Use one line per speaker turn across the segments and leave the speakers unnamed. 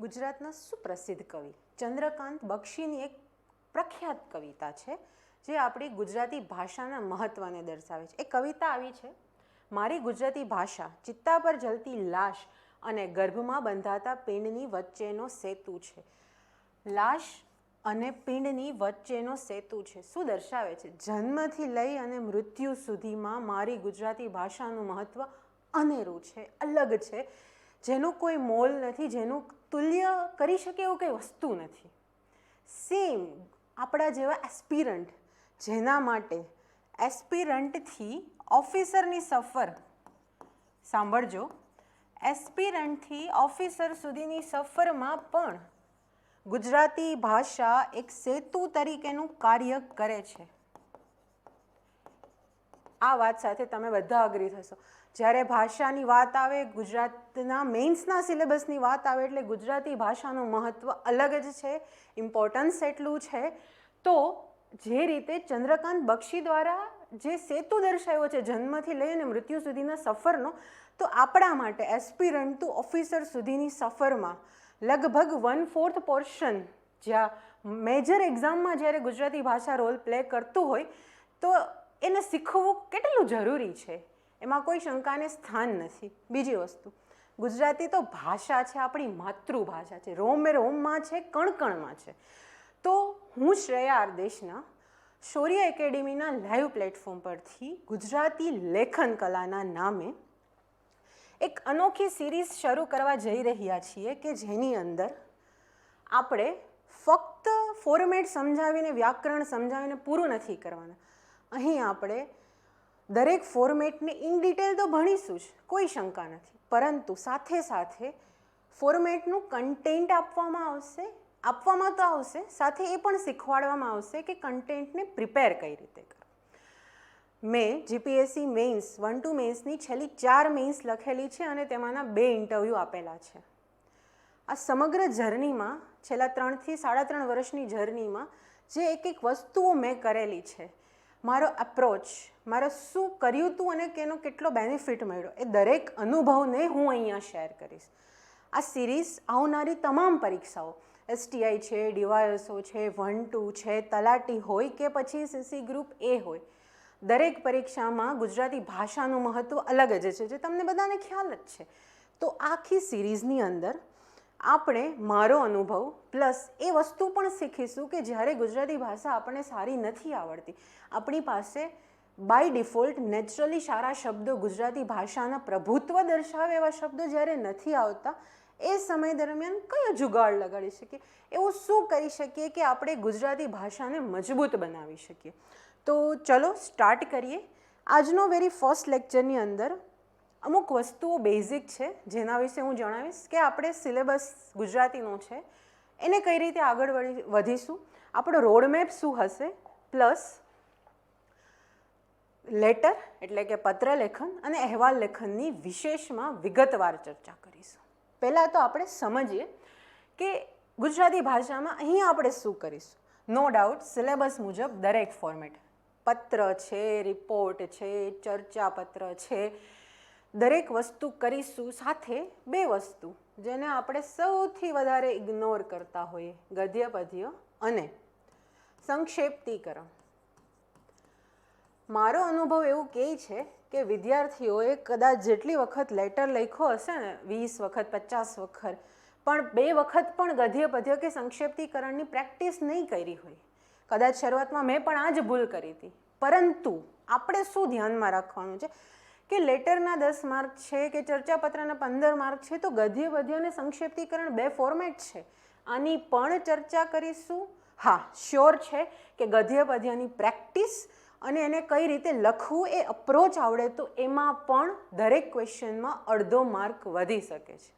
ગુજરાતના સુપ્રસિદ્ધ કવિ ચંદ્રકાંત બક્ષીની એક પ્રખ્યાત કવિતા છે જે આપણી ગુજરાતી ભાષાના મહત્ત્વને દર્શાવે છે. એ કવિતા આવી છે: મારી ગુજરાતી ભાષા ચિત્તા પર જલતી લાશ અને ગર્ભમાં બંધાતા પિંડની વચ્ચેનો સેતુ છે. લાશ અને પિંડની વચ્ચેનો સેતુ છે. શું દર્શાવે છે? જન્મથી લઈ અને મૃત્યુ સુધીમાં મારી ગુજરાતી ભાષાનું મહત્ત્વ અનેરું છે, અલગ છે, જેનું કોઈ મોલ નથી, જેનું તુલ્ય કરી શકે એવું કંઈ વસ્તુ નથી. સેમ આપણા જેવા એસ્પિરન્ટ, જેના માટે એસ્પિરન્ટથી ઓફિસરની સફર, સાંભળજો, એસ્પિરન્ટથી ઓફિસર સુધીની સફરમાં પણ ગુજરાતી ભાષા એક સેતુ તરીકેનું કાર્ય કરે છે. આ વાત સાથે તમે બધા અગ્રી થશો. જ્યારે ભાષાની વાત આવે, ગુજરાતના મેઇન્સના સિલેબસની વાત આવે એટલે ગુજરાતી ભાષાનું મહત્ત્વ અલગ જ છે, ઇમ્પોર્ટન્સ એટલું છે. તો જે રીતે ચંદ્રકાંત બક્ષી દ્વારા જે સેતુ દર્શાવ્યો છે જન્મથી લઈને મૃત્યુ સુધીના સફરનો, તો આપણા માટે એસ્પિરન્ટ ટુ ઓફિસર સુધીની સફરમાં લગભગ 1/4 પોર્શન, જ્યાં મેજર એક્ઝામમાં જ્યારે ગુજરાતી ભાષા રોલ પ્લે કરતું હોય તો એને શીખવવું કેટલું જરૂરી છે, એમાં કોઈ શંકાને સ્થાન નથી. બીજી વસ્તુ, ગુજરાતી તો ભાષા છે, આપણી માતૃભાષા છે, રોમે રોમમાં છે, કણકણમાં છે. તો હું શ્રેયા આરદેશના શૌર્ય એકેડેમીના લાઈવ પ્લેટફોર્મ પરથી ગુજરાતી લેખન કલાના નામે એક અનોખી સિરીઝ શરૂ કરવા જઈ રહ્યા છીએ કે જેની અંદર આપણે ફક્ત ફોર્મેટ સમજાવીને, વ્યાકરણ સમજાવીને પૂરું નથી કરવાના. અહીં આપણે દરેક ફોર્મેટને ઇન ડિટેલ તો ભણીશું જ, કોઈ શંકા નથી, પરંતુ સાથે સાથે ફોર્મેટનું કન્ટેન્ટ આપવામાં તો આવશે, સાથે એ પણ શીખવાડવામાં આવશે કે કન્ટેન્ટને પ્રિપેર કઈ રીતે કરવું. મેં જીપીએસસી મેઇન્સ 1-2 મેઇન્સની છેલ્લી 4 મેઇન્સ લખેલી છે અને તેમાંના 2 ઇન્ટરવ્યૂ આપેલા છે. આ સમગ્ર જર્નીમાં, છેલ્લા 3 થી 3.5 વર્ષની જર્નીમાં જે એક વસ્તુઓ મેં કરેલી છે, મારો અપ્રોચ, મારે શું કર્યું હતું અને એનો કેટલો બેનિફિટ મળ્યો, એ દરેક અનુભવને હું અહીંયા શેર કરીશ. આ સિરીઝ આવનારી તમામ પરીક્ષાઓ, STI છે, DYSO છે, 1-2 છે, તલાટી હોય કે પછી CC ગ્રુપ A હોય, દરેક પરીક્ષામાં ગુજરાતી ભાષાનું મહત્ત્વ અલગ જ છે, જે તમને બધાને ખ્યાલ જ છે. તો આખી સિરીઝની અંદર આપણે મારો અનુભવ પ્લસ એ વસ્તુ પણ શીખીશું કે જ્યારે ગુજરાતી ભાષા આપણને સારી નથી આવડતી, આપણી પાસે બાય ડિફોલ્ટ નેચરલી સારા શબ્દો, ગુજરાતી ભાષાના પ્રભુત્વ દર્શાવે એવા શબ્દો જ્યારે નથી આવતા, એ સમય દરમિયાન કયો જુગાડ લગાડી શકીએ, એવું શું કરી શકીએ કે આપણે ગુજરાતી ભાષાને મજબૂત બનાવી શકીએ. તો ચલો સ્ટાર્ટ કરીએ. આજનો વેરી ફર્સ્ટ લેક્ચરની અંદર અમુક વસ્તુઓ બેઝિક છે જેના વિશે હું જણાવીશ કે આપણે સિલેબસ ગુજરાતીનો છે એને કઈ રીતે આગળ વધીશું, આપણો રોડમેપ શું હશે, પ્લસ લેટર એટલે કે પત્ર લેખન અને અહેવાલ લેખનની વિશેષમાં વિગતવાર ચર્ચા કરીશું. પહેલાં તો આપણે સમજીએ કે ગુજરાતી ભાષામાં અહીં આપણે શું કરીશું. નો ડાઉટ સિલેબસ મુજબ દરેક ફોર્મેટ, પત્ર છે, રિપોર્ટ છે, ચર્ચાપત્ર છે, દરેક વસ્તુ કરીશું. સાથે 2 વસ્તુ જેને આપણે સૌથી વધારે ઇગ્નોર કરતા હોઈએ, ગદ્ય પદ્ય અને સંક્ષેપ્તીકરણ. મારો અનુભવ એવું કહે છે કે વિદ્યાર્થીઓએ કદાચ જેટલી વખત લેટર લખ્યો હશે ને, 20 વખત, 50 વખત, પણ 2 વખત પણ ગદ્ય પદ્ય કે સંક્ષેપ્તીકરણની પ્રેક્ટિસ નહીં કરી હોય. કદાચ શરૂઆતમાં મેં પણ આ જ ભૂલ કરી હતી. પરંતુ આપણે શું ધ્યાનમાં રાખવાનું છે કે લેટરના 10 માર્ક છે કે ચર્ચાપત્રના 15 માર્ક છે, તો ગદ્ય પદ્ય અને સંક્ષેપ્તીકરણ 2 ફોર્મેટ છે, આની પણ ચર્ચા કરીશું. હા, શ્યોર છે કે ગદ્ય પદ્યની પ્રેક્ટિસ અને એને કઈ રીતે લખવું, એ અપ્રોચ આવડે તો એમાં પણ દરેક ક્વેશ્ચનમાં અડધો માર્ક વધી શકે છે.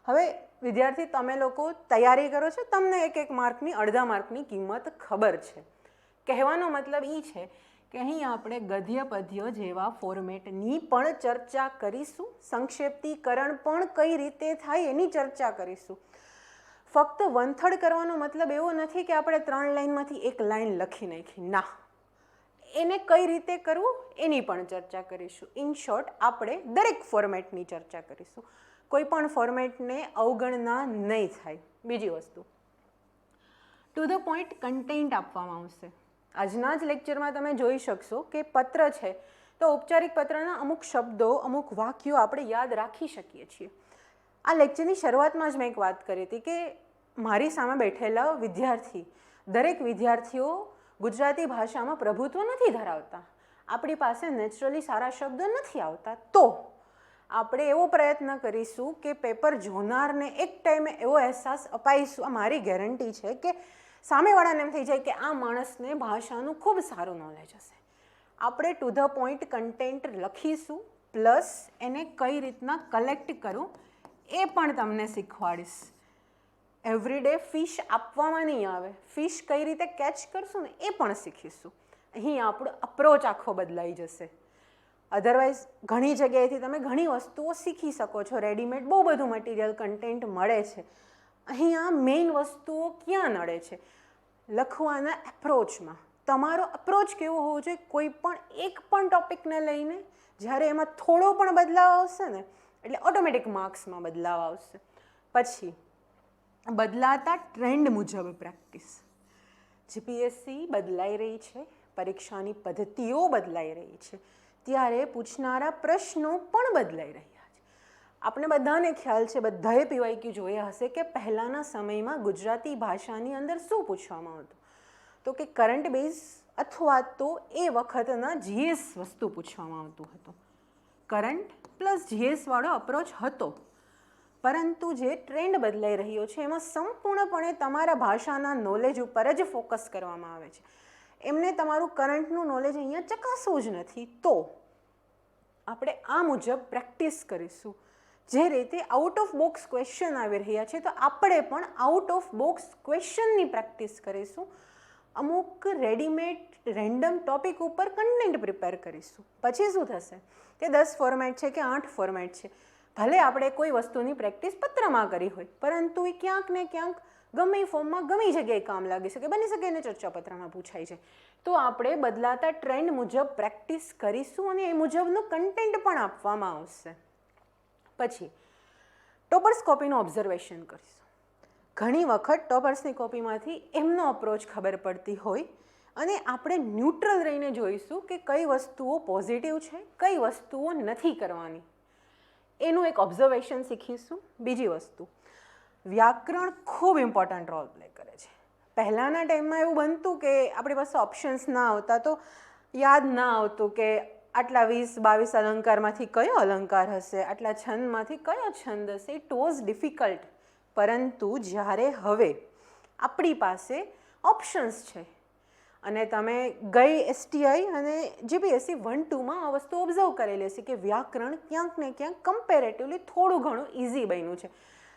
હવે વિદ્યાર્થી તમે લોકો તૈયારી કરો છો, તમને 1-1 માર્કની, અડધા માર્કની કિંમત ખબર છે. કહેવાનો મતલબ એ છે કે અહીં આપણે ગદ્ય પદ્ય જેવા ફોર્મેટની પણ ચર્ચા કરીશું, સંક્ષેપ્તીકરણ પણ કઈ રીતે થાય એની ચર્ચા કરીશું. ફક્ત 1/3 કરવાનો મતલબ એવો નથી કે આપણે 3 લાઇનમાંથી 1 લાઇન લખી નાખી, ના, એને કઈ રીતે કરવું એની પણ ચર્ચા કરીશું. ઇન શોર્ટ આપણે દરેક ફોર્મેટની ચર્ચા કરીશું. કોઈ પણ ફોર્મેટને અવગણના નહીં થાય. બીજી વસ્તુ, ટુ ધ પોઈન્ટ કન્ટેન્ટ આપવામાં આવશે. આજના જ લેક્ચરમાં તમે જોઈ શકશો કે પત્ર છે તો ઔપચારિક પત્રના અમુક શબ્દો, અમુક વાક્યો આપણે યાદ રાખી શકીએ છીએ. આ લેક્ચરની શરૂઆતમાં જ મેં એક વાત કરી હતી કે મારી સામે બેઠેલા વિદ્યાર્થી, દરેક વિદ્યાર્થીઓ ગુજરાતી ભાષામાં પ્રભુત્વ નથી ધરાવતા. આપણી પાસે નેચરલી સારા શબ્દો નથી આવતા. તો આપણે એવો પ્રયત્ન કરીશું કે પેપર જોનારને એક ટાઈમે એવો અહેસાસ અપાઈશું, આ મારી ગેરંટી છે કે સામેવાળાને એમ થઈ જાય કે આ માણસને ભાષાનું ખૂબ સારું નોલેજ હશે. આપણે ટુ ધ પોઈન્ટ કન્ટેન્ટ લખીશું, પ્લસ એને કઈ રીતના કલેક્ટ કરું એ પણ તમને શીખવાડીશ. એવરીડે ફિશ આપવામાં નહીં આવે, ફિશ કઈ રીતે કેચ કરશું ને એ પણ શીખીશું. અહીં આપણો અપ્રોચ આખો બદલાઈ જશે. અધરવાઇઝ ઘણી જગ્યાએથી તમે ઘણી વસ્તુઓ શીખી શકો છો, રેડીમેડ બહુ બધું મટીરિયલ કન્ટેન્ટ મળે છે. અહીંયા મેઇન વસ્તુઓ ક્યાં નડે છે? લખવાના એપ્રોચમાં. તમારો અપ્રોચ કેવો હોવો જોઈએ? કોઈ પણ એક પણ ટોપિકને લઈને જ્યારે એમાં થોડો પણ બદલાવ આવશે ને એટલે ઓટોમેટિક માર્ક્સમાં બદલાવ આવશે. પછી બદલાતા ટ્રેન્ડ મુજબ પ્રેક્ટિસ. જીપીએસસી બદલાઈ રહી છે, પરીક્ષાની પદ્ધતિઓ બદલાઈ રહી છે, ત્યારે પૂછનારા પ્રશ્નો પણ બદલાઈ રહ્યા છે. આપણે બધાને ખ્યાલ છે, બધાએ પીવાયક્યુ જોયા હશે કે પહેલાંના સમયમાં ગુજરાતી ભાષાની અંદર શું પૂછવામાં આવતું? તો કે કરંટ બેઝ અથવા તો એ વખતના જીએસ વસ્તુ પૂછવામાં આવતું હતું. કરંટ પ્લસ જીએસવાળો અપ્રોચ હતો. પરંતુ જે ટ્રેન્ડ બદલાઈ રહ્યો છે એમાં સંપૂર્ણપણે તમારા ભાષાના નોલેજ ઉપર જ ફોકસ કરવામાં આવે છે. એમને તમારું કરંટનું નોલેજ અહીંયા ચકાસવું જ નથી. તો આપણે આ મુજબ પ્રેક્ટિસ કરીશું. જે રીતે આઉટ ઓફ બોક્સ ક્વેશ્ચન આવી રહ્યા છે તો આપણે પણ આઉટ ઓફ બોક્સ ક્વેશ્ચનની પ્રેક્ટિસ કરીશું. અમુક રેડીમેડ રેન્ડમ ટોપિક ઉપર કન્ટેન્ટ પ્રિપેર કરીશું. પછી શું થશે કે 10 ફોર્મેટ છે કે 8 ફોર્મેટ છે, ભલે આપણે કોઈ વસ્તુની પ્રેક્ટિસ પત્રમાં કરી હોય, પરંતુ એ ક્યાંક ને ક્યાંક ગમે ફોર્મમાં ગમે જગ્યાએ કામ લાગી શકે, બની શકે એને ચર્ચાપત્રમાં પૂછાય છે. તો આપણે બદલાતા ટ્રેન્ડ મુજબ પ્રેક્ટિસ કરીશું અને એ મુજબનું કન્ટેન્ટ પણ આપવામાં આવશે. પછી ટોપર્સ કોપીનું ઓબ્ઝર્વેશન કરીશું. ઘણી વખત ટોપર્સની કોપીમાંથી એમનો અપ્રોચ ખબર પડતી હોય અને આપણે ન્યુટ્રલ રહીને જોઈશું કે કઈ વસ્તુઓ પોઝિટિવ છે, કઈ વસ્તુઓ નથી કરવાની. એનું એક ઓબ્ઝર્વેશન શીખીશું. બીજી વસ્તુ, વ્યાકરણ ખૂબ ઇમ્પોર્ટન્ટ રોલ પ્લે કરે છે. પહેલાંના ટાઈમમાં એવું બનતું કે આપણી પાસે ઓપ્શન્સ ના આવતા તો યાદ ના આવતું કે આટલા 20-22 અલંકારમાંથી કયો અલંકાર હશે, આટલા છંદમાંથી કયો છંદ હશે. It was difficult. પરંતુ જ્યારે હવે આપણી પાસે ઓપ્શન્સ છે અને તમે ગઈ એસટીઆઈ અને જીપીએસસી 1-2માં આ વસ્તુ ઓબ્ઝર્વ કરેલી હશે કે વ્યાકરણ ક્યાંક ને ક્યાંક કમ્પેરેટિવલી થોડું ઘણું ઇઝી બન્યું છે.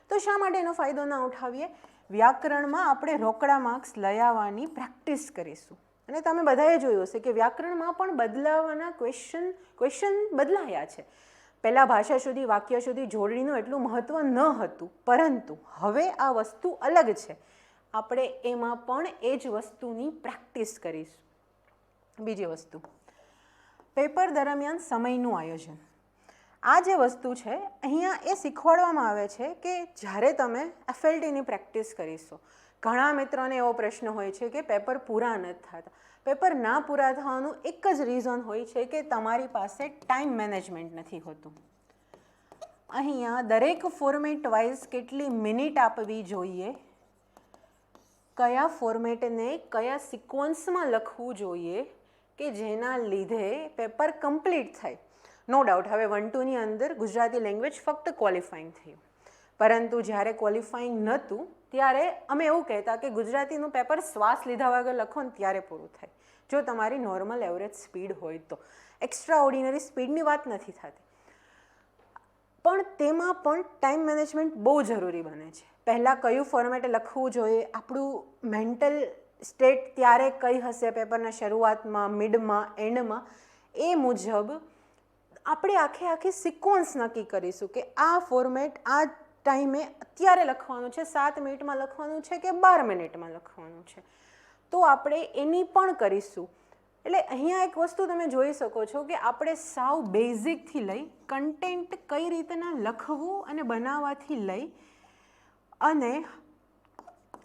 તો શા માટે એનો ફાયદો ના ઉઠાવીએ? વ્યાકરણમાં આપણે રોકડા માર્ક્સ લઈ આવવાની પ્રેક્ટિસ કરીશું. અને તમે બધાએ જોયું હશે કે વ્યાકરણમાં પણ બદલાવાના ક્વેશ્ચન બદલાયા છે. પહેલાં ભાષા સુધી, વાક્ય સુધી જોડણીનું એટલું મહત્ત્વ ન હતું, પરંતુ હવે આ વસ્તુ અલગ છે. આપણે એમાં પણ એ જ વસ્તુની પ્રેક્ટિસ કરીશું. બીજી વસ્તુ, પેપર દરમિયાન સમયનું આયોજન. આ જે વસ્તુ છે અહીંયા એ શીખવાડવામાં આવે છે કે જ્યારે તમે એફએલટીની પ્રેક્ટિસ કરીશો, ઘણા મિત્રોને એવો પ્રશ્ન હોય છે કે પેપર પૂરા નથી થતા. પેપર ના પૂરા થવાનું એક જ રીઝન હોય છે કે તમારી પાસે ટાઈમ મેનેજમેન્ટ નથી હોતું. અહીંયા દરેક ફોર્મેટ વાઇઝ કેટલી મિનિટ આપવી જોઈએ, કયા ફોર્મેટને કયા સિક્વન્સમાં લખવું જોઈએ કે જેના લીધે પેપર કમ્પ્લીટ થાય. નો ડાઉટ હવે 1-2ની અંદર ગુજરાતી લેંગ્વેજ ફક્ત ક્વોલિફાઈંગ થયું, પરંતુ જ્યારે ક્વોલિફાઈંગ નહોતું ત્યારે અમે એવું કહેતા કે ગુજરાતીનું પેપર શ્વાસ લીધા વગર લખો ને ત્યારે પૂરું થાય, જો તમારી નોર્મલ એવરેજ સ્પીડ હોય તો. એક્સ્ટ્રા ઓર્ડિનરી સ્પીડની વાત નથી થતી, પણ તેમાં પણ ટાઈમ મેનેજમેન્ટ બહુ જરૂરી બને છે. પહેલાં કયું ફોર્મેટ લખવું જોઈએ, આપણું મેન્ટલ સ્ટેટ ત્યારે કઈ હશે પેપરના શરૂઆતમાં, મિડમાં, એન્ડમાં, એ મુજબ આપણે આખી સિક્વન્સ નક્કી કરીશું કે આ ફોર્મેટ આ ટાઈમે અત્યારે લખવાનું છે, 7 મિનિટમાં લખવાનું છે કે 12 મિનિટમાં લખવાનું છે. તો આપણે એની પણ કરીશું. એટલે અહીંયા એક વસ્તુ તમે જોઈ શકો છો કે આપણે સાવ બેઝિકથી લઈ કન્ટેન્ટ કઈ રીતના લખવું અને બનાવવાથી લઈ અને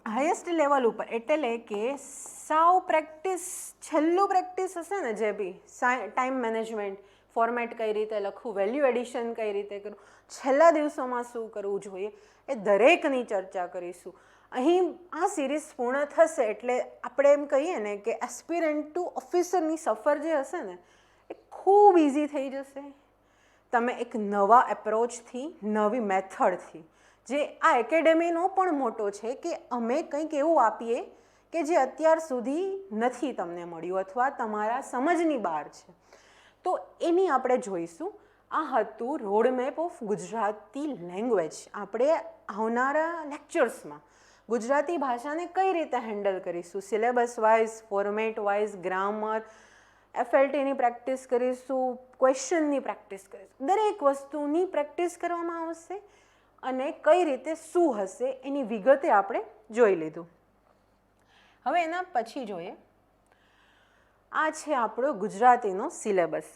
હાઈએસ્ટ લેવલ ઉપર, એટલે કે સાવ પ્રેક્ટિસ, છેલ્લું પ્રેક્ટિસ હશે ને જે બી ટાઈમ મેનેજમેન્ટ, ફોર્મેટ કઈ રીતે લખવું, વેલ્યુ એડિશન કઈ રીતે કરવું, છેલ્લા દિવસોમાં શું કરવું જોઈએ, એ દરેકની ચર્ચા કરીશું. અહીં આ સિરીઝ પૂર્ણ થશે એટલે આપણે એમ કહીએ ને કે એસ્પિરન્ટ ટુ ઓફિસરની સફર જે હશે ને એ ખૂબ ઇઝી થઈ જશે. તમે એક નવા એપ્રોચથી, નવી મેથડથી, જે આ એકેડેમીનો પણ મોટો છે કે અમે કંઈક એવું આપીએ કે જે અત્યાર સુધી નથી તમને મળ્યું અથવા તમારા સમજની બહાર છે, તો એની આપણે જોઈશું. આ હતું રોડમેપ ઓફ ગુજરાતી લેંગ્વેજ. આપણે આવનારા લેક્ચર્સમાં ગુજરાતી ભાષાને કઈ રીતે હેન્ડલ કરીશું, syllabus wise, format wise, grammar, એફએલટીની પ્રેક્ટિસ કરીશું, ક્વેશ્ચનની પ્રેક્ટિસ કરીશું, દરેક વસ્તુની પ્રેક્ટિસ કરવામાં આવશે અને કઈ રીતે શું હશે એની વિગતે આપણે જોઈ લીધું. હવે એના પછી જોઈએ, આ છે આપણો ગુજરાતીનો સિલેબસ.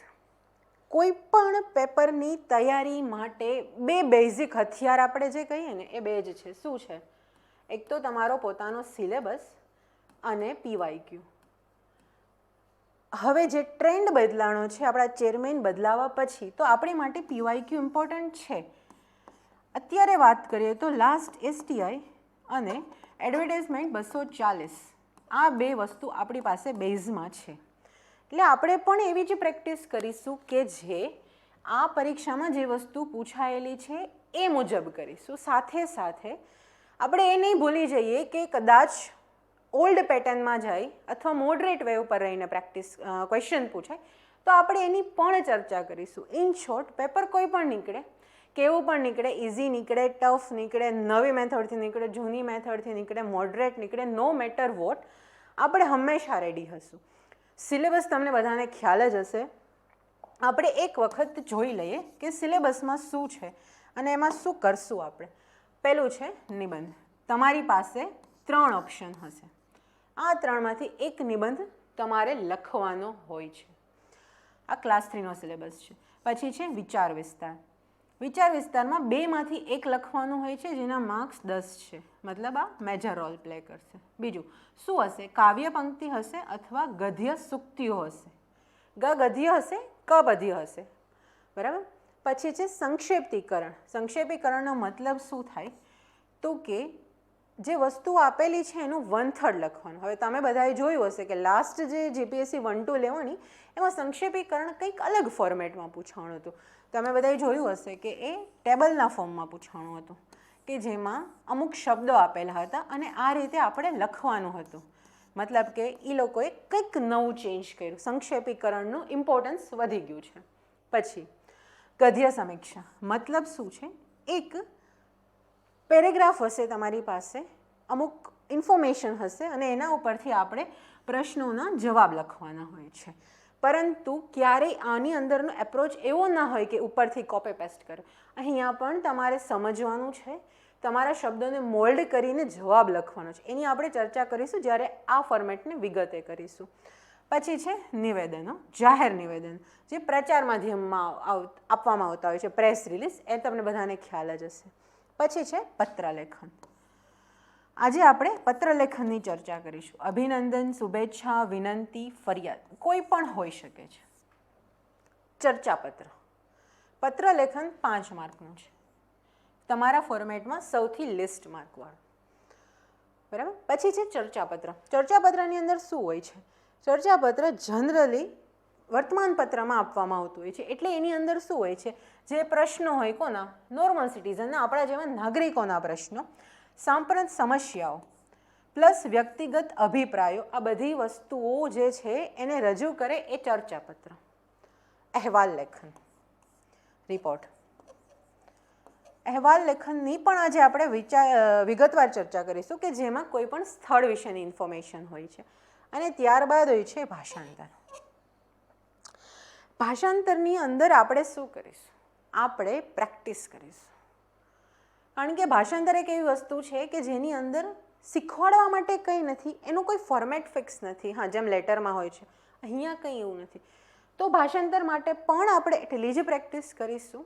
કોઈ પણ પેપરની તૈયારી માટે બે બેઝિક હથિયાર આપણે જે કહીએ ને એ બે જ છે. શું છે? એક તો તમારો પોતાનો સિલેબસ અને પીવાયક્યુ. હવે જે ટ્રેન્ડ બદલાણો છે આપણા ચેરમેન બદલાવા પછી, તો આપણી માટે પીવાયક્યુ ઇમ્પોર્ટન્ટ છે. અત્યારે વાત કરીએ તો લાસ્ટ એસટીઆઈ અને એડવર્ટાઇઝમેન્ટ 240, આ બે વસ્તુ આપણી પાસે બેઝમાં છે. એટલે આપણે પણ એવી જ પ્રેક્ટિસ કરીશું કે જે આ પરીક્ષામાં જે વસ્તુ પૂછાયેલી છે એ મુજબ કરીશું. સાથે સાથે આપણે એ નહીં ભૂલી જઈએ કે કદાચ ઓલ્ડ પેટર્નમાં જાય અથવા મોડરેટ વે ઉપર રહીને પ્રેક્ટિસ ક્વેશ્ચન પૂછાય તો આપણે એની પણ ચર્ચા કરીશું. ઇન શોર્ટ, પેપર કોઈ પણ નીકળે, કેવું પણ નીકળે, ઇઝી નીકળે, ટફ નીકળે, નવી મેથડથી નીકળે, જૂની મેથડથી નીકળે, મોડરેટ નીકળે, નો મેટર વોટ, આપણે હંમેશા રેડી હશું. સિલેબસ તમને બધાને ખ્યાલ જ હશે. આપણે એક વખત જોઈ લઈએ કે સિલેબસમાં શું છે અને એમાં શું કરશું આપણે. પહેલું છે નિબંધ. તમારી પાસે 3 ઓપ્શન હશે. આ 3માંથી એક નિબંધ તમારે લખવાનો હોય છે. આ ક્લાસ 3નો સિલેબસ છે. પછી છે વિચાર વિસ્તાર. વિચાર વિસ્તારમાં 2માંથી એક લખવાનું હોય છે જેના માર્ક્સ 10 છે, મતલબ આ મેજર રોલ પ્લે કરશે. બીજું શું હશે? કાવ્ય પંક્તિ હશે અથવા ગદ્ય સૂક્તિઓ હશે. ગદ્ય હશે, પદ્ય હશે, બરાબર. પછી છે સંક્ષેપીકરણ. સંક્ષેપીકરણનો મતલબ શું થાય તો કે જે વસ્તુ આપેલી છે એનું 1/3 લખવાનું. હવે તમે બધાએ જોયું હશે કે લાસ્ટ જે જીપીએસસી 1-2 લેવાની એમાં સંક્ષેપીકરણ કંઈક અલગ ફોર્મેટમાં પૂછાણું હતું. તમે બધાએ જોયું હશે કે એ ટેબલના ફોર્મમાં પૂછાણું હતું કે જેમાં અમુક શબ્દો આપેલા હતા અને આ રીતે આપણે લખવાનું હતું. મતલબ કે એ લોકોએ કંઈક નવું ચેન્જ કર્યું. સંક્ષેપીકરણનું ઇમ્પોર્ટન્સ વધી ગયું છે. પછી ગદ્ય સમીક્ષા. મતલબ શું છે? એક પેરેગ્રાફ હશે તમારી પાસે, અમુક ઇન્ફોર્મેશન હશે અને એના ઉપરથી આપણે પ્રશ્નોના જવાબ લખવાના હોય છે. પરંતુ ક્યારેય આની અંદરનો એપ્રોચ એવો ના હોય કે ઉપરથી કોપી પેસ્ટ કરે. અહીંયા પણ તમારે સમજવાનું છે, તમારા શબ્દોને મોલ્ડ કરીને જવાબ લખવાનો છે. એની આપણે ચર્ચા કરીશું જ્યારે આ ફોર્મેટને વિગતે કરીશું. પછી છે નિવેદનો, જાહેર નિવેદન જે પ્રચાર માધ્યમમાં આપવામાં આવતા હોય છે, પ્રેસ રિલીઝ, એ તમને બધાને ખ્યાલ જ હશે. પછી છે પત્રલેખન. આજે આપણે પત્રલેખનની ચર્ચા કરીશું. અભિનંદન, શુભેચ્છા, વિનંતી, ફરિયાદ કોઈ પણ હોઈ શકે છે. ચર્ચાપત્ર. પત્રલેખન 5 માર્કનું છે. તમારા ફોર્મેટમાં સૌથી લિસ્ટ માર્કવાળું, બરાબર. પછી છે ચર્ચાપત્ર. ચર્ચાપત્રની અંદર શું હોય છે? ચર્ચાપત્ર જનરલી વર્તમાનપત્રમાં આપવામાં આવતું હોય છે. એટલે એની અંદર શું હોય છે? જે પ્રશ્નો હોય કોના? નોર્મલ સિટીઝનના, આપણા જેવા નાગરિકોના પ્રશ્નો, સાંપ્રત સમસ્યાઓ પ્લસ વ્યક્તિગત અભિપ્રાયો, આ બધી વસ્તુઓ જે છે એને રજૂ કરે એ ચર્ચાપત્ર. અહેવાલ લેખન, રિપોર્ટ. અહેવાલ લેખનની પણ આજે આપણે વિગતવાર ચર્ચા કરીશું કે જેમાં કોઈ પણ સ્થળ વિશેની ઇન્ફોર્મેશન હોય છે. અને ત્યારબાદ હોય છે ભાષાંતર. ભાષાંતરની અંદર આપણે શું કરીશું? આપણે પ્રેક્ટિસ કરીશું. કારણ કે ભાષાંતર એક એવી વસ્તુ છે કે જેની અંદર શીખવાડવા માટે કંઈ નથી, એનું કોઈ ફોર્મેટ ફિક્સ નથી. હા, જેમ લેટરમાં હોય છે, અહીંયા કંઈ એવું નથી. તો ભાષાંતર માટે પણ આપણે એટલી જ પ્રેક્ટિસ કરીશું.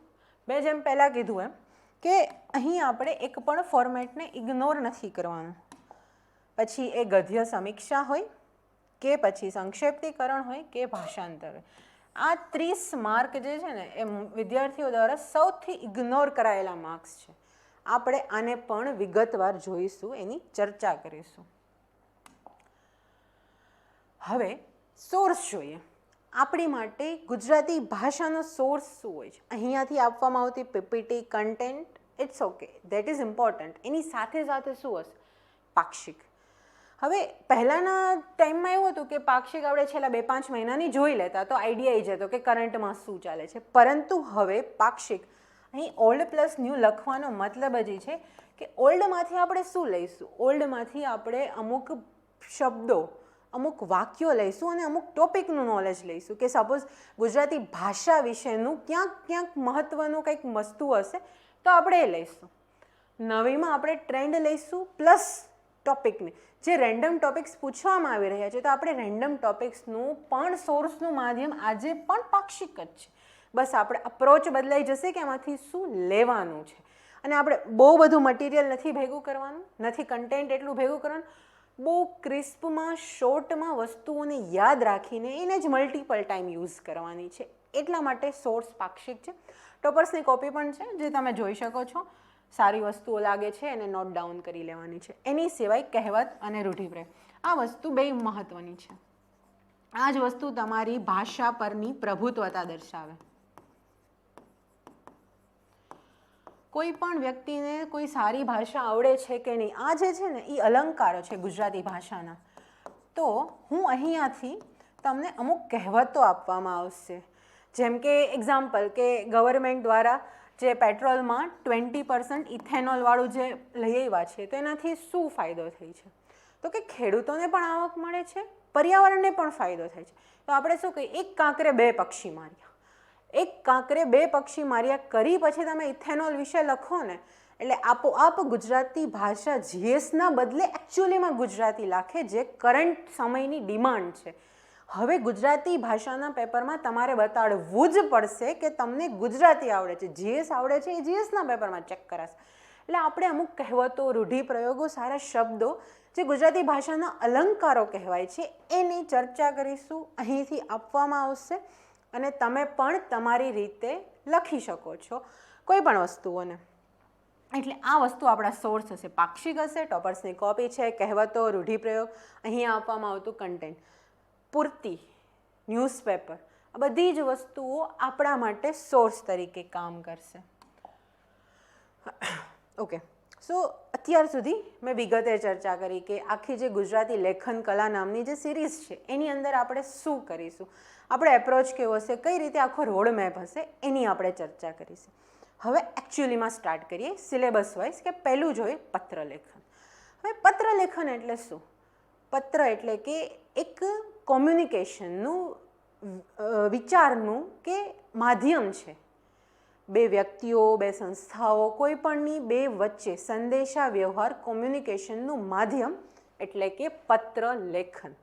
મેં જેમ પહેલાં કીધું એમ કે અહીં આપણે એક પણ ફોર્મેટને ઇગ્નોર નથી કરવાનું. પછી એ ગદ્ય સમીક્ષા હોય કે પછી સંક્ષેપ્તીકરણ હોય કે ભાષાંતર હોય, આ 30 માર્ક જે છે ને એ વિદ્યાર્થીઓ દ્વારા સૌથી ઇગ્નોર કરાયેલા માર્ક્સ છે. આપણે આને પણ વિગતવાર જોઈશું, એની ચર્ચા કરીશું. હવે સોર્સ જોઈએ. આપણી માટે ગુજરાતી ભાષાનો સોર્સ શું હોય છે? અહીંયાથી આપવામાં આવતી PPT content, it's okay, that is important. એની સાથે સાથે શું હશે? પાક્ષિક. હવે પહેલાંના ટાઈમમાં એવું હતું કે પાક્ષિક આપણે છેલ્લા 2-5 મહિનાની જોઈ લેતા તો આઈડિયા આવી જતો કે કરંટમાં શું ચાલે છે. પરંતુ હવે પાક્ષિક, અહીં ઓલ્ડ પ્લસ ન્યૂ લખવાનો મતલબ જ એ છે કે ઓલ્ડમાંથી આપણે શું લઈશું? ઓલ્ડમાંથી આપણે અમુક શબ્દો, અમુક વાક્યો લઈશું અને અમુક ટોપિકનું નોલેજ લઈશું કે સપોઝ ગુજરાતી ભાષા વિશેનું ક્યાંક મહત્ત્વનું કંઈક વસ્તુ હશે તો આપણે એ લઈશું. નવીમાં આપણે ટ્રેન્ડ લઈશું પ્લસ ટોપિકને. જે રેન્ડમ ટોપિક્સ પૂછવામાં આવી રહ્યા છે તો આપણે રેન્ડમ ટોપિક્સનું પણ સોર્સનું માધ્યમ આજે પણ પાક્ષિક જ છે. બસ આપણે અપ્રોચ બદલાઈ જશે કે એમાંથી શું લેવાનું છે. અને આપણે બહુ બધું મટીરિયલ નથી ભેગું કરવાનું, નથી કન્ટેન્ટ એટલું ભેગું કરવાનું. બહુ ક્રિસ્પમાં, શોર્ટમાં વસ્તુઓને યાદ રાખીને એને જ મલ્ટિપલ ટાઈમ યુઝ કરવાની છે. એટલા માટે સોર્સ પાક્ષિક છે. ટોપર્સની કોપી પણ છે જે તમે જોઈ શકો છો. સારી વસ્તુઓ લાગે છે એને નોટ ડાઉન કરી લેવાની છે. એની સિવાય કહેવત અને રૂઢિપ્રયોગ, આ વસ્તુ બે મહત્ત્વની છે. આ જ વસ્તુ તમારી ભાષા પરની પ્રભુત્વતા દર્શાવે. કોઈ પણ વ્યક્તિને કોઈ સારી ભાષા આવડે છે કે નહીં, આ જે છે ને એ અલંકારો છે ગુજરાતી ભાષાના. તો હું અહીંયાથી તમને અમુક કહેવતો આપવામાં આવશે. જેમ કે એક્ઝામ્પલ કે ગવર્મેન્ટ દ્વારા જે પેટ્રોલમાં 20% ઇથેનોલવાળું જે લઈ આવ્યા છે તો એનાથી શું ફાયદો થાય છે? તો કે ખેડૂતોને પણ આવક મળે છે, પર્યાવરણને પણ ફાયદો થાય છે. તો આપણે શું કહીએ? એક કાંકરે બે પક્ષી માર્યા. એક કાંકરે બે પક્ષી માર્યા કરી પછી તમે ઇથેનોલ વિશે લખો ને એટલે આપોઆપ ગુજરાતી ભાષા જીએસના બદલે એકચ્યુઅલીમાં ગુજરાતી લાખે, જે કરંટ સમયની ડિમાન્ડ છે. હવે ગુજરાતી ભાષાના પેપરમાં તમારે બતાડવું જ પડશે કે તમને ગુજરાતી આવડે છે. જીએસ આવડે છે એ જીએસના પેપરમાં ચેક કરાશે. એટલે આપણે અમુક કહેવતો, રૂઢિપ્રયોગો, સારા શબ્દો જે ગુજરાતી ભાષાના અલંકારો કહેવાય છે એની ચર્ચા કરીશું. અહીંથી આપવામાં આવશે અને તમે પણ તમારી રીતે લખી શકો છો કોઈ પણ વસ્તુઓને. એટલે આ વસ્તુ આપણા સોર્સ હશે, પાક્ષિક હશે, ટોપર્સની કોપી છે, કહેવતો, રૂઢિપ્રયોગ, અહીંયા આપવામાં આવતું કન્ટેન્ટ, પૂર્તિ, ન્યૂઝપેપર, આ બધી જ વસ્તુઓ આપણા માટે સોર્સ તરીકે કામ કરશે. ઓકે, સો અત્યાર સુધી મેં વિગતે ચર્ચા કરી કે આખી જે ગુજરાતી લેખન કલા નામની જે સિરીઝ છે એની અંદર આપણે શું કરીશું, આપણે એપ્રોચ કેવો હશે, કઈ રીતે આખો રોડ મેપ હશે, એની આપણે ચર્ચા કરીશું. હવે એકચ્યુઅલીમાં સ્ટાર્ટ કરીએ સિલેબસ વાઇઝ કે પહેલું જોઈએ પત્રલેખન. હવે પત્રલેખન એટલે શું? પત્ર એટલે કે એક કોમ્યુનિકેશનનું, વિચારનું કે માધ્યમ છે. બે વ્યક્તિઓ, બે સંસ્થાઓ, કોઈ પણની બે વચ્ચે સંદેશા વ્યવહાર, કોમ્યુનિકેશનનું માધ્યમ એટલે કે પત્ર લેખન.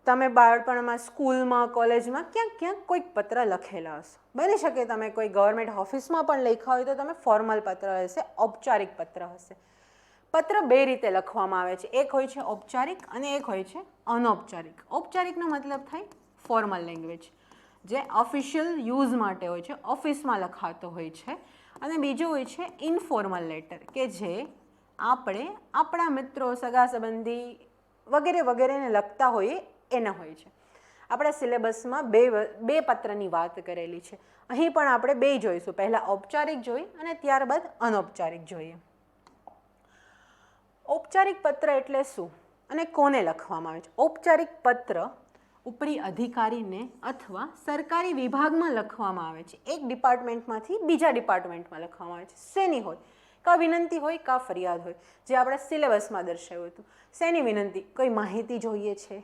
તમે બાળપણમાં, સ્કૂલમાં, કોલેજમાં ક્યાંક કોઈક પત્ર લખેલા હશો. બની શકે તમે કોઈ ગવર્મેન્ટ ઓફિસમાં પણ લખ્યા હોય તો તમે ફોર્મલ પત્ર હશે, ઔપચારિક પત્ર હશે. પત્ર બે રીતે લખવામાં આવે છે. એક હોય છે ઔપચારિક અને એક હોય છે અનૌપચારિક. ઔપચારિકનો મતલબ થાય ફોર્મલ લેંગ્વેજ, જે ઓફિશિયલ યુઝ માટે હોય છે, ઓફિસમાં લખાતો હોય છે. અને બીજો હોય છે ઇનફોર્મલ લેટર કે જે આપણે આપણા મિત્રો, સગા સંબંધી વગેરે વગેરેને લખતા હોઈએ એના હોય છે. આપણા સિલેબસમાં બે પત્રની વાત કરેલી છે. અહીં પણ આપણે બે જોઈશું. પહેલાં ઔપચારિક જોઈ અને ત્યારબાદ અનૌપચારિક જોઈએ. ઔપચારિક પત્ર એટલે શું અને કોને લખવામાં આવે છે? ઔપચારિક પત્ર ઉપરી અધિકારીને અથવા સરકારી વિભાગમાં લખવામાં આવે છે. એક ડિપાર્ટમેન્ટમાંથી બીજા ડિપાર્ટમેન્ટમાં લખવામાં આવે છે. શેની હોય? કાં વિનંતી હોય, કાં ફરિયાદ હોય, જે આપણે સિલેબસમાં દર્શાવ્યું હતું. શેની વિનંતી? કોઈ માહિતી જોઈએ છે,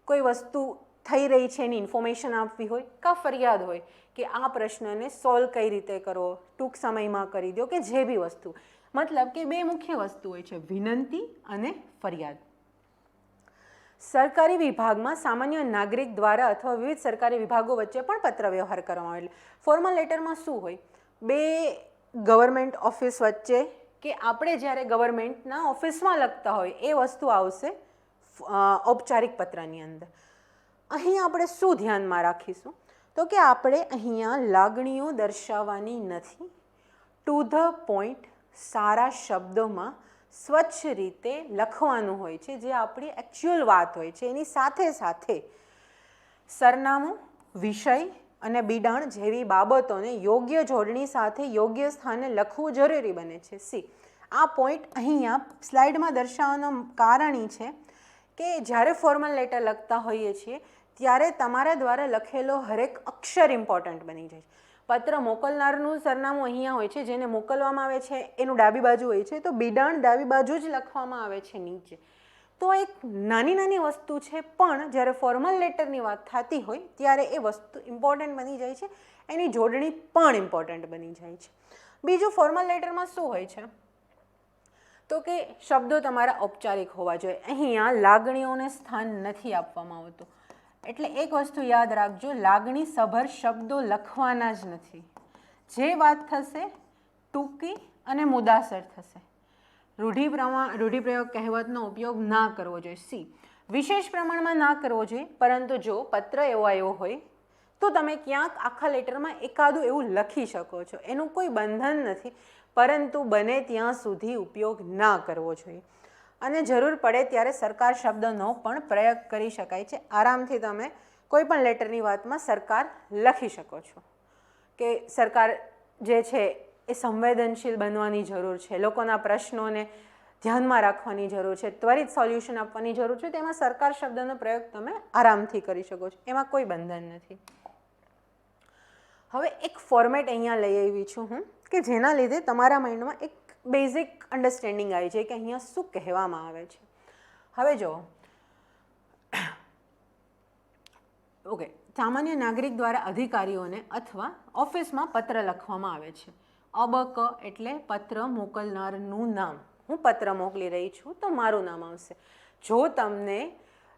કોઈ વસ્તુ થઈ રહી છે એની ઇન્ફોર્મેશન આપવી હોય, કાં ફરિયાદ હોય કે આ પ્રશ્નને સોલ્વ કઈ રીતે કરો, ટૂંક સમયમાં કરી દો, કે જે બી વસ્તુ. મતલબ કે બે મુખ્ય વસ્તુ હોય છે, વિનંતી અને ફરિયાદ. સરકારી વિભાગમાં સામાન્ય નાગરિક દ્વારા અથવા વિવિધ સરકારી વિભાગો વચ્ચે પણ પત્ર વ્યવહાર કરવામાં આવે. એટલે ફોર્મલ લેટરમાં શું હોય, બે ગવર્મેન્ટ ઓફિસ વચ્ચે કે આપણે જ્યારે ગવર્મેન્ટના ઓફિસમાં લખતા હોય એ વસ્તુ આવશે ઔપચારિક પત્રની અંદર. અહીં આપણે શું ધ્યાનમાં રાખીશું તો કે આપણે અહીંયા લાગણીઓ દર્શાવવાની નથી. ટુ ધ પોઈન્ટ સારા શબ્દોમાં સ્વચ્છ રીતે લખવાનું હોય છે, જે આપણી એકચ્યુઅલ વાત હોય છે. એની સાથે સાથે સરનામું, વિષય અને બિડાણ જેવી બાબતોને યોગ્ય જોડણી સાથે યોગ્ય સ્થાને લખવું જરૂરી બને છે. આ પોઈન્ટ અહીંયા સ્લાઇડમાં દર્શાવવાનું કારણ છે કે જ્યારે ફોર્મલ લેટર લખતા હોઈએ છીએ ત્યારે તમારા દ્વારા લખેલો હરેક અક્ષર ઇમ્પોર્ટન્ટ બની જાય છે. પત્ર મોકલનારનું સરનામું અહીંયા હોય છે, જેને મોકલવામાં આવે છે એનું ડાબી બાજુ હોય છે, તો બિડાણ ડાબી બાજુ જ લખવામાં આવે છે નીચે. તો એક નાની નાની વસ્તુ છે, પણ જ્યારે ફોર્મલ લેટરની વાત થતી હોય ત્યારે એ વસ્તુ ઇમ્પોર્ટન્ટ બની જાય છે, એની જોડણી પણ ઇમ્પોર્ટન્ટ બની જાય છે. બીજું ફોર્મલ લેટરમાં શું હોય છે તો કે શબ્દો તમારા ઔપચારિક હોવા જોઈએ. અહીંયા લાગણીઓને સ્થાન નથી આપવામાં આવતું. એટલે એક વસ્તુ યાદ રાખજો, લાગણી સભર શબ્દો લખવાના જ નથી. જે વાત થશે ટૂંકી અને મુદ્દાસર થશે. રૂઢિપ્રયોગ કહેવતનો ઉપયોગ ના કરવો જોઈએ. વિશેષ પ્રમાણમાં ના કરવો જોઈએ, પરંતુ જો પત્ર એવો આવ્યો હોય તો તમે ક્યાંક આખા લેટરમાં એકાદું એવું લખી શકો છો. એનું કોઈ બંધન નથી, પરંતુ બને ત્યાં સુધી ઉપયોગ ના કરવો જોઈએ. અને જરૂર પડે ત્યારે સરકાર શબ્દનો પણ પ્રયોગ કરી શકાય છે. આરામથી તમે કોઈ પણ લેટરની વાતમાં સરકાર લખી શકો છો કે સરકાર જે છે એ સંવેદનશીલ બનવાની જરૂર છે, લોકોના પ્રશ્નોને ધ્યાનમાં રાખવાની જરૂર છે, ત્વરિત સોલ્યુશન આપવાની જરૂર છે. તેમાં સરકાર શબ્દનો પ્રયોગ તમે આરામથી કરી શકો છો, એમાં કોઈ બંધન નથી. હવે એક ફોર્મેટ અહીંયા લઈ આવી છું હું કે જેના લીધે તમારા માઇન્ડમાં એક બેઝિક અન્ડરસ્ટેન્ડિંગ આવી જાય કે અહીંયા શું કહેવામાં આવે છે. હવે જુઓ, ઓકે, સામાન્ય નાગરિક દ્વારા અધિકારીઓને અથવા ઓફિસમાં પત્ર લખવામાં આવે છે. અબક એટલે પત્ર મોકલનારનું નામ. હું પત્ર મોકલી રહી છું તો મારું નામ આવશે. જો તમને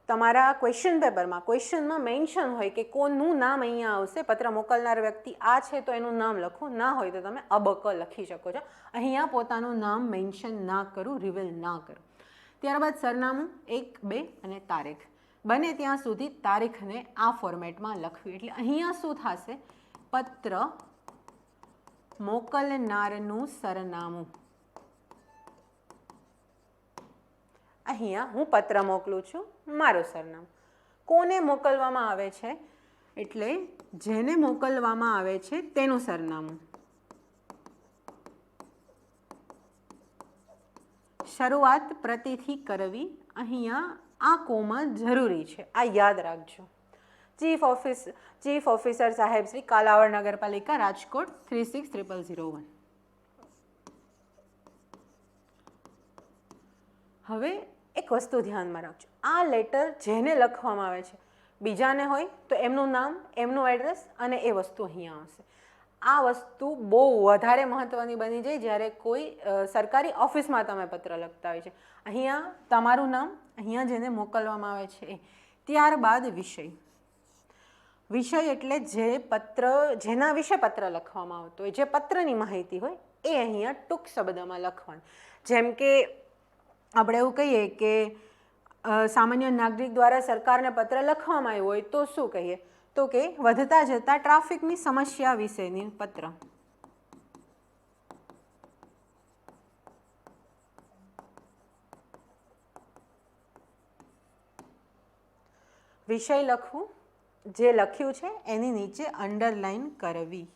તમારા ક્વેશ્ચન પેપરમાં ક્વેશ્ચનમાં મેન્શન હોય કે કોનું નામ અહીંયા આવશે, પત્ર મોકલનાર વ્યક્તિ આ છે તો એનું નામ લખો, ના હોય તો તમે અબક લખી શકો છો. અહીંયા પોતાનું નામ મેન્શન ના કરું, રિવીલ ના કરું. ત્યારબાદ સરનામું 1, 2 અને તારીખ. બને ત્યાં સુધી તારીખને આ ફોર્મેટમાં લખવી. એટલે અહીંયા શું થશે, પત્ર મોકલનારનું સરનામું. અહીંયા હું પત્ર મોકલું છું, મારું સરનામું. કોને મોકલવામાં આવે છે એટલે જેને મોકલવામાં આવે છે તેનું સરનામું. શરૂઆત પ્રતિથી કરવી. અહીંયા આ કોમા જરૂરી છે, આ યાદ રાખજો. ચીફ ઓફિસર સાહેબ શ્રી, કાલાવડ નગરપાલિકા, રાજકોટ 360001. હવે એક વસ્તુ ધ્યાનમાં રાખજો, આ લેટર જેને લખવામાં આવે છે બીજાને હોય તો એમનું નામ, એમનું એડ્રેસ અને એ વસ્તુ અહીંયા આવશે. આ વસ્તુ બહુ વધારે મહત્ત્વની બની જાય જ્યારે કોઈ સરકારી ઓફિસમાં તમે પત્ર લખતા હોય છે. અહીંયા તમારું નામ, અહીંયા જેને મોકલવામાં આવે છે એ. ત્યારબાદ વિષય. વિષય એટલે જે પત્ર, જેના વિશે પત્ર લખવામાં આવતો હોય, જે પત્રની માહિતી હોય એ અહીંયા ટૂંક શબ્દમાં લખવાનું. જેમ કે આપણે એવું કહીએ કે સામાન્ય નાગરિક દ્વારા સરકારને પત્ર લખવામાં આવ્યો હોય તો શું કહીએ, તો કે વધતા જતા ટ્રાફિકની સમસ્યા વિશેની પત્ર. વિષય લખવું, જે લખ્યું છે એની નીચે અંડરલાઈન કરવી.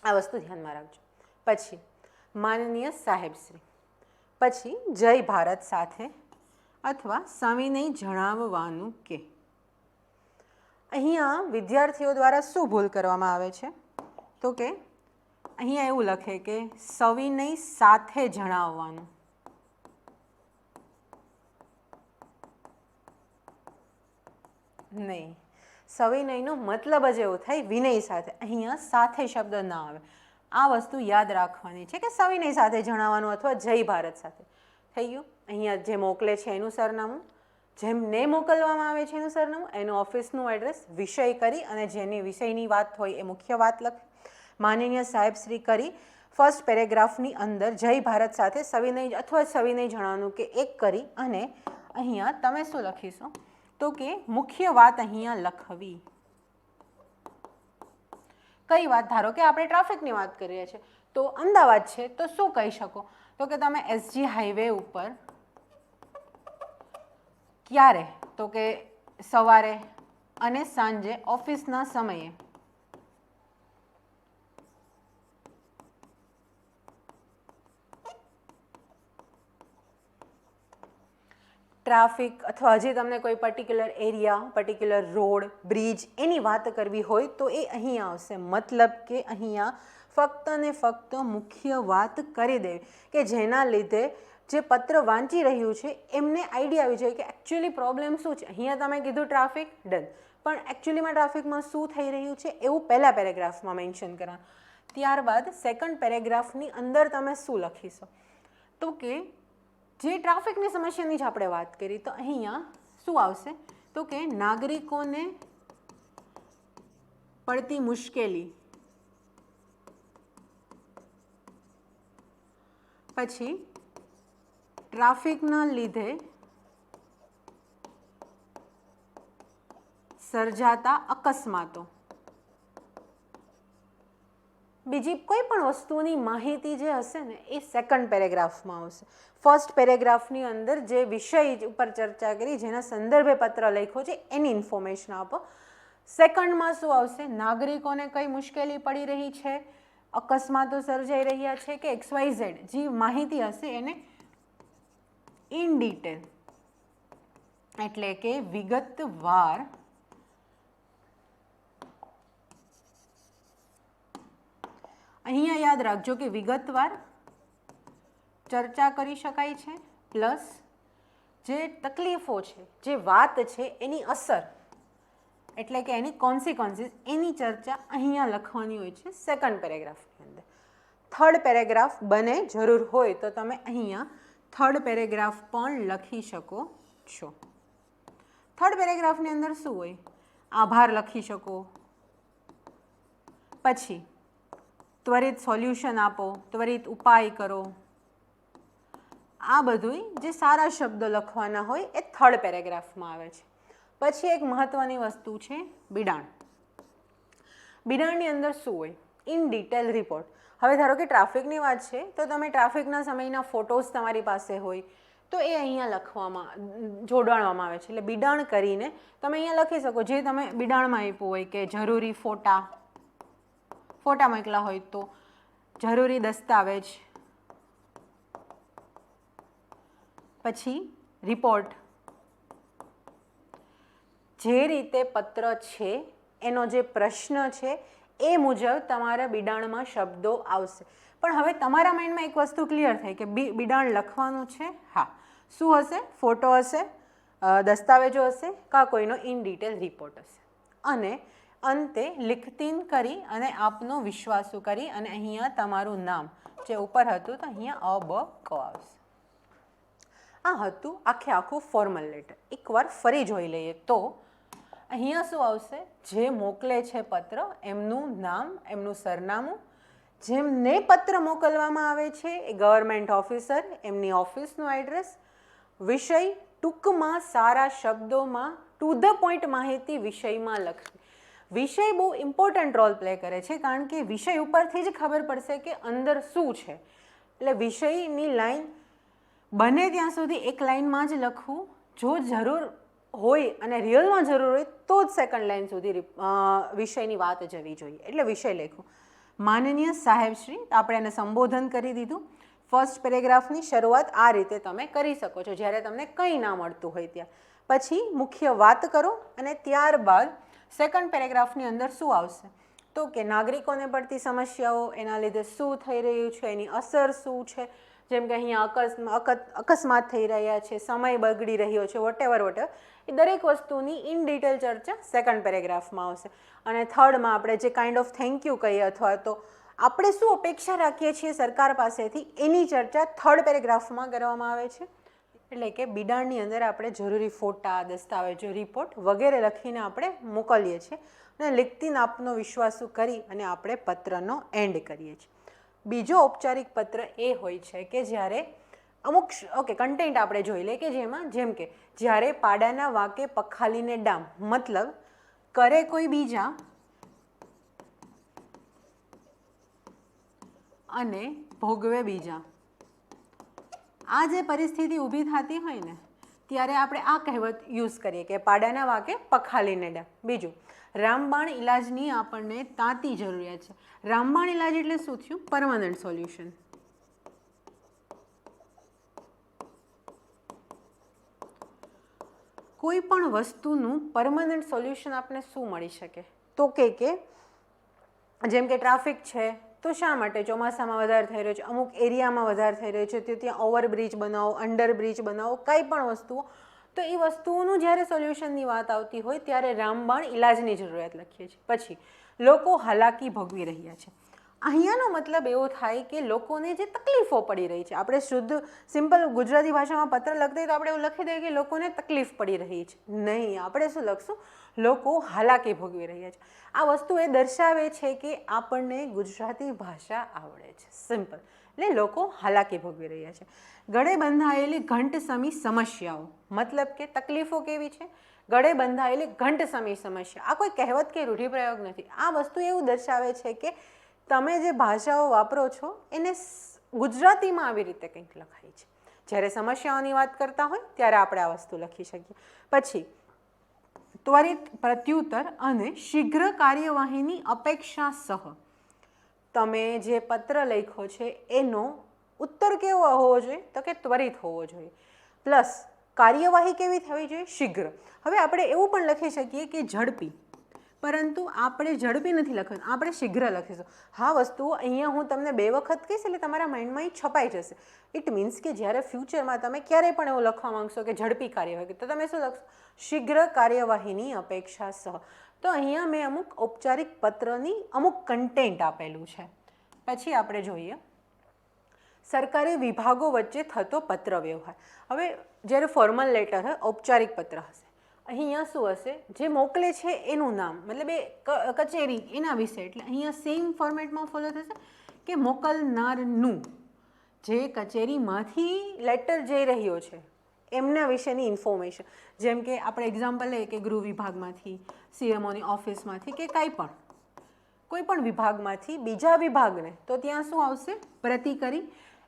આ વસ્તુ ધ્યાનમાં રાખજો. પછી માનનીય સાહેબશ્રી, પછી જય ભારત સાથે અથવા સવિનય જણાવવાનું કે. અહીંયા વિદ્યાર્થીઓ દ્વારા શું ભૂલ કરવામાં આવે છે તો કે અહીંયા એવું લખે કે સવિનય સાથે જણાવવાનું. નહીં, સવિનયનો મતલબ જ એવો થાય વિનય સાથે. અહીંયા સાથે શબ્દ ના આવે. આ વસ્તુ યાદ રાખવાની છે કે સવિનય સાથે જણાવવાનું અથવા જય ભારત સાથે. થઈ ગયું. અહીંયા જે મોકલે છે એનું સરનામું, જેમને મોકલવામાં આવે છે એનું સરનામું, એનું ઓફિસનું એડ્રેસ, વિષય કરી અને જેની વિષયની વાત હોય એ મુખ્ય વાત લખી. માનનીય સાહેબ શ્રી કરી ફર્સ્ટ પેરેગ્રાફની અંદર જય ભારત સાથે સવિનય અથવા સવિનય જણાવવાનું કે એક કરી અને અહીંયા તમે શું લખીશો તો કે મુખ્ય વાત અહીંયા લખવી. કઈ વાત? ધારો કે આપણે ટ્રાફિકની વાત કરીએ છીએ તો અમદાવાદ છે તો શું કહી શકો તો કે તમે એસજી હાઈવે ઉપર ક્યારે તો કે સવારે અને સાંજે ઓફિસના સમયે ટ્રાફિક અથવા હજી તમને કોઈ particular area, particular road, bridge એની વાત કરવી હોય તો એ અહીંયા આવશે. મતલબ કે અહીંયા ફક્ત ને ફક્ત મુખ્ય વાત કરી દેવી કે જેના લીધે જે પત્ર વાંચી રહ્યું છે એમને આઈડિયા આવી જાય કે એકચ્યુઅલી પ્રોબ્લેમ શું છે. અહીંયા તમે કીધું ટ્રાફિક, ડન, પણ એકચ્યુઅલીમાં ટ્રાફિકમાં શું થઈ રહ્યું છે એવું પહેલા પેરેગ્રાફમાં મેન્શન કરવાનું. ત્યારબાદ સેકન્ડ પેરેગ્રાફની અંદર તમે શું લખીશો તો કે જે ટ્રાફિકની સમસ્યાની જ આપણે વાત કરી તો અહીંયા શું આવશે તો કે નાગરિકોને પડતી મુશ્કેલી, પછી ટ્રાફિકના લીધે સર્જાતા અકસ્માતો, બીજી કોઈ પણ વસ્તુની માહિતી જે હશે ને એ સેકન્ડ પેરેગ્રાફમાં આવશે. ફર્સ્ટ પેરેગ્રાફની અંદર જે વિષય ઉપર ચર્ચા કરી, જેના સંદર્ભે પત્ર લખ્યો છે એની ઇન્ફોર્મેશન આપો. સેકન્ડમાં શું આવશે? નાગરિકોને કઈ મુશ્કેલી પડી રહી છે, અકસ્માતો સર્જાઈ રહ્યા છે કે XYZ જે માહિતી હશે એને ઇન ડિટેલ એટલે કે વિગતવાર અહીંયા યાદ રાખજો કે વિગતવાર ચર્ચા કરી શકાય છે પ્લસ જે તકલીફો છે, જે વાત છે એની અસર એટલે કે એની કોન્સિક્વન્સીસ એની ચર્ચા અહીંયા લખવાની હોય છે સેકન્ડ પેરેગ્રાફની અંદર. થર્ડ પેરેગ્રાફ બને જરૂર હોય તો તમે અહીંયા થર્ડ પેરેગ્રાફ પણ લખી શકો છો. થર્ડ પેરેગ્રાફની અંદર શું હોય? આભાર લખી શકો, પછી ત્વરિત સોલ્યુશન આપો, ત્વરિત ઉપાય કરો, આ બધું જે સારા શબ્દો લખવાના હોય એ થર્ડ પેરેગ્રાફમાં આવે છે. પછી એક મહત્વની વસ્તુ છે બિડાણ. બિડાણની અંદર શું હોય? In detail report. હવે ધારો કે ટ્રાફિકની વાત છે તો તમે ટ્રાફિકના સમયના ફોટોઝ તમારી પાસે હોય તો એ અહીંયા લખવામાં જોડવામાં આવે છે. એટલે બિડાણ કરીને તમે અહીંયા લખી શકો જે તમે બિડાણમાં આપ્યું હોય કે જરૂરી ફોટા મોકલા હોય તો જરૂરી દસ્તાવેજ, પછી રિપોર્ટ, જે રીતે પત્ર છે એનો જે પ્રશ્ન છે એ મુજબ તમારા બિડાણમાં શબ્દો આવશે. પણ હવે તમારા માઇન્ડમાં એક વસ્તુ ક્લિયર થાય કે બિડાણ લખવાનું છે. હા, શું હશે? ફોટો હશે, દસ્તાવેજો હશે, કાં કોઈનો ઇન ડિટેલ રિપોર્ટ હશે. અને અંતે લિખતીન કરી અને આપનો વિશ્વાસુ કરી અને અહીંયા તમારું નામ જે ઉપર હતું તો અહીંયા અ બ ક આવશે. આ હતું આખું ફોર્મલ લેટર. એકવાર ફરી જોઈ લઈએ તો અહીંયા શું આવશે? જે મોકલે છે પત્ર એમનું નામ, એમનું સરનામું, જેમને પત્ર મોકલવામાં આવે છે એ ગવર્મેન્ટ ઓફિસર, એમની ઓફિસનું એડ્રેસ, વિષય ટૂંકમાં સારા શબ્દોમાં ટુ ધ પોઈન્ટ માહિતી વિષયમાં લખવી. વિષય બહુ ઇમ્પોર્ટન્ટ રોલ પ્લે કરે છે કારણ કે વિષય ઉપરથી જ ખબર પડશે કે અંદર શું છે. એટલે વિષયની લાઈન બને ત્યાં સુધી એક લાઈનમાં જ લખવું. જો જરૂર હોય અને રિયલમાં જરૂર હોય તો જ સેકન્ડ લાઈન સુધી વિષયની વાત જવી જોઈએ. એટલે વિષય લખવું. માનનીય સાહેબશ્રી, આપણે એને સંબોધન કરી દીધું. ફર્સ્ટ પેરેગ્રાફની શરૂઆત આ રીતે તમે કરી શકો છો જ્યારે તમને કંઈ ના મળતું હોય ત્યાં. પછી મુખ્ય વાત કરો અને ત્યારબાદ સેકન્ડ પેરેગ્રાફની અંદર શું આવશે તો કે નાગરિકોને પડતી સમસ્યાઓ, એના લીધે શું થઈ રહ્યું છે, એની અસર શું છે, જેમ કે અહીંયા અકસ્માત થઈ રહ્યા છે, સમય બગડી રહ્યો છે, વોટેવર એ દરેક વસ્તુની ઇન ડિટેલ ચર્ચા સેકન્ડ પેરેગ્રાફમાં આવશે. અને થર્ડમાં આપણે જે કાઇન્ડ ઓફ થેન્ક યુ કહીએ અથવા તો આપણે શું અપેક્ષા રાખીએ છીએ સરકાર પાસેથી એની ચર્ચા 3rd પેરેગ્રાફમાં કરવામાં આવે છે. એટલે કે બિડાણની અંદર આપણે જરૂરી ફોટા, દસ્તાવેજો, રિપોર્ટ વગેરે લખીને આપણે મોકલીએ છીએ અને લિખિત આપનો વિશ્વાસુ કરી અને આપણે પત્રનો એન્ડ કરીએ છીએ. બીજો ઔપચારિક પત્ર એ હોય છે કે જ્યારે અમુક કન્ટેન્ટ આપણે જોઈ લઈએ કે જેમ કે જ્યારે પાડાના વાકે પખાલીને ડામ, મતલબ કરે કોઈ બીજા અને ભોગવે બીજા. આ જે પરિસ્થિતિ ઊભી થતી હોય ને ત્યારે આપણે આ કહેવત યુઝ કરીએ કે પાડાના વાકે પખાલીને ડામ. બીજું, રામબાણ ઇલાજની આપણને તાતી જરૂરિયાત છે. રામબાણ ઇલાજ એટલે શું થયું? Permanent solution. કોઈ પણ વસ્તુનું પરમનન્ટ સોલ્યુશન આપને શું મળી શકે? તો કે જેમ કે ટ્રાફિક છે તો શા માટે ચોમાસામાં વધારે થઈ રહ્યો છે, અમુક એરિયામાં વધારે થઈ રહ્યો છે, તો ત્યાં ઓવરબ્રિજ બનાવો, અંડરબ્રિજ બનાવો, કંઈ પણ વસ્તુઓ. તો એ વસ્તુઓનું જ્યારે સોલ્યુશનની વાત આવતી હોય ત્યારે રામબાણ ઇલાજની જરૂરિયાત લખીએ છીએ. પછી લોકો હાલાકી ભોગવી રહ્યા છે. અહીંયાનો મતલબ એવો થાય કે લોકોને જે તકલીફો પડી રહી છે. આપણે શુદ્ધ સિમ્પલ ગુજરાતી ભાષામાં પત્ર લખતા તો આપણે એવું લખી દઈએ કે લોકોને તકલીફ પડી રહી છે. નહીં, આપણે શું લખશું? લોકો હાલાકી ભોગવી રહ્યા છે. આ વસ્તુ એ દર્શાવે છે કે આપણને ગુજરાતી ભાષા આવડે છે. સિમ્પલ. એટલે લોકો હાલાકી ભોગવી રહ્યા છે. ગળે બંધાયેલી ઘંટસમી સમસ્યાઓ, મતલબ કે તકલીફો કેવી છે? ગળે બંધાયેલી ઘંટસમી સમસ્યા. આ કોઈ કહેવત કે રૂઢિપ્રયોગ નથી. આ વસ્તુ એવું દર્શાવે છે કે તમે જે ભાષાઓ વાપરો છો એને ગુજરાતીમાં આવી રીતે કંઈક લખાય છે. જ્યારે સમસ્યાઓની વાત કરતા હોય ત્યારે આપણે આ વસ્તુ લખી શકીએ. પછી ત્વરિત પ્રત્યુત્તર અને શીઘ્ર કાર્યવાહીની અપેક્ષા સહ. તમે જે પત્ર લખ્યો છે એનો ઉત્તર કેવો હોવો જોઈએ? તો કે ત્વરિત હોવો જોઈએ. પ્લસ કાર્યવાહી કેવી થવી જોઈએ? શીઘ્ર. હવે આપણે એવું પણ લખી શકીએ કે ઝડપી, પરંતુ આપણે ઝડપી નથી લખવાનું, આપણે શીઘ્ર લખીશું. હા, વસ્તુઓ અહીંયા હું તમને 2 વખત કહીશ એટલે તમારા માઇન્ડમાં એ છપાઈ જશે. ઇટ મીન્સ કે જ્યારે ફ્યુચરમાં તમે ક્યારેય પણ એવું લખવા માંગશો કે ઝડપી કાર્યવાહી, તો તમે શું લખશો? શીઘ્ર કાર્યવાહીની અપેક્ષા સહ. તો અહીંયા મેં અમુક ઔપચારિક પત્રની અમુક કન્ટેન્ટ આપેલું છે. પછી આપણે જોઈએ સરકારી વિભાગો વચ્ચે થતો પત્ર વ્યવહાર. હવે જ્યારે ફોર્મલ લેટર હોય, ઔપચારિક પત્ર હશે, અહીંયા શું હશે? જે મોકલે છે એનું નામ, મતલબ એ કચેરી એના વિશે. એટલે અહીંયા સેમ ફોર્મેટમાં ફોલો થશે કે મોકલનારનું, જે કચેરીમાંથી લેટર જઈ રહ્યો છે એમના વિશેની ઇન્ફોર્મેશન. જેમ કે આપણે એક્ઝામ્પલ લઈએ કે ગૃહ વિભાગમાંથી, સીએમઓની ઓફિસમાંથી કે કાંઈ પણ, કોઈ પણ વિભાગમાંથી બીજા વિભાગને, તો ત્યાં શું આવશે? પ્રતિ કરી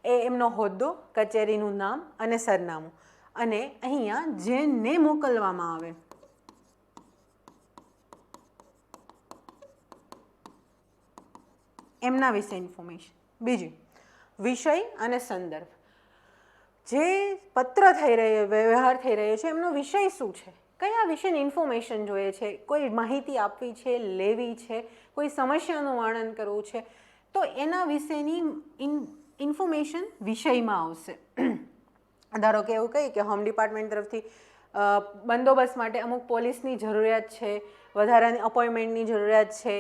એ એમનો હોદ્દો, કચેરીનું નામ અને સરનામું. અને અહીંયા જેને મોકલવામાં આવે એમના વિશે ઇન્ફોર્મેશન. બીજું, વિષય અને સંદર્ભ. જે પત્ર થઈ રહ્યો, વ્યવહાર થઈ રહ્યો છે એમનો વિષય શું છે? કયા વિશેની ઇન્ફોર્મેશન જોઈએ છે? કોઈ માહિતી આપવી છે, લેવી છે, કોઈ સમસ્યાનું વર્ણન કરવું છે, તો એના વિશેની ઇન્ફોર્મેશન વિષયમાં આવશે. ધારો કે એવું કહીએ કે હોમ ડિપાર્ટમેન્ટ તરફથી બંદોબસ્ત માટે અમુક પોલીસની જરૂરિયાત છે, વધારાની અપોઇન્ટમેન્ટની જરૂરિયાત છે,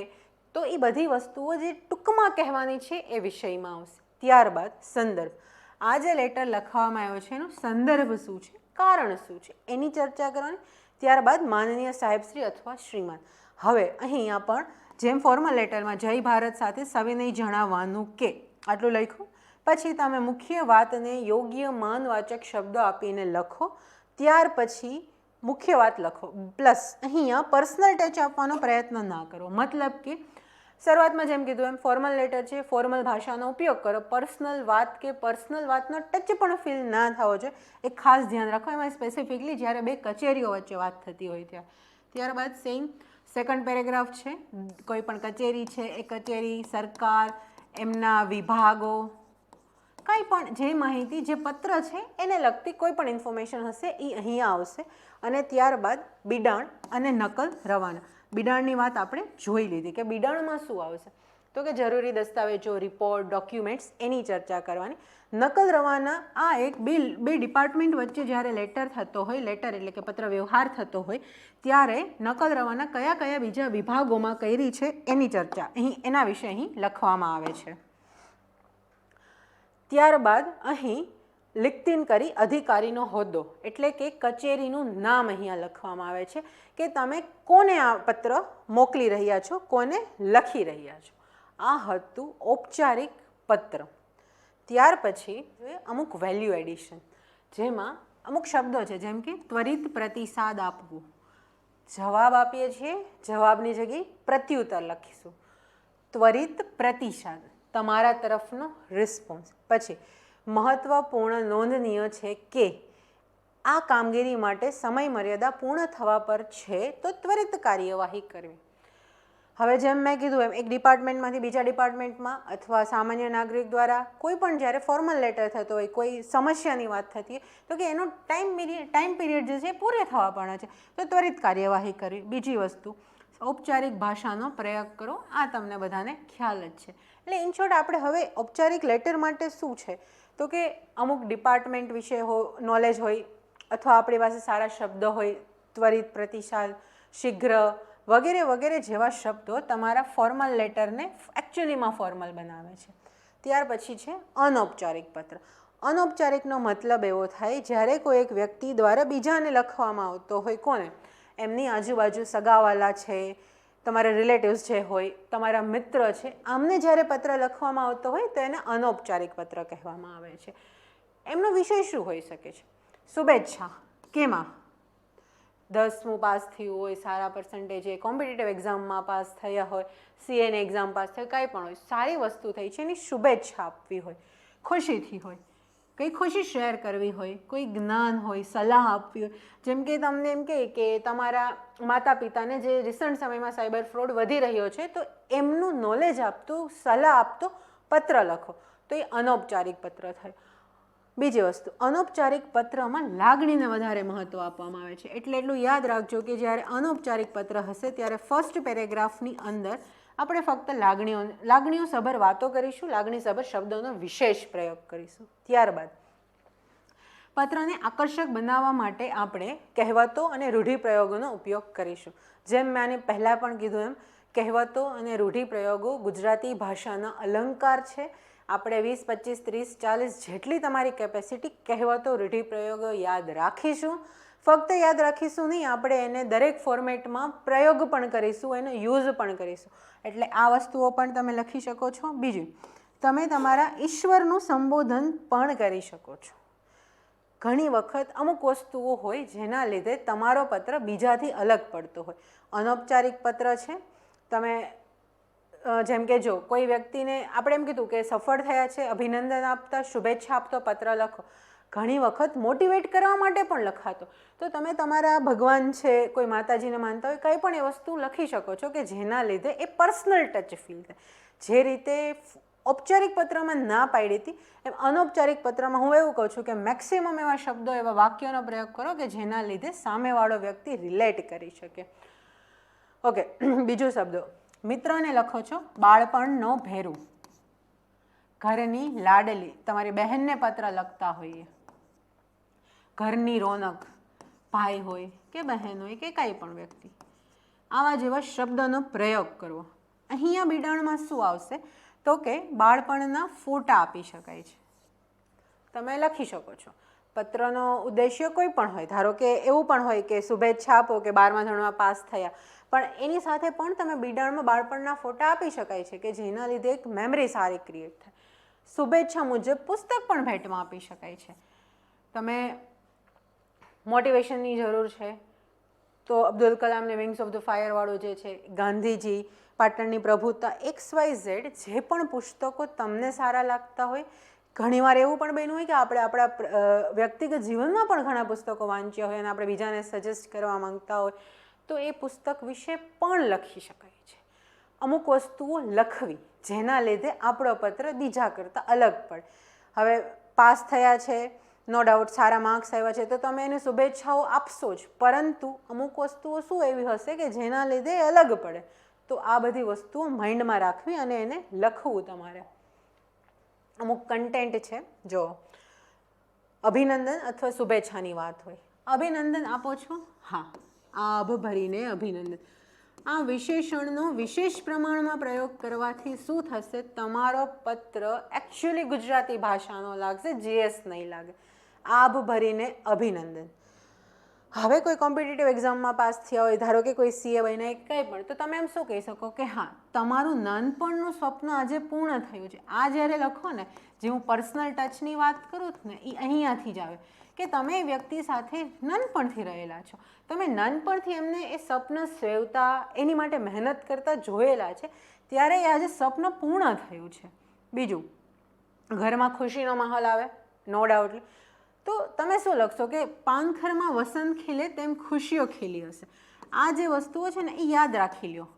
તો એ બધી વસ્તુઓ જે ટૂંકમાં કહેવાની છે એ વિષયમાં આવશે. ત્યારબાદ સંદર્ભ. આ જે લેટર લખવામાં આવ્યો છે એનો સંદર્ભ શું છે, કારણ શું છે, એની ચર્ચા કરવાની. ત્યારબાદ માનનીય સાહેબશ્રી અથવા શ્રીમાન. હવે અહીંયા પણ જેમ ફોર્મલ લેટરમાં જય ભારત સાથે સવિનય જણાવવાનું કે આટલું લખ્યું. પછી તમે મુખ્ય વાતને યોગ્ય માનવાચક શબ્દો આપીને લખો. ત્યાર પછી મુખ્ય વાત લખો. પ્લસ અહીંયા પર્સનલ ટચ આપવાનો પ્રયત્ન ના કરો. મતલબ કે શરૂઆતમાં જેમ કીધું એમ ફોર્મલ લેટર છે, ફોર્મલ ભાષાનો ઉપયોગ કરો. પર્સનલ વાત કે પર્સનલ વાતનો ટચ પણ ફીલ ના થવો જોઈએ, એ ખાસ ધ્યાન રાખો. એમાં સ્પેસિફિકલી જ્યારે 2 કચેરીઓ વચ્ચે વાત થતી હોય ત્યાં. ત્યારબાદ સેકન્ડ પેરેગ્રાફ છે, કોઈ પણ કચેરી છે એ કચેરી, સરકાર, એમના વિભાગો, કંઈ પણ જે માહિતી, જે પત્ર છે એને લગતી કોઈ પણ ઇન્ફોર્મેશન હશે એ અહીંયા આવશે. અને ત્યારબાદ બિડાણ અને નકલ રવાના. બિડાણની વાત આપણે જોઈ લીધી કે બિડાણમાં શું આવશે. તો કે જરૂરી દસ્તાવેજો, રિપોર્ટ, ડોક્યુમેન્ટ્સ એની ચર્ચા કરવાની. નકલ રવાના આ એક બે ડિપાર્ટમેન્ટ વચ્ચે જ્યારે લેટર થતો હોય, લેટર એટલે કે પત્ર વ્યવહાર થતો હોય, ત્યારે નકલ રવાના કયા કયા બીજા વિભાગોમાં કરી છે એની ચર્ચા એના વિશે અહીં લખવામાં આવે છે. ત્યારબાદ અહીં લિખતિન કરી અધિકારીનો હોદ્દો એટલે કે કચેરીનું નામ અહીંયા લખવામાં આવે છે કે તમે કોને આ પત્ર મોકલી રહ્યા છો, કોને લખી રહ્યા છો. આ હતું ઔપચારિક પત્ર. ત્યાર પછી અમુક વેલ્યુ એડિશન, જેમાં અમુક શબ્દો છે જેમ કે ત્વરિત પ્રતિસાદ આપવું. જવાબ આપીએ છીએ, જવાબની જગ્યાએ પ્રત્યુત્તર લખીશું. ત્વરિત પ્રતિસાદ, તમારા તરફનો રિસ્પોન્સ. પછી મહત્વપૂર્ણ નોંધનીય છે કે આ કામગીરી માટે સમય મર્યાદા પૂર્ણ થવા પર છે તો ત્વરિત કાર્યવાહી કરવી. હવે જેમ મેં કીધું એમ એક ડિપાર્ટમેન્ટમાંથી બીજા ડિપાર્ટમેન્ટમાં અથવા સામાન્ય નાગરિક દ્વારા કોઈ પણ જ્યારે ફોર્મલ લેટર થતો હોય, કોઈ સમસ્યાની વાત થતી હોય, તો કે એનો ટાઈમ પીરિયડ જે છે પૂરે થવા પણ છે તો ત્વરિત કાર્યવાહી કરવી. બીજી વસ્તુ, ઔપચારિક ભાષાનો પ્રયોગ કરો. આ તમને બધાને ખ્યાલ જ છે. એટલે ઇન શોર્ટ આપણે હવે ઔપચારિક લેટર માટે શું છે તો કે અમુક ડિપાર્ટમેન્ટ વિશે નોલેજ હોય અથવા આપણી પાસે સારા શબ્દો હોય, ત્વરિત પ્રતિસાદ, શીઘ્ર વગેરે વગેરે જેવા શબ્દો તમારા ફોર્મલ લેટરને એકચ્યુઅલીમાં ફોર્મલ બનાવે છે. ત્યાર પછી છે અનૌપચારિક પત્ર. અનૌપચારિકનો મતલબ એવો થાય જ્યારે કોઈ એક વ્યક્તિ દ્વારા બીજાને લખવામાં આવતો હોય. કોને? એમની આજુબાજુ સગાવાલા છે, તમારા રિલેટિવ્સ જે હોય, તમારા મિત્ર છે, આમને જ્યારે પત્ર લખવામાં આવતો હોય તો એને અનૌપચારિક પત્ર કહેવામાં આવે છે. એમનો વિષય શું હોઈ શકે છે? શુભેચ્છા. કેમાં? 10મું પાસ થયું હોય, સારા પર્સન્ટેજે, કોમ્પિટિટિવ એક્ઝામમાં પાસ થયા હોય, સીએની એક્ઝામ પાસ થઈ, કાંઈ પણ હોય, સારી વસ્તુ થઈ છે એની શુભેચ્છા આપવી હોય, ખુશીથી હોય, કંઈ ખુશી શેર કરવી હોય, કોઈ જ્ઞાન હોય, સલાહ આપવી હોય. જેમ કે તમને એમ કે તમારા માતા પિતાને જે રિસન્ટ સમયમાં સાયબર ફ્રોડ વધી રહ્યો છે તો એમનું નોલેજ આપતું, સલાહ આપતો પત્ર લખો, તો એ અનૌપચારિક પત્ર થાય. બીજી વસ્તુ, અનૌપચારિક પત્રમાં લાગણીને વધારે મહત્ત્વ આપવામાં આવે છે. એટલે એટલું યાદ રાખજો કે જ્યારે અનૌપચારિક પત્ર હશે ત્યારે ફર્સ્ટ પેરેગ્રાફની અંદર આપણે ફક્ત લાગણીઓ સભર વાતો કરીશું, લાગણી સભર શબ્દોનો વિશેષ પ્રયોગ કરીશું. ત્યારબાદ પત્રને આકર્ષક બનાવવા માટે આપણે કહેવતો અને રૂઢિપ્રયોગોનો ઉપયોગ કરીશું. જેમ મેં આની પહેલાં પણ કીધું એમ કહેવતો અને રૂઢિપ્રયોગો ગુજરાતી ભાષાના અલંકાર છે. આપણે 20, 25, 30, 40 જેટલી તમારી કેપેસિટી કહેવતો, રૂઢિપ્રયોગો યાદ રાખીશું. ફક્ત યાદ રાખીશું નહીં, આપણે એને દરેક ફોર્મેટમાં પ્રયોગ પણ કરીશું, એનો યુઝ પણ કરીશું. એટલે આ વસ્તુઓ પણ તમે લખી શકો છો. બીજું, તમે તમારા ઈશ્વરનું સંબોધન પણ કરી શકો છો. ઘણી વખત અમુક વસ્તુઓ હોય જેના લીધે તમારો પત્ર બીજાથી અલગ પડતો હોય. અનૌપચારિક પત્ર છે, તમે જેમ કે જો કોઈ વ્યક્તિને આપણે એમ કીધું કે સફળ થયા છે, અભિનંદન આપતા, શુભેચ્છા આપતો પત્ર લખો. ઘણી વખત મોટિવેટ કરવા માટે પણ લખાતો. તો તમે તમારા ભગવાન છે, કોઈ માતાજીને માનતા હોય, કંઈ પણ એ વસ્તુ લખી શકો છો કે જેના લીધે એ પર્સનલ ટચ ફીલ થાય. જે રીતે ઔપચારિક પત્રમાં ના પાડી હતી એમ અનૌપચારિક પત્રમાં હું એવું કહું છું કે મેક્સિમમ એવા શબ્દો, એવા વાક્યોનો પ્રયોગ કરો કે જેના લીધે સામેવાળો વ્યક્તિ રિલેટ કરી શકે. ઓકે, બીજું શબ્દો, મિત્રને લખો છો બાળપણનો ભેરું, ઘરની લાડલી, તમારી બહેનને પત્ર લખતા હોઈએ, ઘરની રોનક, ભાઈ હોય કે બહેન હોય કે કાંઈ પણ વ્યક્તિ, આવા જેવા શબ્દોનો પ્રયોગ કરવો. અહીંયા બિડાણમાં શું આવશે તો કે બાળપણના ફોટા આપી શકાય છે, તમે લખી શકો છો. પત્રનો ઉદ્દેશ્ય કોઈ પણ હોય, ધારો કે એવું પણ હોય કે શુભેચ્છા આપો કે 12મા ધોરણમાં પાસ થયા, પણ એની સાથે પણ તમે બિડાણમાં બાળપણના ફોટા આપી શકાય છે કે જેના લીધે એક મેમરી સારી ક્રિએટ થાય. શુભેચ્છા મુજબ પુસ્તક પણ ભેટમાં આપી શકાય છે. તમે મોટિવેશનની જરૂર છે તો અબ્દુલ કલામને વિંગ્સ ઓફ ધ ફાયરવાળું જે છે, ગાંધીજી, પાટણની પ્રભુતા, XYZ જે પણ પુસ્તકો તમને સારા લાગતા હોય. ઘણીવાર એવું પણ બન્યું હોય કે આપણે આપણા વ્યક્તિગત જીવનમાં પણ ઘણા પુસ્તકો વાંચ્યા હોય અને આપણે બીજાને સજેસ્ટ કરવા માંગતા હોય તો એ પુસ્તક વિશે પણ લખી શકાય છે. અમુક વસ્તુઓ લખવી જેના લીધે આપણો પત્ર બીજા કરતાં અલગ પડે. હવે પાસ થયા છે, નો ડાઉટ સારા માર્ક્સ આવ્યા છે તો તમે એને શુભેચ્છાઓ આપશો જ, પરંતુ અમુક વસ્તુઓ શું એવી હશે કે જેના લીધે અલગ પડે. તો આ બધી વસ્તુઓ માઇન્ડમાં રાખવી અને એને લખવું તમારે. અમુક કન્ટેન્ટ છે, જો અભિનંદન અથવા શુભેચ્છાની વાત હોય, અભિનંદન આપો છો, હા, આભ ભરીને અભિનંદન. આ વિશેષણનો વિશેષ પ્રમાણમાં પ્રયોગ કરવાથી શું થશે, તમારો પત્ર એકચ્યુઅલી ગુજરાતી ભાષાનો લાગશે, જીએસ નહીં લાગે. આભ ભરીને અભિનંદન. હવે કોઈ કોમ્પિટિટિવ એક્ઝામમાં પાસ થયા હોય, ધારો કે કોઈ સીએ બને, કંઈ પણ, તો તમે એમ શું કહી શકો કે હા, તમારું નાનપણનું સ્વપ્ન આજે પૂર્ણ થયું છે. આ જ્યારે લખો ને, જે હું પર્સનલ ટચની વાત કરું છું ને, એ અહીંયાથી જ આવે કે તમે એ વ્યક્તિ સાથે નાનપણથી રહેલા છો, તમે નાનપણથી એમને એ સ્વપ્ન સેવતા, એની માટે મહેનત કરતા જોયેલા છે, ત્યારે એ આજે સ્વપ્ન પૂર્ણ થયું છે. બીજું, ઘરમાં ખુશીનો માહોલ આવે, નો ડાઉટલી, તો તમે શું લખશો કે પાનખરમાં વસંત ખીલે તેમ ખુશીઓ ખીલી હશે. આ જે વસ્તુઓ છે ને, એ યાદ રાખી લ્યો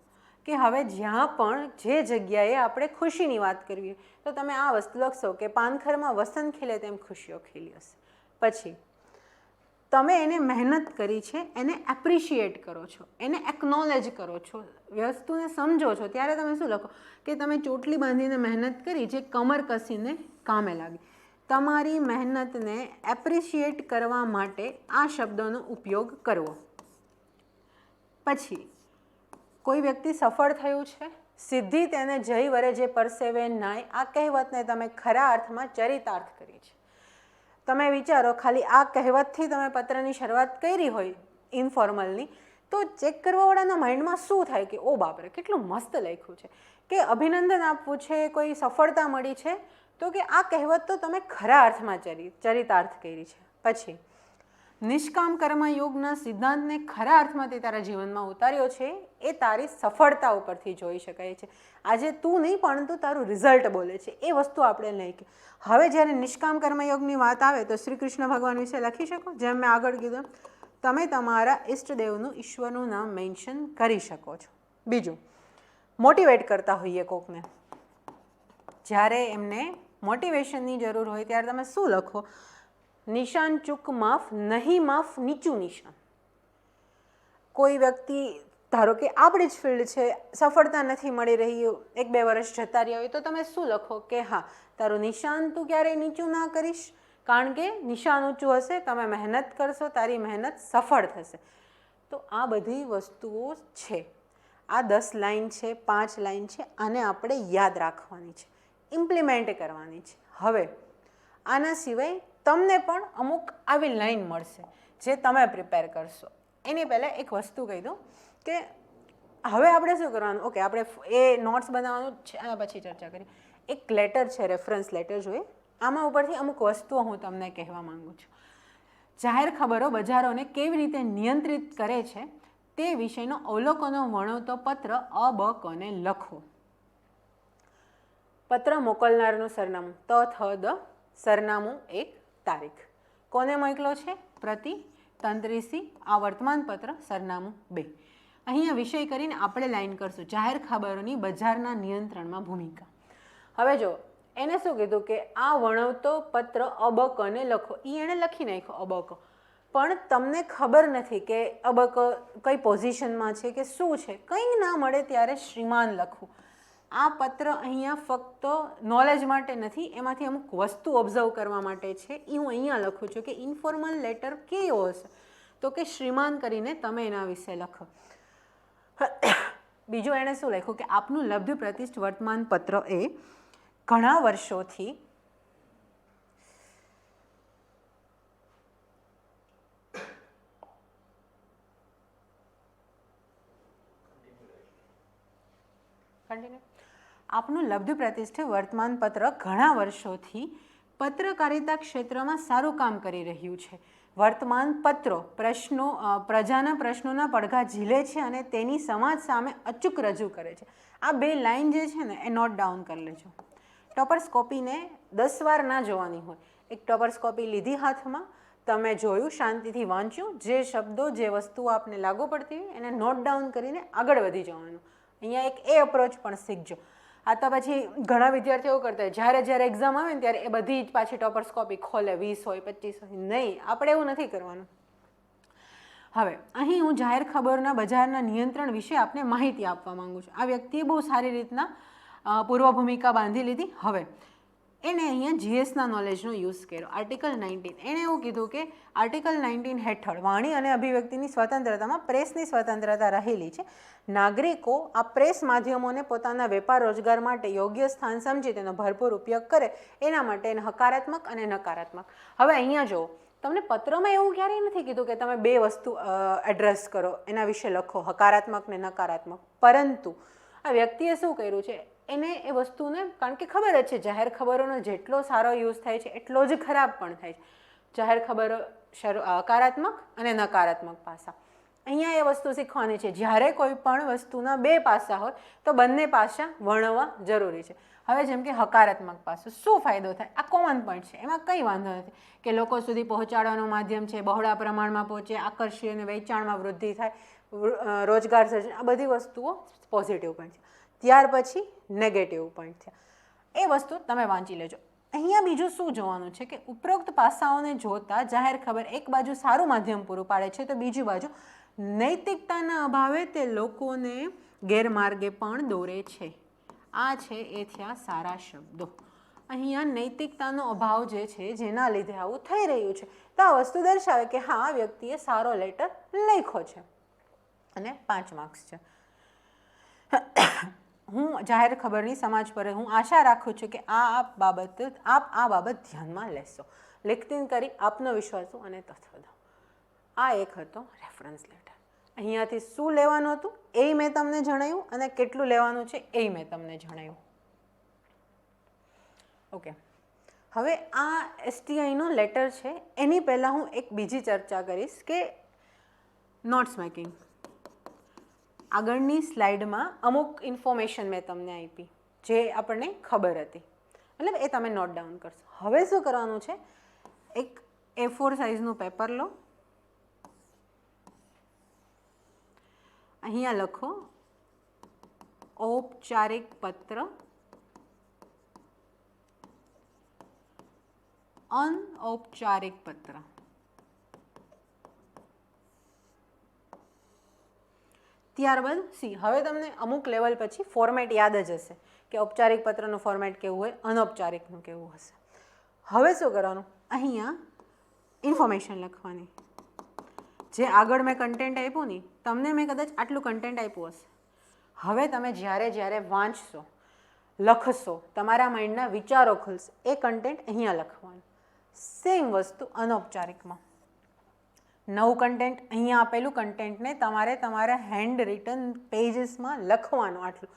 કે હવે જ્યાં પણ જે જગ્યાએ આપણે ખુશીની વાત કરવી, તો તમે આ વસ્તુ લખશો કે પાનખરમાં વસંત ખીલે તેમ ખુશીઓ ખીલી હશે. પછી તમે એને મહેનત કરી છે, એને એપ્રિશિએટ કરો છો, એને એકનોલેજ કરો છો, વસ્તુને સમજો છો, ત્યારે તમે શું લખો કે તમે ચોટલી બાંધીને મહેનત કરી, જે કમર કસીને કામે લાગી. તમારી મહેનતને એપ્રિશિએટ કરવા માટે આ શબ્દોનો ઉપયોગ કરવો. પછી કોઈ વ્યક્તિ સફળ થયું છે, સિદ્ધિ તેને જય વરે જે પરસેવે નાય, આ કહેવતને તમે ખરા અર્થમાં ચરિતાર્થ કરી છે. તમે વિચારો, ખાલી આ કહેવતથી તમે પત્રની શરૂઆત કરી હોય ઇન્ફોર્મલની, તો ચેક કરવાવાળાના માઇન્ડમાં શું થાય કે ઓ બાપરે, કેટલું મસ્ત લખ્યું છે, કે અભિનંદન આપવું છે, કોઈ સફળતા મળી છે, તો કે આ કહેવત તો તમે ખરા અર્થમાં ચરિતાર્થ કરી છે. પછી નિષ્કામ કર્મયોગના સિદ્ધાંતને ખરા અર્થમાં તે તારા જીવનમાં ઉતાર્યો છે, એ તારી સફળતા ઉપરથી જોઈ શકાય છે. આજે તું નહીં, પરંતુ તારું રિઝલ્ટ બોલે છે, એ વસ્તુ આપણે નહીં. હવે જ્યારે નિષ્કામ કર્મયોગની વાત આવે તો શ્રી કૃષ્ણ ભગવાન વિશે લખી શકો, જેમ મેં આગળ કીધું, તમે તમારા ઈષ્ટદેવનું, ઈશ્વરનું નામ મેન્શન કરી શકો છો. બીજું, મોટિવેટ કરતા હોઈએ કોકને, જ્યારે એમને મોટિવેશનની જરૂર હોય ત્યારે તમે શું લખો, નિશાન ચૂક માફ, નહીં માફ નીચું નિશાન. કોઈ વ્યક્તિ, ધારો કે આપણી જ ફિલ્ડ છે, સફળતા નથી મળી રહી, 1-2 વર્ષ જતા રહ્યા હોય, તો તમે શું લખો કે હા, તારું નિશાન તું ક્યારેય નીચું ના કરીશ, કારણ કે નિશાન ઊંચું હશે, તમે મહેનત કરશો, તારી મહેનત સફળ થશે. તો આ બધી વસ્તુઓ છે. આ 10 લાઈન છે, 5 લાઈન છે, આને આપણે યાદ રાખવાની છે, ઇમ્પ્લિમેન્ટ કરવાની છે. હવે આના સિવાય તમને પણ અમુક આવી લાઈન મળશે જે તમે પ્રિપેર કરશો. એની પહેલાં એક વસ્તુ કહી દઉં કે હવે આપણે શું કરવાનું, ઓકે, આપણે એ નોટ્સ બનાવવાનું છે, આના પછી ચર્ચા કરી. એક લેટર છે, રેફરન્સ લેટર જોઈએ, આમાં ઉપરથી અમુક વસ્તુઓ હું તમને કહેવા માગું છું. જાહેર ખબરો બજારોને કેવી રીતે નિયંત્રિત કરે છે તે વિષયનો અવલોકનો વર્ણવતો પત્ર અ બ કને લખો. પત્ર મોકલનારનું સરનામું ત.થ.દ, સરનામું 1, તારીખ. કોને મોકલો છે, પ્રતિ, તંત્રીસી, આ વર્તમાનપત્ર, સરનામું 2. અહીંયા વિષય કરીને આપણે લાઈન કરશું, જાહેર ખબરોની બજારના નિયંત્રણમાં ભૂમિકા. હવે જો એને શું કીધું કે આ વર્ણવતો પત્ર અબકને લખો, એ એણે લખી નાખ્યો અબક, પણ તમને ખબર નથી કે અબક કઈ પોઝિશનમાં છે કે શું છે, કંઈ ના મળે ત્યારે શ્રીમાન લખવું. આ પત્ર અહીંયા ફક્ત નોલેજ માટે નથી, એમાંથી અમુક વસ્તુ ઓબ્ઝર્વ કરવા માટે છે. એ હું અહીંયા લખું છું કે ઇન્ફોર્મલ લેટર કેવો હશે, તો કે શ્રીમાન કરીને તમે એના વિશે લખો. બીજું એણે શું લખ્યું કે આપનું લબ્ધ પ્રતિષ્ઠ વર્તમાન પત્ર એ ઘણા વર્ષોથી આપનું લબ્ધ પ્રતિષ્ઠિત વર્તમાનપત્ર ઘણા વર્ષોથી પત્રકારિતા ક્ષેત્રમાં સારું કામ કરી રહ્યું છે. વર્તમાનપત્રો પ્રજાના પ્રશ્નોના પડઘા ઝીલે છે અને તેની સમાજ સામે અચૂક રજૂ કરે છે. આ 2 લાઈન જે છે ને એ નોટ ડાઉન કરી લેજો. ટોપર્સ કોપીને 10 વાર ના જોવાની હોય. એક ટોપર્સ કોપી લીધી હાથમાં, તમે જોયું, શાંતિથી વાંચ્યું, જે શબ્દો, જે વસ્તુઓ આપને લાગુ પડતી હોય એને નોટ ડાઉન કરીને આગળ વધી જવાનું. અહીંયા એક એ અપ્રોચ પણ શીખજો. આ તો પછી ઘણા વિદ્યાર્થીઓ કરતા હોય, જ્યારે એક્ઝામ આવે ને ત્યારે એ બધી જ પાછી ટોપર્સ કોપી ખોલે, 20 હોય 25 હોય. નહીં, આપણે એવું નથી કરવાનું. હવે અહીં હું જાહેર ખબરના બજારના નિયંત્રણ વિશે આપને માહિતી આપવા માંગુ છું. આ વ્યક્તિએ બહુ સારી રીતના પૂર્વ ભૂમિકા બાંધી લીધી. હવે એણે અહીંયા જીએસના નોલેજનો યુઝ કર્યો. આર્ટિકલ 19 એણે એવું કીધું કે આર્ટિકલ 19 હેઠળ વાણી અને અભિવ્યક્તિની સ્વતંત્રતામાં પ્રેસની સ્વતંત્રતા રહેલી છે. નાગરિકો આ પ્રેસ માધ્યમોને પોતાના વેપાર રોજગાર માટે યોગ્ય સ્થાન સમજી તેનો ભરપૂર ઉપયોગ કરે એના માટે એને હકારાત્મક અને નકારાત્મક. હવે અહીંયા જુઓ, તમને પત્રમાં એવું ક્યારેય નથી કીધું કે તમે બે વસ્તુ એડ્રેસ કરો, એના વિશે લખો, હકારાત્મક ને નકારાત્મક. પરંતુ આ વ્યક્તિએ શું કર્યું છે, એને એ વસ્તુને, કારણ કે ખબર જ છે જાહેર ખબરોનો જેટલો સારો યુઝ થાય છે એટલો જ ખરાબ પણ થાય છે. જાહેર ખબરો હકારાત્મક અને નકારાત્મક પાસા. અહીંયા એ વસ્તુ શીખવાની છે, જ્યારે કોઈ પણ વસ્તુના બે પાસા હોય તો બંને પાસા વર્ણવવા જરૂરી છે. હવે જેમ કે હકારાત્મક પાસું, શું ફાયદો થાય? આ કોમન પોઈન્ટ છે, એમાં કંઈ વાંધો નથી કે લોકો સુધી પહોંચાડવાનું માધ્યમ છે, બહોળા પ્રમાણમાં પહોંચે, આકર્ષી અને વેચાણમાં વૃદ્ધિ થાય, રોજગાર સર્જન, આ બધી વસ્તુઓ પોઝિટિવ પોઈન્ટ છે. ત્યાર પછી નેગેટિવ પોઈન્ટ છે, એ વસ્તુ તમે વાંચી લેજો. અહીંયા બીજું શું જોવાનું છે કે ઉપરોક્ત પાસાઓને જોતા જાહેર ખબર એક બાજુ સારું માધ્યમ પૂરું પાડે છે તો બીજી બાજુ નૈતિકતાના અભાવે તે લોકોને ગેરમાર્ગે પણ દોરે છે. આ છે એ થયા સારા શબ્દો. અહીંયા નૈતિકતાનો અભાવ જે છે જેના લીધે આવું થઈ રહ્યું છે, તો આ વસ્તુ દર્શાવે કે હા, આ વ્યક્તિએ સારો લેટર લખ્યો છે અને 5 માર્ક્સ છે. હું જાહેર ખબરની સમાજ પર હું આશા રાખું છું કે આપ આ બાબત ધ્યાનમાં લેશો. લેખિત કરી આપનો વિશ્વાસુ અને તથ્યદો. આ એક હતો રેફરન્સ લેટર. અહીંયાથી શું લેવાનું હતું એ મેં તમને જણાવ્યું અને કેટલું લેવાનું છે એ મેં તમને જણાવ્યું. ઓકે, હવે આ STIનો લેટર છે, એની પહેલાં હું એક બીજી ચર્ચા કરીશ કે નોટ્સ મેકિંગ. આગળની સ્લાઇડમાં અમુક ઇન્ફોર્મેશન મેં તમને આપી જે આપણને ખબર હતી, મતલબ એ તમે નોટ ડાઉન કરશો. હવે શું કરવાનું છે, એક A4 સાઇઝનું પેપર લો, અહીંયા લખો ઔપચારિક પત્ર, અનૌપચારિક પત્ર. ત્યારબાદ હવે તમને અમુક લેવલ પછી ફોર્મેટ યાદ જ હશે કે ઔપચારિક પત્રનું ફોર્મેટ કેવું હોય, અનૌપચારિકનું કેવું હશે. હવે શું કરવાનું, અહીંયા ઇન્ફોર્મેશન લખવાની. જે આગળ મેં કન્ટેન્ટ આપ્યું ને, તમને મેં કદાચ આટલું કન્ટેન્ટ આપ્યું હશે. હવે તમે જ્યારે વાંચશો, લખશો, તમારા માઇન્ડના વિચારો ખુલશે, એ કન્ટેન્ટ અહીંયા લખવાનું. સેમ વસ્તુ અનૌપચારિકમાં. નવું કન્ટેન્ટ, અહીંયા આપેલું કન્ટેન્ટને તમારે તમારા હેન્ડ રિટન પેજીસમાં લખવાનું આટલું.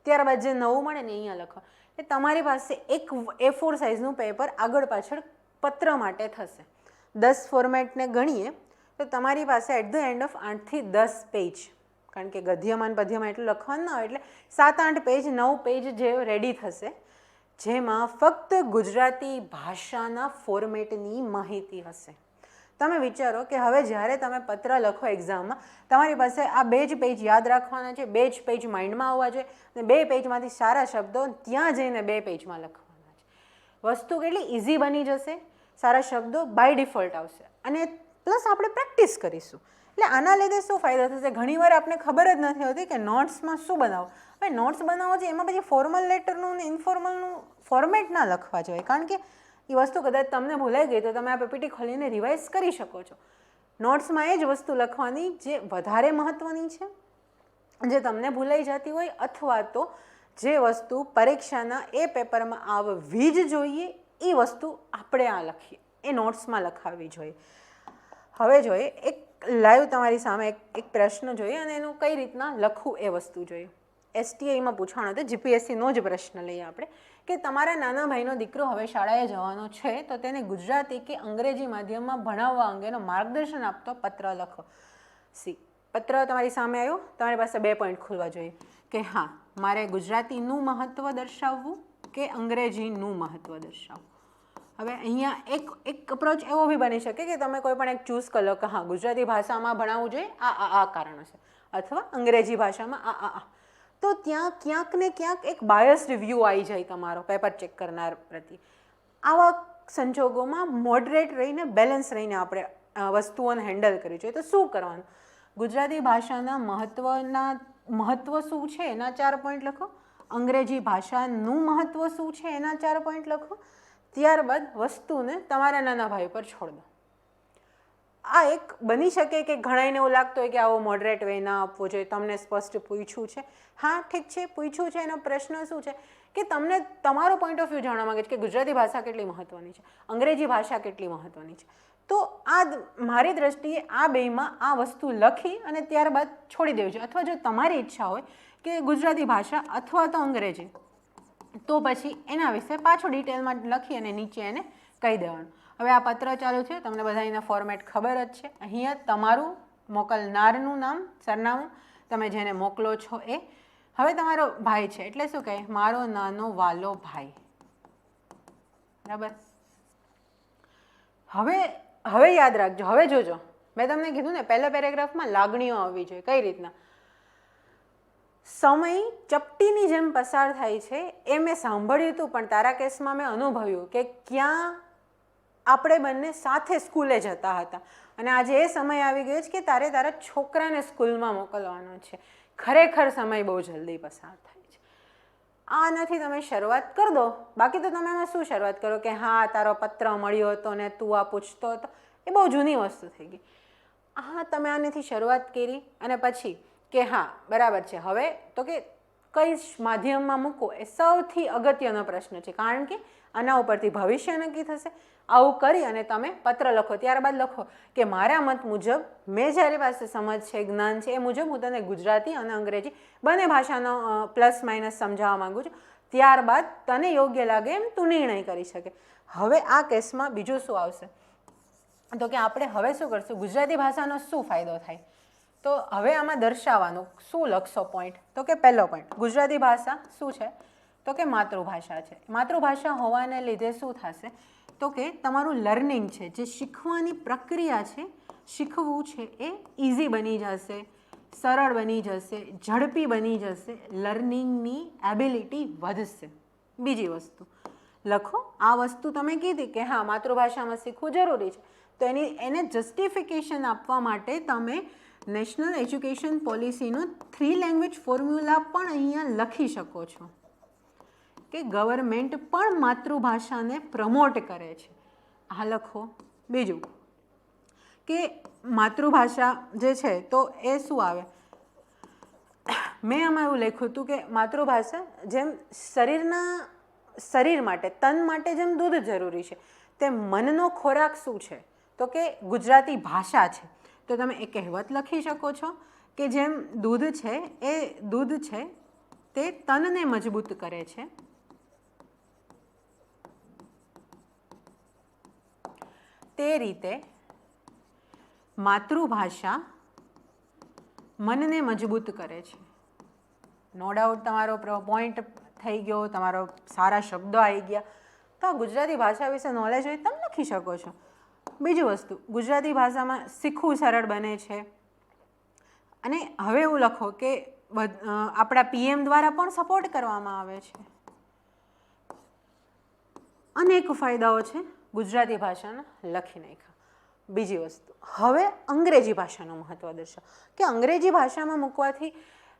ત્યારબાદ જે નવું મળે ને અહીંયા લખવાનું. એ તમારી પાસે એક A4 સાઇઝનું પેપર આગળ પાછળ પત્ર માટે થશે. 10 ફોર્મેટને ગણીએ તો તમારી પાસે એટ ધ એન્ડ ઓફ 8 થી 10 પેજ, કારણ કે ગદ્યમાં પદ્યમાં એટલું લખવાનું ના હોય એટલે 7-8 પેજ, 9 પેજ જે રેડી થશે, જેમાં ફક્ત ગુજરાતી ભાષાના ફોર્મેટની માહિતી હશે. તમે વિચારો કે હવે જ્યારે તમે પત્ર લખો એક્ઝામમાં, તમારી પાસે આ 2 જ પેજ યાદ રાખવાના છે, 2 જ પેજ માઇન્ડમાં આવવા જોઈએ અને 2 પેજમાંથી સારા શબ્દો ત્યાં જઈને 2 પેજમાં લખવાના છે. વસ્તુ કેટલી ઇઝી બની જશે, સારા શબ્દો બાય ડિફોલ્ટ આવશે અને પ્લસ આપણે પ્રેક્ટિસ કરીશું. એટલે આના લીધે શું ફાયદો થશે, ઘણીવાર આપણે ખબર જ નથી હોતી કે નોટ્સમાં શું બનાવવું. હવે નોટ્સ બનાવો છે એમાં પછી ફોર્મલ લેટરનું ને ઇન્ફોર્મલનું ફોર્મેટ ના લખવા જોઈએ, કારણ કે એ વસ્તુ કદાચ તમને ભૂલાઈ ગઈ તો તમે આ PPT ખોલીને રિવાઇઝ કરી શકો છો. નોટ્સમાં એ જ વસ્તુ લખવાની જે વધારે મહત્ત્વની છે, જે તમને ભૂલાઈ જતી હોય, અથવા તો જે વસ્તુ પરીક્ષાના એ પેપરમાં આવવી જ જોઈએ એ વસ્તુ આપણે આ લખીએ, એ નોટ્સમાં લખાવવી જોઈએ. હવે જોઈએ એક લાઈવ તમારી સામે એક પ્રશ્ન જોઈએ અને એનું કઈ રીતના લખવું એ વસ્તુ જોઈએ. STIમાં પૂછવાનો હતો, GPSCનો જ પ્રશ્ન લઈએ આપણે કે તમારા નાના ભાઈનો દીકરો હવે શાળાએ જવાનો છે તો તેને ગુજરાતી કે અંગ્રેજી માધ્યમમાં ભણાવવા અંગેનો માર્ગદર્શન આપતો પત્ર લખો. પત્ર તમારી સામે આવ્યો, તમારી પાસે 2 પોઈન્ટ ખુલવા જોઈએ કે હા, મારે ગુજરાતીનું મહત્ત્વ દર્શાવવું કે અંગ્રેજીનું મહત્ત્વ દર્શાવવું. હવે અહીંયા એક અપ્રોચ એવો બી બની શકે કે તમે કોઈ પણ એક ચૂઝ કરી લો કે હા, ગુજરાતી ભાષામાં ભણાવવું જોઈએ આ કારણો છે, અથવા અંગ્રેજી ભાષામાં આ. તો ત્યાં ક્યાંક ને ક્યાંક એક બાયસ રિવ્યૂ આવી જાય તમારો પેપર ચેક કરનાર પ્રત્યે. આવા સંજોગોમાં મોડરેટ રહીને, બેલેન્સ રહીને આપણે વસ્તુઓને હેન્ડલ કરવી જોઈએ. તો શું કરવાનું? ગુજરાતી ભાષાના મહત્ત્વ શું છે એના 4 પોઈન્ટ લખો. અંગ્રેજી ભાષાનું મહત્ત્વ શું છે એના 4 પોઈન્ટ લખો. ત્યારબાદ વસ્તુને તમારા નાના ભાઈ પર છોડ દો. આ એક બની શકે કે ઘણાને એવું લાગતું હોય કે આવો મોડરેટ વે ના આપવો જોઈએ, તમને સ્પષ્ટ પૂછ્યું છે. હા ઠીક છે, પૂછ્યું છે, એનો પ્રશ્ન શું છે કે તમને તમારો પોઈન્ટ ઓફ વ્યૂ જાણવા માગે છે કે ગુજરાતી ભાષા કેટલી મહત્ત્વની છે, અંગ્રેજી ભાષા કેટલી મહત્ત્વની છે. તો આ મારી દ્રષ્ટિએ આ બેમાં આ વસ્તુ લખી અને ત્યારબાદ છોડી દેવી જોઈએ. અથવા જો તમારી ઈચ્છા હોય કે ગુજરાતી ભાષા અથવા તો અંગ્રેજી, તો પછી એના વિશે પાછું ડિટેલમાં લખી અને નીચે એને કહી દેવાનું. હવે આ પત્ર ચાલુ છે, તમને બધાના ફોર્મેટ ખબર જ છે. અહીંયા તમારું મોકલનારનું નામ, સરનામું, તમે જેને મોકલો છો એ. હવે તમારો ભાઈ છે એટલે શું કહે? મારો નાનો વાલો ભાઈ. બરાબર. હવે યાદ રાખજો. હવે જોજો, મેં તમને કીધું ને પહેલા પેરેગ્રાફમાં લાગણીઓ આવવી જોઈએ. કઈ રીતના? સમય ચપટીની જેમ પસાર થાય છે એ મેં સાંભળ્યું હતું, પણ તારા કેસમાં મેં અનુભવ્યું કે ક્યાં આપણે બંને સાથે સ્કૂલે જતા હતા અને આજે એ સમય આવી ગયો છે કે તારા છોકરાને સ્કૂલમાં મોકલવાનો છે. ખરેખર સમય બહુ જલ્દી પસાર થાય છે. આનાથી તમે શરૂઆત કરી દો. બાકી તો તમે એમાં શું શરૂઆત કરો કે હા તારો પત્ર મળ્યો હતો ને તું આ પૂછતો હતો, એ બહુ જૂની વસ્તુ થઈ ગઈ. હા તમે આનાથી શરૂઆત કરી અને પછી કે હા બરાબર છે, હવે તો કે કઈ માધ્યમમાં મૂકવો એ સૌથી અગત્યનો પ્રશ્ન છે, કારણ કે આના ઉપરથી ભવિષ્ય નક્કી થશે. આવું કરી અને તમે પત્ર લખો. ત્યારબાદ લખો કે મારા મત મુજબ મેં જ્યારે પાસે સમજ છે, જ્ઞાન છે, એ મુજબ હું તને ગુજરાતી અને અંગ્રેજી બંને ભાષાનો પ્લસ માઇનસ સમજાવવા માગું છું. ત્યારબાદ તને યોગ્ય લાગે એમ તું નિર્ણય કરી શકે. હવે આ કેસમાં બીજું શું આવશે તો કે આપણે હવે શું કરશું? ગુજરાતી ભાષાનો શું ફાયદો થાય? તો હવે આમાં દર્શાવવાનું શું લખશો પોઈન્ટ? તો કે પહેલો પોઈન્ટ, ગુજરાતી ભાષા શું છે? તો કે માતૃભાષા છે. માતૃભાષા હોવાને લીધે શું થશે? તો કે તમારું લર્નિંગ છે, જે શીખવાની પ્રક્રિયા છે, શીખવું છે એ ઇઝી બની જશે, સરળ બની જશે, ઝડપી બની જશે, લર્નિંગની એબિલિટી વધશે. બીજી વસ્તુ લખો. આ વસ્તુ તમે કીધી કે હા માતૃભાષામાં શીખવું જરૂરી છે, તો એને જસ્ટિફિકેશન આપવા માટે તમે નેશનલ એજ્યુકેશન પોલિસીનો 3 લેંગ્વેજ ફોર્મ્યુલા પણ અહીંયા લખી શકો છો કે ગવર્મેન્ટ પણ માતૃભાષાને પ્રમોટ કરે છે. આ લખો. બીજું કે માતૃભાષા જે છે તો એ શું આવે? મેં આમાં એવું લખ્યું હતું કે માતૃભાષા જેમ શરીર માટે, તન માટે જેમ દૂધ જરૂરી છે, તેમ મનનો ખોરાક શું છે? તો કે ગુજરાતી ભાષા છે. તો તમે એ કહેવત લખી શકો છો કે જેમ દૂધ છે એ દૂધ છે તે તનને મજબૂત કરે છે, તે રીતે માતૃભાષા મનને મજબૂત કરે છે. નો ડાઉટ તમારો પોઈન્ટ થઈ ગયો, તમારો સારા શબ્દો આવી ગયા. તો આ ગુજરાતી ભાષા વિશે નોલેજ હોય તમે લખી શકો છો. બીજી વસ્તુ, ગુજરાતી ભાષામાં શીખવું સરળ બને છે. અને હવે એવું લખો કે આપણા PM દ્વારા પણ સપોર્ટ કરવામાં આવે છે. અનેક ફાયદાઓ છે ગુજરાતી ભાષાના, લખી નાખ્યા. બીજી વસ્તુ, હવે અંગ્રેજી ભાષાનું મહત્ત્વ દર્શાવો કે અંગ્રેજી ભાષામાં મૂકવાથી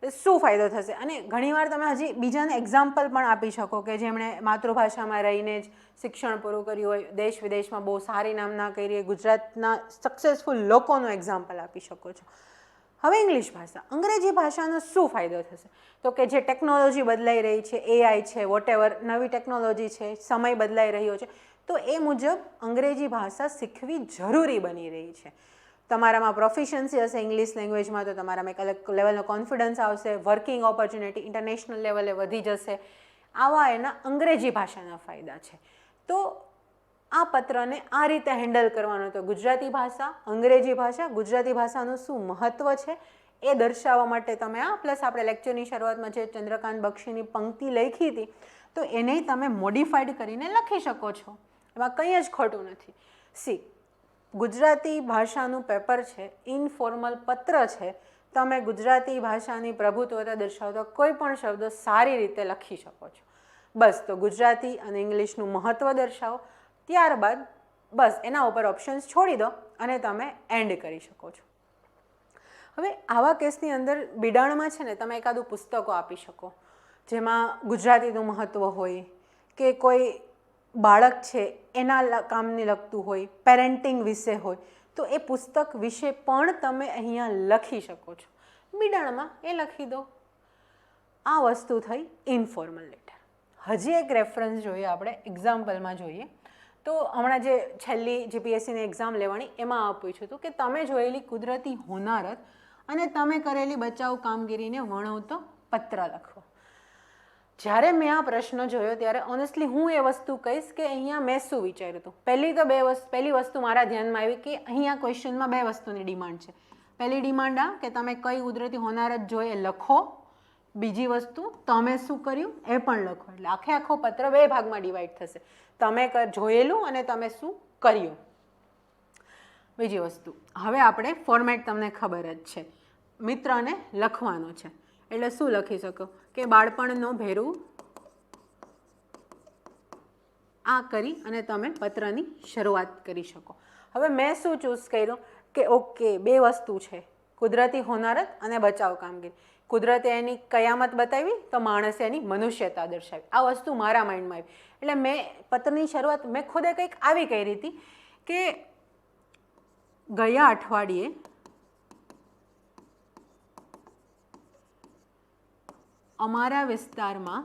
શું ફાયદો થશે. અને ઘણીવાર તમે હજી બીજાને એક્ઝામ્પલ પણ આપી શકો કે જેમણે માતૃભાષામાં રહીને જ શિક્ષણ પૂરું કર્યું હોય, દેશ વિદેશમાં બહુ સારી નામના કરી હોય, ગુજરાતના સક્સેસફુલ લોકોનો એક્ઝામ્પલ આપી શકો છો. હવે ઇંગ્લિશ ભાષા, અંગ્રેજી ભાષાનો શું ફાયદો થશે? તો કે જે ટેકનોલોજી બદલાઈ રહી છે, AI છે, વોટેવર નવી ટેકનોલોજી છે, સમય બદલાઈ રહ્યો છે, તો એ મુજબ અંગ્રેજી ભાષા શીખવી જરૂરી બની રહી છે. તમારામાં પ્રોફિશન્સી હશે ઇંગ્લિશ લેંગ્વેજમાં તો તમારામાં એક અલગ લેવલનો કોન્ફિડન્સ આવશે, વર્કિંગ ઓપોર્ચ્યુનિટી ઇન્ટરનેશનલ લેવલે વધી જશે. આવા એના અંગ્રેજી ભાષાના ફાયદા છે. તો આ પત્રને આ રીતે હેન્ડલ કરવાનો હતો. ગુજરાતી ભાષા, અંગ્રેજી ભાષા, ગુજરાતી ભાષાનું શું મહત્ત્વ છે એ દર્શાવવા માટે તમે આ પ્લસ આપણે લેક્ચરની શરૂઆતમાં જે ચંદ્રકાંત બક્ષીની પંક્તિ લખી હતી તો એને તમે મોડિફાઈડ કરીને લખી શકો છો. એમાં કંઈ જ ખોટું નથી. ગુજરાતી ભાષાનું પેપર છે, ઇનફોર્મલ પત્ર છે. તમે ગુજરાતી ભાષાની પ્રભુત્વતા દર્શાવતા કોઈ પણ શબ્દો સારી રીતે લખી શકો છો. બસ તો ગુજરાતી અને ઇંગ્લિશનું મહત્ત્વ દર્શાવો. ત્યારબાદ બસ એના ઉપર ઓપ્શન્સ છોડી દો અને તમે એન્ડ કરી શકો છો. હવે આવા કેસની અંદર બિડાણમાં છે ને તમે એકાદું પુસ્તકો આપી શકો જેમાં ગુજરાતીનું મહત્ત્વ હોય કે કોઈ બાળક છે એના કામને લગતું હોય, પેરેન્ટિંગ વિશે હોય, તો એ પુસ્તક વિશે પણ તમે અહીંયા લખી શકો છો. બિડાણમાં એ લખી દો. આ વસ્તુ થઈ ઇન્ફોર્મલ લેટર. હજી એક રેફરન્સ જોઈએ આપણે, એક્ઝામ્પલમાં જોઈએ તો હમણાં જે છેલ્લી જીપીએસસીની એક્ઝામ લેવાની એમાં આ પૂછ્યું હતું કે તમે જોયેલી કુદરતી હોનારત અને તમે કરેલી બચાવ કામગીરીને વર્ણવતો પત્ર લખો. જ્યારે મેં આ પ્રશ્ન જોયો ત્યારે ઓનેસ્ટલી હું એ વસ્તુ કહીશ કે અહીંયા મેં શું વિચાર્યું હતું. પહેલી વસ્તુ મારા ધ્યાનમાં આવી કે અહીંયા ક્વેશ્ચનમાં 2 વસ્તુની ડિમાન્ડ છે. પહેલી ડિમાન્ડ આ કે તમે કઈ કુદરતી હોનારત જોઈ એ લખો. બીજી વસ્તુ તમે શું કર્યું એ પણ લખો. એટલે આખો પત્ર 2 ભાગમાં ડિવાઈડ થશે, તમે જોયેલું અને તમે શું કર્યું. બીજી વસ્તુ, હવે આપણે ફોર્મેટ તમને ખબર જ છે, મિત્રને લખવાનો છે એટલે શું લખી શકો કે બાળપણનો ભેરું આ કરી અને તમે પત્રની શરૂઆત કરી શકો. હવે મેં શું ચૂઝ કર્યું કે ઓકે 2 વસ્તુ છે, કુદરતી હોનારત અને બચાવ કામગીરી. કુદરતે એની કયામત બતાવી તો માણસે એની મનુષ્યતા દર્શાવી. આ વસ્તુ મારા માઇન્ડમાં આવી એટલે મેં પત્રની શરૂઆત મેં ખુદે કંઈક આવી કરી હતી કે ગયા અઠવાડિયે અમારા વિસ્તારમાં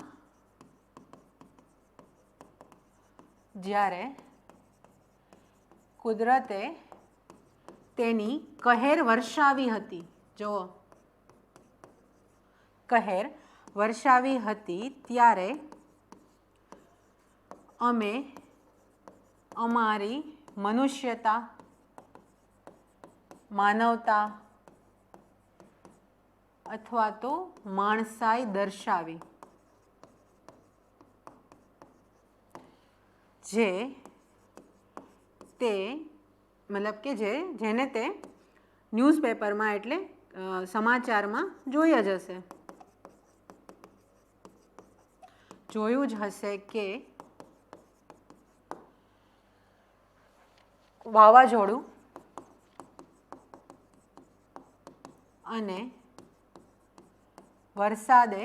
જ્યારે કુદરતે તેની કહેર વર્ષાવી હતી, જુઓ કહેર વર્ષાવી હતી ત્યારે અમે અમારી મનુષ્યતા, માનવતા અથવા તો માણસાઈ દર્શાવી, જે તે મતલબ કે જેને તે ન્યૂઝપેપરમાં એટલે સમાચારમાં જોઈ જ હશે, જોયું જ હશે કે વાવાઝોડું અને વરસાદે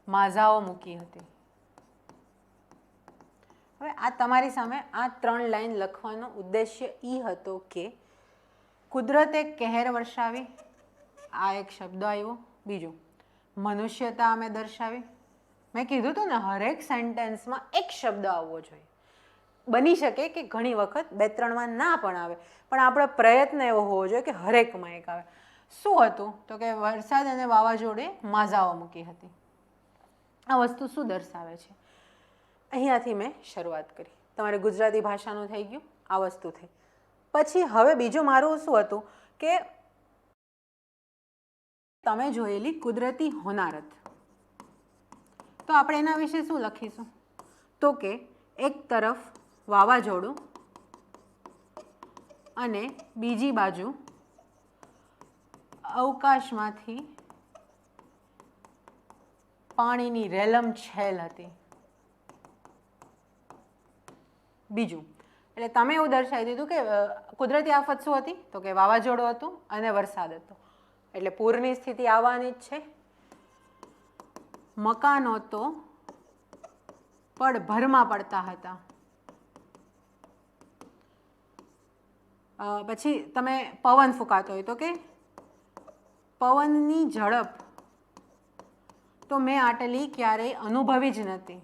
માઝાઓ મૂકી હતી. હવે આ તમારી સામે આ 3 લાઈન લખવાનો ઉદ્દેશ્ય એ હતો કે કુદરતે કહેર વર્ષાવી, આ એક શબ્દ આવ્યો. બીજું, મનુષ્યતા અમે દર્શાવી. મેં કીધું હતું ને હરેક સેન્ટેન્સમાં એક શબ્દ આવવો જોઈએ. બની શકે કે ઘણી વખત 2-3માં ના પણ આવે, પણ આપણો પ્રયત્ન એવો હોવો જોઈએ કે હરેકમાં એક આવે. શું હતું તો કે વરસાદ અને વાવાઝોડે માઝાઓ મૂકી હતી. આ વસ્તુ શું દર્શાવે છે? અહીંયાથી મેં શરૂઆત કરી. તમારે ગુજરાતી ભાષાનું થઈ ગયું, આ વસ્તુ થઈ. પછી હવે બીજું મારું શું હતું કે તમે જોયેલી કુદરતી હોનારત. તો આપણે એના વિશે શું લખીશું તો કે એક તરફ વાવાઝોડું અને બીજી બાજુ અવકાશમાંથી પાણીની રેલમછેલ હતી. બીજું એટલે તમે એવું દર્શાવી દીધું કે કુદરતી આફત શું હતી તો કે વાવાઝોડું હતું અને વરસાદ હતો, એટલે પૂરની સ્થિતિ આવવાની જ છે. મકાનો તો ભરમાં પડતા હતા. પછી તમે પવન ફૂંકાતો હોય તો કે પવનની ઝડપ તો મેં આટલી ક્યારેય અનુભવી જ નથી.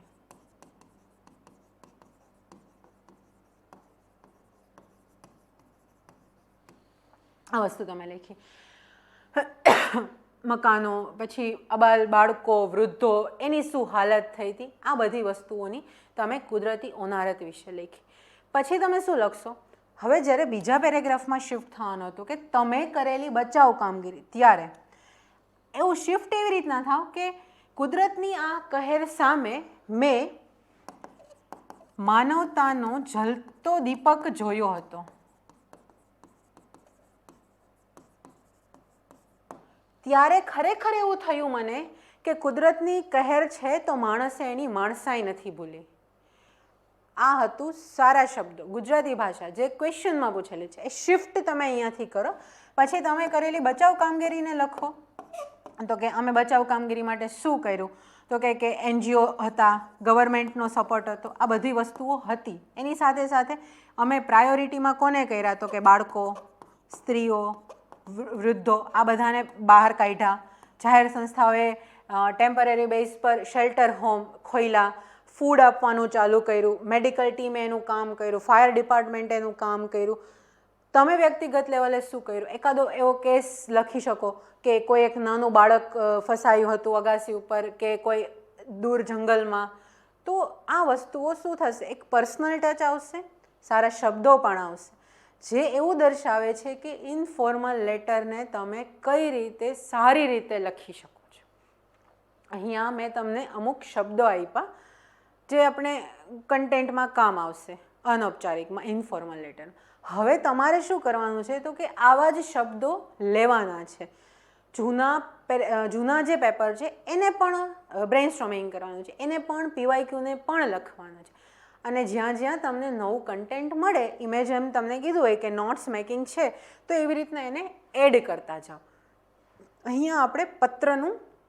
આ વસ્તુ તમે લખી. મકાનો, પછી અબાલ બાળકો, વૃદ્ધો, એની શું હાલત થઈ હતી, આ બધી વસ્તુઓની તમે કુદરતી હોનારત વિશે લખી. પછી તમે શું લખશો? હવે જ્યારે બીજા પેરેગ્રાફમાં શિફ્ટ થવાનું હતું કે તમે કરેલી બચાવ કામગીરી, ત્યારે એવું શિફ્ટ એવી રીતના થાવ કે કુદરતની આ કહેર સામે મેં માનવતાનો જલતો દીપક જોયો હતો. ત્યારે ખરેખર એવું થયું મને કે કુદરતની કહેર છે તો માણસે એની માણસાઈ નથી ભૂલી. આ હતું સારા શબ્દો ગુજરાતી ભાષા જે ક્વેશ્ચનમાં પૂછેલી છે. એ શિફ્ટ તમે અહીંયાથી કરો. પછી તમે કરેલી બચાવ કામગીરીને લખો. તો કે અમે બચાવ કામગીરી માટે શું કર્યું, તો કે NGO હતા, ગવર્મેન્ટનો સપોર્ટ હતો, આ બધી વસ્તુઓ હતી. એની સાથે સાથે અમે પ્રાયોરિટીમાં કોને કર્યા, તો કે બાળકો, સ્ત્રીઓ, વૃદ્ધો, આ બધાને બહાર કાઢ્યા. જાહેર સંસ્થાઓએ ટેમ્પરરી બેઝ પર શેલ્ટર હોમ ખોલ્યા, ફૂડ આપવાનું ચાલુ કર્યું, મેડિકલ ટીમે એનું કામ કર્યું, ફાયર ડિપાર્ટમેન્ટે એનું કામ કર્યું. તમે વ્યક્તિગત લેવલે શું કર્યું? એકાદો એવો કેસ લખી શકો કે કોઈ એક નાનું બાળક ફસાયું હતું અગાસી ઉપર કે કોઈ દૂર જંગલમાં. તો આ વસ્તુઓ શું થશે, એક પર્સનલ ટચ આવશે, સારા શબ્દો પણ આવશે, જે એવું દર્શાવે છે કે ઇનફોર્મલ લેટરને તમે કઈ રીતે સારી રીતે લખી શકો છો. અહીંયા મેં તમને અમુક શબ્દો આપ્યા જે આપણે કન્ટેન્ટમાં કામ આવશે, અનૌપચારિકમાં, ઇનફોર્મલ લેટર. હવે તમારે શું કરવાનું છે, તો કે આવા જ શબ્દો લેવાના છે. જૂના જે પેપર છે એને પણ બ્રેઇનસ્ટોર્મિંગ કરવાનું છે, એને પણ PYQને પણ લખવાના છે. અને જ્યાં જ્યાં તમને નવું કન્ટેન્ટ મળે, મેં જેમ તમને કીધું હોય કે નોટ્સ મેકિંગ છે, તો એવી રીતના એને એડ કરતા જાઓ. અહીંયા આપણે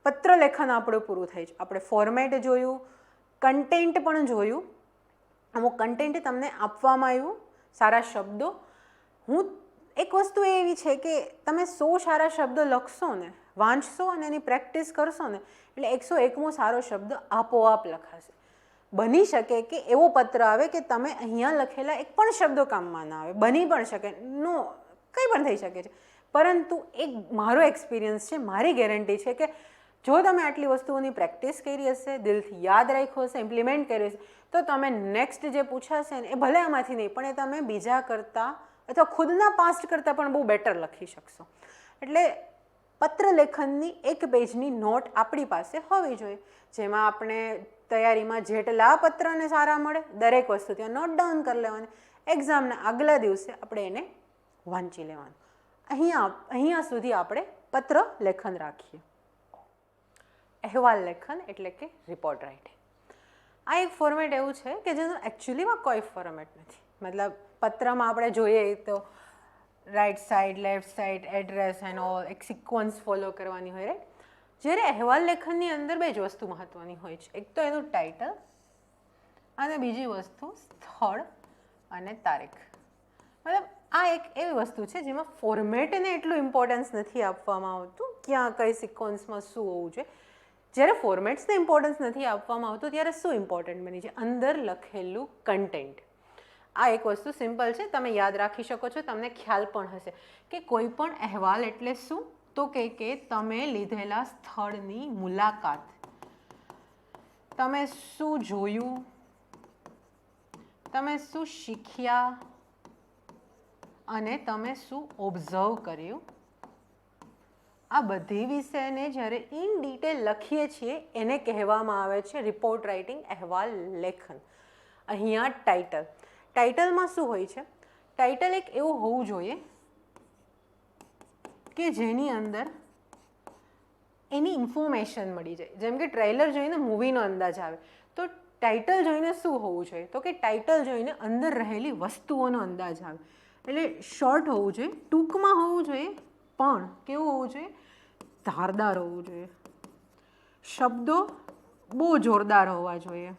પત્ર લેખન આપણું પૂરું થાય છે. આપણે ફોર્મેટ જોયું, કન્ટેન્ટ પણ જોયું. અમુક કન્ટેન્ટ તમને આપવામાં આવ્યું, સારા શબ્દો. એક વસ્તુ એવી છે કે તમે 100 સારા શબ્દો લખશો ને, વાંચશો અને એની પ્રેક્ટિસ કરશો ને, એટલે 101મો સારો શબ્દ આપોઆપ લખાશે. બની શકે કે એવો પત્ર આવે કે તમે અહીંયા લખેલા એક પણ શબ્દો કામમાં ના આવે, બની પણ શકે, નો કંઈ પણ થઈ શકે છે. પરંતુ એક મારો એક્સપિરિયન્સ છે, મારી ગેરંટી છે કે જો તમે આટલી વસ્તુઓની પ્રેક્ટિસ કરી હશે, દિલથી યાદ રાખ્યું હશે, ઇમ્પ્લિમેન્ટ કર્યું હશે, તો તમે નેક્સ્ટ જે પૂછાશે ને એ ભલે આમાંથી નહીં, પણ એ તમે બીજા કરતાં અથવા ખુદના પાસ્ટ કરતાં પણ બહુ બેટર લખી શકશો. એટલે પત્ર લેખનની 1 પેજની નોટ આપણી પાસે હોવી જોઈએ, જેમાં આપણે તૈયારીમાં જેટલા પત્રને સારા મળે દરેક વસ્તુ ત્યાં નોટ ડાઉન કરી લેવાની. એક્ઝામના આગલા દિવસે આપણે એને વાંચી લેવાનું. અહીંયા સુધી આપણે પત્ર લેખન રાખીએ. અહેવાલ લેખન એટલે કે રિપોર્ટ રાઇટિંગ. આ એક ફોર્મેટ એવું છે કે જેનું એકચ્યુઅલીમાં કોઈ ફોર્મેટ નથી. મતલબ પત્રમાં આપણે જોઈએ તો right side, left side, address and all, એક સિક્વન્સ ફોલો કરવાની હોય, રાઈટ. જ્યારે અહેવાલ લેખનની અંદર 2 જ વસ્તુ મહત્ત્વની હોય છે. એક તો એનું ટાઇટલ અને બીજી વસ્તુ સ્થળ અને તારીખ. મતલબ આ એક એવી વસ્તુ છે જેમાં ફોર્મેટને એટલું ઇમ્પોર્ટન્સ નથી આપવામાં આવતું, ક્યાં કઈ સિક્વન્સમાં શું હોવું જોઈએ. જ્યારે ફોર્મેટ્સને ઇમ્પોર્ટન્સ નથી આપવામાં આવતું ત્યારે શું ઇમ્પોર્ટન્ટ બની છે, અંદર લખેલું કન્ટેન્ટ. આ એક વસ્તુ સિમ્પલ છે, તમે યાદ રાખી શકો છો, તમને ખ્યાલ પણ હશે કે કોઈ પણ અહેવાલ એટલે શું, તો કે તમે લીધેલા સ્થળની મુલાકાત, તમે શું જોયું, તમે શું શીખ્યા અને તમે શું ઓબ્ઝર્વ કર્યું. આ બધી વિષયને જ્યારે ઇન ડિટેલ લખીએ છીએ એને કહેવામાં આવે છે રિપોર્ટ રાઇટિંગ, અહેવાલ લેખન. અહીંયા ટાઇટલમાં શું હોય છે, ટાઇટલ એક એવું હોવું જોઈએ કે જેની અંદર એની ઇન્ફોર્મેશન મળી જાય. જેમ કે ટ્રેલર જોઈને મૂવીનો અંદાજ આવે, તો ટાઇટલ જોઈને શું હોવું જોઈએ, તો કે ટાઇટલ જોઈને અંદર રહેલી વસ્તુઓનો અંદાજ આવે. એટલે શોર્ટ હોવું જોઈએ, ટૂંકમાં હોવું જોઈએ, પણ કેવું હોવું જોઈએ, ધારદાર હોવું જોઈએ. શબ્દો બહુ જોરદાર હોવા જોઈએ.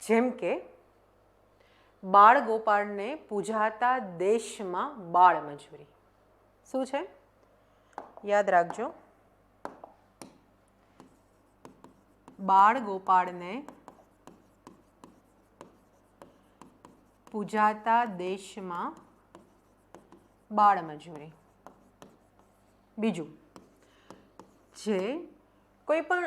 જેમ કે બાળ ગોપાળને પૂજાતા દેશમાં બાળ મજૂરી. શું છે? યાદ રાખજો. બાળ ગોપાળને પૂજાતા દેશમાં બાળ મજૂરી. બીજું, જે કોઈ પણ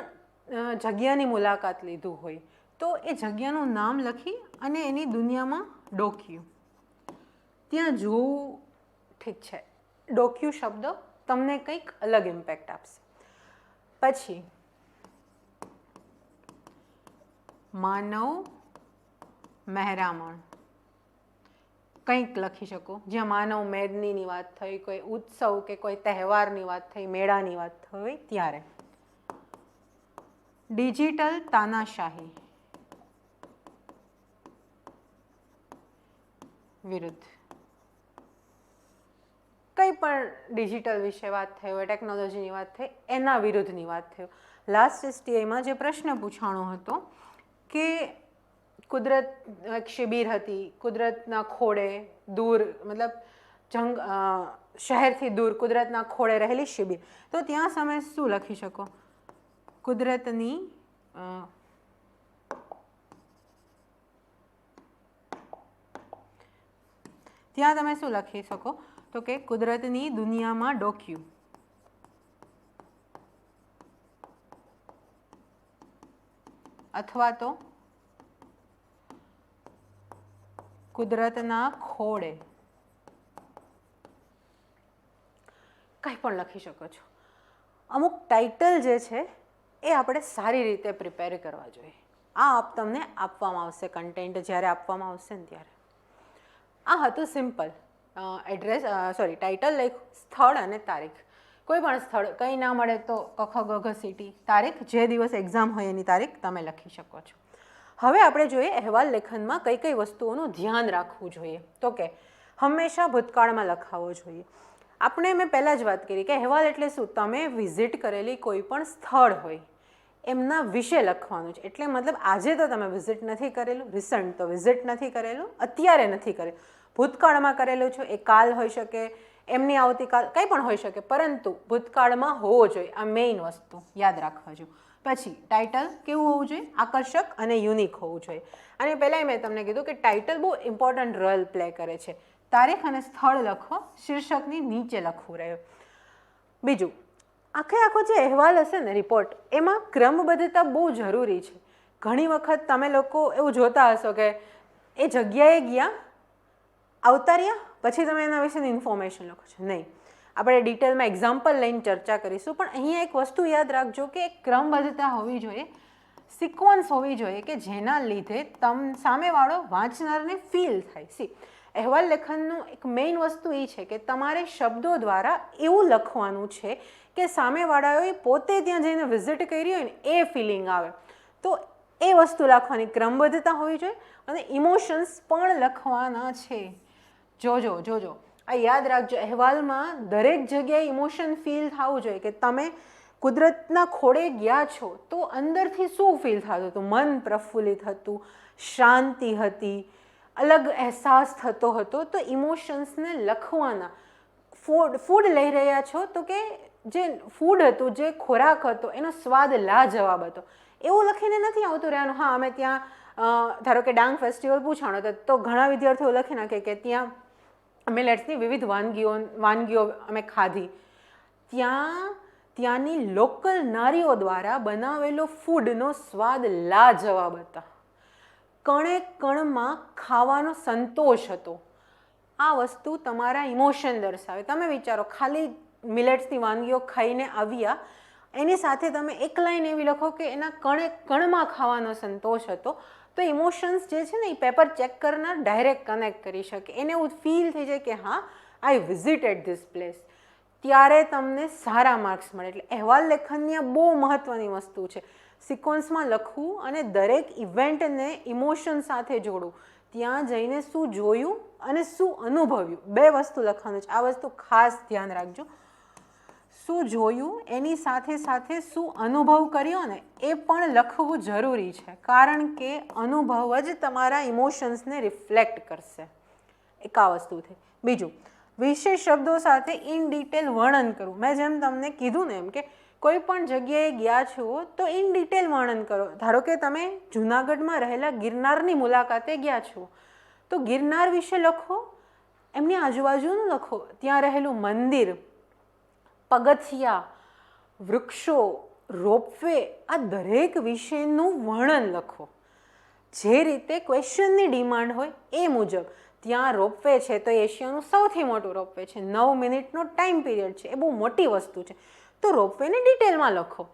જગ્યાની મુલાકાત લીધું હોય તો એ જગ્યાનું નામ લખી અને એની દુનિયામાં ડોક્યું. ત્યાં જોવું ઠીક છે, ડોક્યું શબ્દ તમને કંઈક અલગ ઇમ્પેક્ટ આપશે. પછી માનવ મહેરામણ કંઈક લખી શકો, જ્યાં માનવ મેદનીની વાત થઈ, કોઈ ઉત્સવ કે કોઈ તહેવારની વાત થઈ, મેળાની વાત થઈ ત્યારે. ડિજિટલ તાનાશાહી, વિરુદ્ધ. કંઈ પણ ડિજિટલ વિશે વાત થઈ હોય, ટેકનોલોજીની વાત થઈ, એના વિરુદ્ધની વાત થઈ. લાસ્ટ STIમાં જે પ્રશ્ન પૂછાણો હતો કે કુદરત એક શિબિર હતી, કુદરતના ખોળે દૂર, મતલબ શહેરથી દૂર કુદરતના ખોળે રહેલી શિબિર, તો ત્યાં તમે શું લખી શકો? કુદરતની ત્યાં તમે શું લખી શકો? તો કે કુદરતની દુનિયામાં ડોક્યું. અથવા તો કુદરતના ખોળે, કંઈ પણ લખી શકો છો. અમુક ટાઇટલ જે છે એ આપણે સારી રીતે પ્રિપેર કરવા જોઈએ. આ તમને આપવામાં આવશે, કન્ટેન્ટ જ્યારે આપવામાં આવશે ને ત્યારે. આ હતું સિમ્પલ એડ્રેસ, ટાઇટલ લખ્યું, સ્થળ અને તારીખ. કોઈ પણ સ્થળ, કંઈ ના મળે તો કખ સિટી, તારીખ, જે દિવસ એક્ઝામ હોય એની તારીખ તમે લખી શકો છો. હવે આપણે જોઈએ અહેવાલ લેખનમાં કઈ કઈ વસ્તુઓનું ધ્યાન રાખવું જોઈએ. તો કે હંમેશા ભૂતકાળમાં લખાવવો જોઈએ. આપણે મેં પહેલાં જ વાત કરી કે અહેવાલ એટલે શું? તમે વિઝિટ કરેલી કોઈ પણ સ્થળ હોય એમના વિશે લખવાનું છે. એટલે મતલબ આજે તો તમે વિઝિટ નથી કરેલું, રિસન્ટ તો વિઝિટ નથી કરેલું, અત્યારે નથી કરેલું, ભૂતકાળમાં કરેલું છે, એ કાલ હોઈ શકે, એમની આવતીકાલ, કંઈ પણ હોઈ શકે, પરંતુ ભૂતકાળમાં હોવો જોઈએ. આ મેઇન વસ્તુ યાદ રાખવા જો. પછી ટાઇટલ કેવું હોવું જોઈએ? આકર્ષક અને યુનિક હોવું જોઈએ. અને પહેલાં મેં તમને કીધું કે ટાઇટલ બહુ ઇમ્પોર્ટન્ટ રોલ પ્લે કરે છે. તારીખ અને સ્થળ લખો, શીર્ષકની નીચે લખવું રહ્યું. બીજું, આખો જે અહેવાલ હશે ને, રિપોર્ટ, એમાં ક્રમબદ્ધતા બહુ જરૂરી છે. ઘણી વખત તમે લોકો એવું જોતા હશો કે એ જગ્યાએ ગયા, આવતા રહ્યા, પછી તમે એના વિશેની ઇન્ફોર્મેશન લખો છો. નહીં, આપણે ડિટેલમાં એક્ઝામ્પલ લઈને ચર્ચા કરીશું, પણ અહીંયા એક વસ્તુ યાદ રાખજો કે એક ક્રમબદ્ધતા હોવી જોઈએ, સિક્વન્સ હોવી જોઈએ કે જેના લીધે સામેવાળો વાંચનારને ફીલ થાય. અહેવાલ લેખનનું એક મેઇન વસ્તુ એ છે કે તમારે શબ્દો દ્વારા એવું લખવાનું છે કે સામેવાળાઓએ પોતે ત્યાં જઈને વિઝિટ કરી હોય ને એ ફિલિંગ આવે. તો એ વસ્તુ લખવાની ક્રમબદ્ધતા હોવી જોઈએ અને ઇમોશન્સ પણ લખવાના છે. જોજો આ યાદ રાખજો. અહેવાલમાં દરેક જગ્યાએ ઇમોશન ફીલ થવું જોઈએ કે તમે કુદરતના ખોળે ગયા છો તો અંદરથી શું ફીલ થતું હતું? મન પ્રફુલ્લિત હતું, શાંતિ હતી, અલગ અહેસાસ થતો હતો. તો ઇમોશન્સને લખવાના. ફૂડ લઈ રહ્યા છો તો કે જે ફૂડ હતું, જે ખોરાક હતો, એનો સ્વાદ લાજવાબ હતો, એવું લખીને નથી આવતું રહેવાનું. હા, અમે ત્યાં ધારો કે ડાંગ ફેસ્ટિવલ પૂછાણો તો ઘણા વિદ્યાર્થીઓ લખી નાખે કે ત્યાં મિલેટ્સની વિવિધ વાનગીઓ અમે ખાધી, ત્યાંની લોકલ નારીઓ દ્વારા બનાવેલો ફૂડનો સ્વાદ લાજવાબ હતા, કણે કણમાં ખાવાનો સંતોષ હતો. આ વસ્તુ તમારા ઇમોશન દર્શાવે. તમે વિચારો, ખાલી મિલેટ્સની વાનગીઓ ખાઈને આવ્યા, એની સાથે તમે એક લાઈન એવી લખો કે એના કણે કણમાં ખાવાનો સંતોષ હતો, તો ઇમોશન્સ જે છે ને એ પેપર ચેક કરનાર ડાયરેક્ટ કનેક્ટ કરી શકે. એને એવું ફીલ થઈ જાય કે હા, આઈ વિઝિટેડ ધીસ પ્લેસ. ત્યારે તમને સારા માર્ક્સ મળે. એટલે અહેવાલ લેખનની આ બહુ મહત્ત્વની વસ્તુ છે. સિક્વન્સમાં લખવું અને દરેક ઇવેન્ટને ઇમોશન સાથે જોડવું. ત્યાં જઈને શું જોયું અને શું અનુભવ્યું, બે વસ્તુ લખવાનું છે. આ વસ્તુ ખાસ ધ્યાન રાખજો. શું જોયું એની સાથે સાથે શું અનુભવ કર્યો ને એ પણ લખવું જરૂરી છે, કારણ કે અનુભવ જ તમારા ઇમોશન્સને રિફ્લેક્ટ કરશે. એક આ વસ્તુ થઈ. બીજું, વિશેષ શબ્દો સાથે ઇન ડિટેલ વર્ણન કરવું. મેં જેમ તમને કીધું ને એમ કે કોઈ પણ જગ્યાએ ગયા છો તો ઇન ડિટેલ વર્ણન કરો. ધારો કે તમે જૂનાગઢમાં રહેલા ગિરનારની મુલાકાતે ગયા છો તો ગિરનાર વિશે લખો, એમની આજુબાજુનું લખો, ત્યાં રહેલું મંદિર, પગથિયા, વૃક્ષો, રોપવે, આ દરેક વિશેનું વર્ણન લખો. જે રીતે ક્વેશ્ચનની ડિમાન્ડ હોય એ મુજબ. ત્યાં રોપવે છે તો એશિયાનું સૌથી મોટું રોપવે છે, 9 મિનિટનો ટાઈમ પીરિયડ છે, એ બહુ મોટી વસ્તુ છે, તો રોપવેને ડિટેલમાં લખો.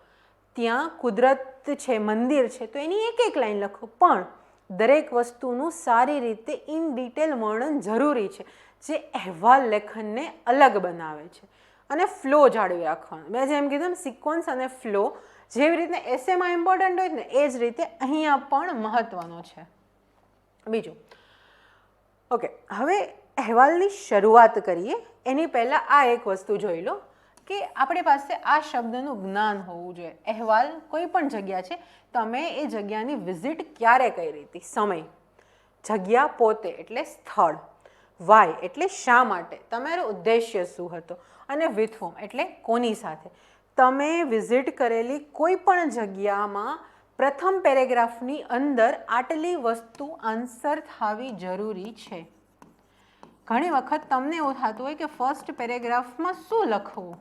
ત્યાં કુદરત છે, મંદિર છે, તો એની એક લાઈન લખો. પણ દરેક વસ્તુનું સારી રીતે ઇન ડિટેલ વર્ણન જરૂરી છે, જે અહેવાલ લેખનને અલગ બનાવે છે. અને ફ્લો જાળવી રાખવાનો. મેં જેમ કીધું ને, સિક્વન્સ અને ફ્લો જેવી રીતે એસેમાં ઇમ્પોર્ટન્ટ હોય ને એ જ રીતે અહીંયા પણ મહત્ત્વનો છે. બીજું, ઓકે, હવે અહેવાલની શરૂઆત કરીએ એની પહેલાં આ એક વસ્તુ જોઈ લો કે આપણી પાસે આ શબ્દનું જ્ઞાન હોવું જોઈએ. અહેવાલ કોઈ પણ જગ્યા છે, તમે એ જગ્યાની વિઝિટ ક્યારે કરી હતી, સમય, જગ્યા પોતે એટલે સ્થળ, વાય એટલે શા માટે, તમારો ઉદ્દેશ્ય શું હતો, અને વિથ હોમ એટલે કોની સાથે. તમે વિઝિટ કરેલી કોઈ પણ જગ્યામાં પ્રથમ પેરેગ્રાફની અંદર આટલી વસ્તુ આન્સર થવી જરૂરી છે. ઘણી વખત તમને એવું થતું હોય કે ફર્સ્ટ પેરેગ્રાફમાં શું લખવું,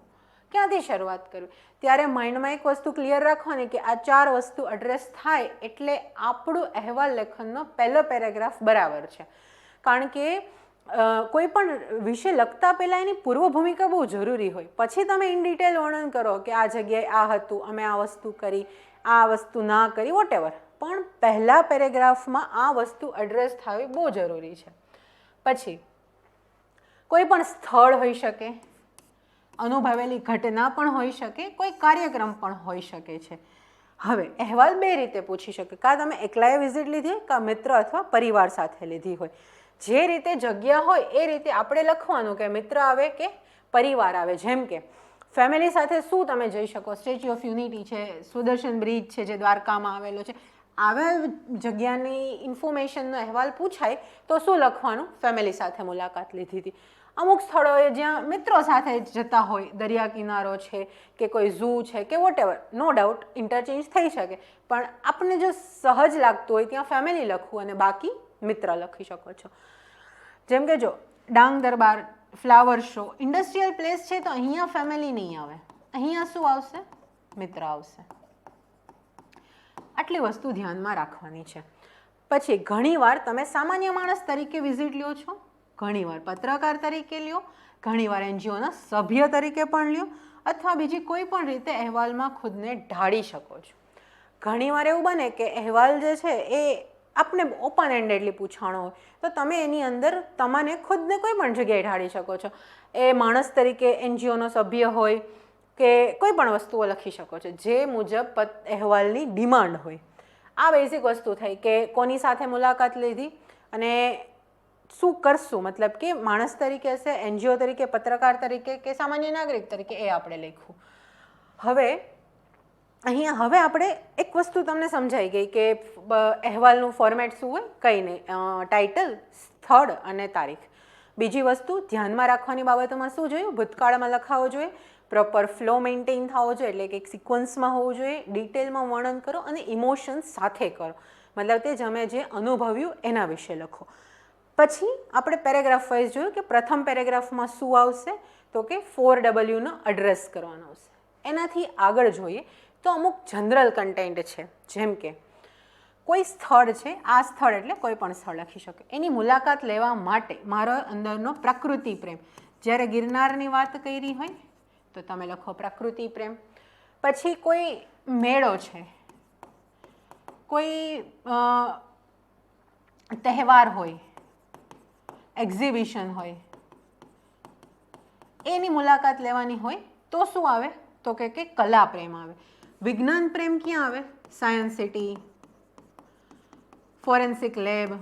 ક્યાંથી શરૂઆત કરવી, ત્યારે માઇન્ડમાં એક વસ્તુ ક્લિયર રાખવાની કે આ 4 વસ્તુ એડ્રેસ થાય એટલે આપણું અહેવાલ લેખનનો પહેલો પેરેગ્રાફ બરાબર છે. કારણ કે કોઈ પણ વિષય લખતા પહેલાં એની પૂર્વ ભૂમિકા બહુ જરૂરી હોય. પછી તમે ઇન ડિટેલ વર્ણન કરો કે આ જગ્યાએ આ હતું, અમે આ વસ્તુ કરી, આ વસ્તુ ના કરી, વોટેવર, પણ પહેલા પેરેગ્રાફમાં આ વસ્તુ એડ્રેસ થવી બહુ જરૂરી છે. પછી કોઈ પણ સ્થળ હોઈ શકે, અનુભવેલી ઘટના પણ હોઈ શકે, કોઈ કાર્યક્રમ પણ હોઈ શકે છે. હવે અહેવાલ 2 રીતે પૂછી શકે, કાં તમે એકલાએ વિઝિટ લીધી હોય, કાં મિત્ર અથવા પરિવાર સાથે લીધી હોય. જે રીતે જગ્યા હોય એ રીતે આપણે લખવાનું કે મિત્ર આવે કે પરિવાર આવે. જેમ કે ફેમિલી સાથે શું તમે જઈ શકો, સ્ટેચ્યુ ઓફ યુનિટી છે, સુદર્શન બ્રિજ છે જે દ્વારકામાં આવેલો છે, આવા જગ્યાની ઇન્ફોર્મેશનનો અહેવાલ પૂછાય તો શું લખવાનું, ફેમિલી સાથે મુલાકાત લીધી હતી. અમુક સ્થળોએ જ્યાં મિત્રો સાથે જતા હોય, દરિયા કિનારો છે કે કોઈ ઝૂ છે કે વોટેવર, નો ડાઉટ ઇન્ટરચેન્જ થઈ શકે, પણ આપણને જો સહજ લાગતું હોય ત્યાં ફેમિલી લખવું અને બાકી મિત્ર લખી શકો છો. જેમ કે જો ડાંગ દરબાર, ફ્લાવર શો, ઇન્ડસ્ટ્રીયલ પ્લેસ છે તો અહીંયા ફેમિલી નહીં આવે, અહીંયા શું આવશે, મિત્ર આવશે. આટલી વસ્તુ ધ્યાનમાં રાખવાની છે. પછી ઘણીવાર તમે સામાન્ય માણસ તરીકે વિઝિટ લ્યો છો, ઘણીવાર પત્રકાર તરીકે લ્યો, ઘણીવાર એનજીઓના સભ્ય તરીકે પણ લ્યો, અથવા બીજી કોઈ પણ રીતે અહેવાલમાં ખુદને ઢાળી શકો છો. ઘણીવાર એવું બને કે અહેવાલ જે છે એ આપણે ઓપન એન્ડેડલી પૂછાણો હોય તો તમે એની અંદર તમને ખુદને કોઈ પણ જગ્યાએ ઢાળી શકો છો. એ માણસ તરીકે એનજીઓનો સભ્ય હોય કે કોઈ પણ વસ્તુઓ લખી શકો છો જે મુજબ અહેવાલની ડિમાન્ડ હોય. આ બેઝિક વસ્તુ થઈ કે કોની સાથે મુલાકાત લીધી અને શું કરશું, મતલબ કે માણસ તરીકે હશે, એનજીઓ તરીકે, પત્રકાર તરીકે કે સામાન્ય નાગરિક તરીકે, એ આપણે લખ્યું. હવે અહીંયા હવે આપણે એક વસ્તુ તમને સમજાઈ ગઈ કે અહેવાલનું ફોર્મેટ શું હોય, કંઈ નહીં, ટાઇટલ, સ્થળ અને તારીખ. બીજી વસ્તુ ધ્યાનમાં રાખવાની બાબતોમાં શું જોયું, ભૂતકાળમાં લખાવો જોઈએ, પ્રોપર ફ્લો મેન્ટેન થવો જોઈએ, એટલે કે એક સિક્વન્સમાં હોવું જોઈએ, ડિટેલમાં વર્ણન કરો અને ઇમોશન્સ સાથે કરો, મતલબ તે તમે જે અનુભવ્યું એના વિશે લખો. પછી આપણે પેરેગ્રાફ વાઇઝ જોયું કે પ્રથમ પેરેગ્રાફમાં શું આવશે, તો કે 4W એડ્રેસ કરવાનો આવશે. એનાથી આગળ જોઈએ તો અમુક જનરલ કન્ટેન્ટ છે, જેમ કે કોઈ સ્થળ છે, આ સ્થળ એટલે કોઈ પણ સ્થળ લખી શકે, એની મુલાકાત લેવા માટે મારો અંદરનો પ્રકૃતિ પ્રેમ. જ્યારે ગિરનારની વાત કરી હોય તો તમે લખો પ્રકૃતિ પ્રેમ. પછી કોઈ મેળો છે, કોઈ તહેવાર હોય, એક્ઝિબિશન હોય, એની મુલાકાત લેવાની હોય તો શું આવે, તો કે કલા પ્રેમ આવે. વિજ્ઞાન પ્રેમ ક્યાં આવે, science city, forensic lab,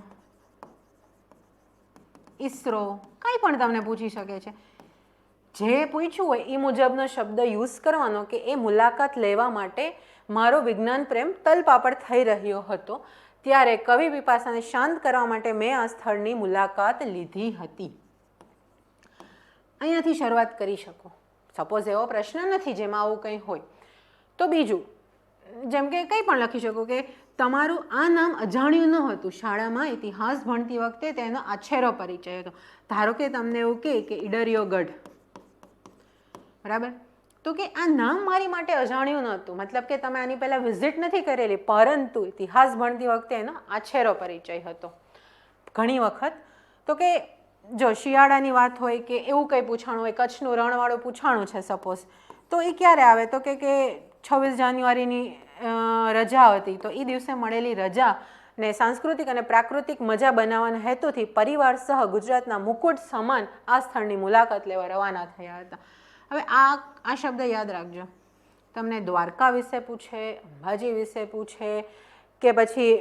ISRO, કંઈ પણ તમને પૂછી શકે છે. જે પૂછ્યું હોય એ મુજબનો શબ્દ યુઝ કરવાનો કે એ મુલાકાત લેવા માટે મારો વિજ્ઞાન પ્રેમ તલપાપડ થઈ રહ્યો હતો, ત્યારે કવિ પિપાસાને શાંત કરવા માટે મેં આ સ્થળની મુલાકાત લીધી હતી. અહીંયાથી શરૂઆત કરી શકો. સપોઝ એવો પ્રશ્ન નથી જેમાં આવું કંઈ હોય તો બીજું, જેમ કે કંઈ પણ લખી શકો કે તમારું આ નામ અજાણ્યું ન હતું, શાળામાં ઇતિહાસ ભણતી વખતે તેનો આછેરો પરિચય હતો. ધારો કે તમને એવું કે ઈડરિયો ગઢ, બરાબર, તો કે આ નામ મારી માટે અજાણ્યું નહોતું, મતલબ કે તમે આની પહેલાં વિઝિટ નથી કરેલી, પરંતુ ઇતિહાસ ભણતી વખતે એનો આછેરો પરિચય હતો. ઘણી વખત તો કે જો શિયાળાની વાત હોય કે એવું કંઈ પૂછાણું હોય, કચ્છનું રણવાળું પૂછાણું છે સપોઝ, તો એ ક્યારે આવે, તો કે 26 જાન્યુઆરીની રજા હતી, તો એ દિવસે મળેલી રજા ને સાંસ્કૃતિક અને પ્રાકૃતિક મજા બનાવવાના હેતુથી પરિવાર સહ ગુજરાતના મુકુટ સમાન આ સ્થળની મુલાકાત લેવા રવાના થયા હતા. હવે આ શબ્દ યાદ રાખજો. તમને દ્વારકા વિશે પૂછે, અંબાજી વિશે પૂછે, કે પછી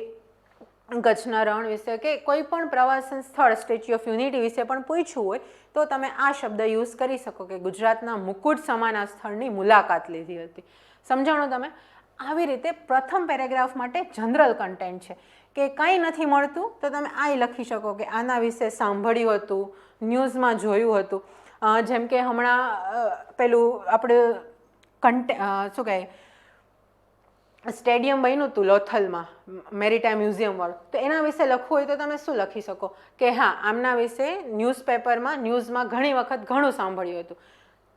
કચ્છના રણ વિશે કે કોઈ પણ પ્રવાસન સ્થળ સ્ટેચ્યુ ઓફ યુનિટી વિશે પણ પૂછ્યું હોય તો તમે આ શબ્દ યુઝ કરી શકો કે ગુજરાતના મુકુટ સમાન આ સ્થળની મુલાકાત લીધી હતી. સમજાણો તમે? આવી રીતે પ્રથમ પેરેગ્રાફ માટે જનરલ કન્ટેન્ટ છે કે કંઈ નથી મળતું તો તમે આ લખી શકો કે આના વિશે સાંભળ્યું હતું, ન્યૂઝમાં જોયું હતું. જેમ કે હમણાં પેલું આપણે શું કહે સ્ટેડિયમ બન્યું હતું લોથલમાં મેરીટાઈમ મ્યુઝિયમવાળું, તો એના વિશે લખવું હોય તો તમે શું લખી શકો કે હા આમના વિશે ન્યૂઝમાં ઘણી વખત ઘણું સાંભળ્યું હતું,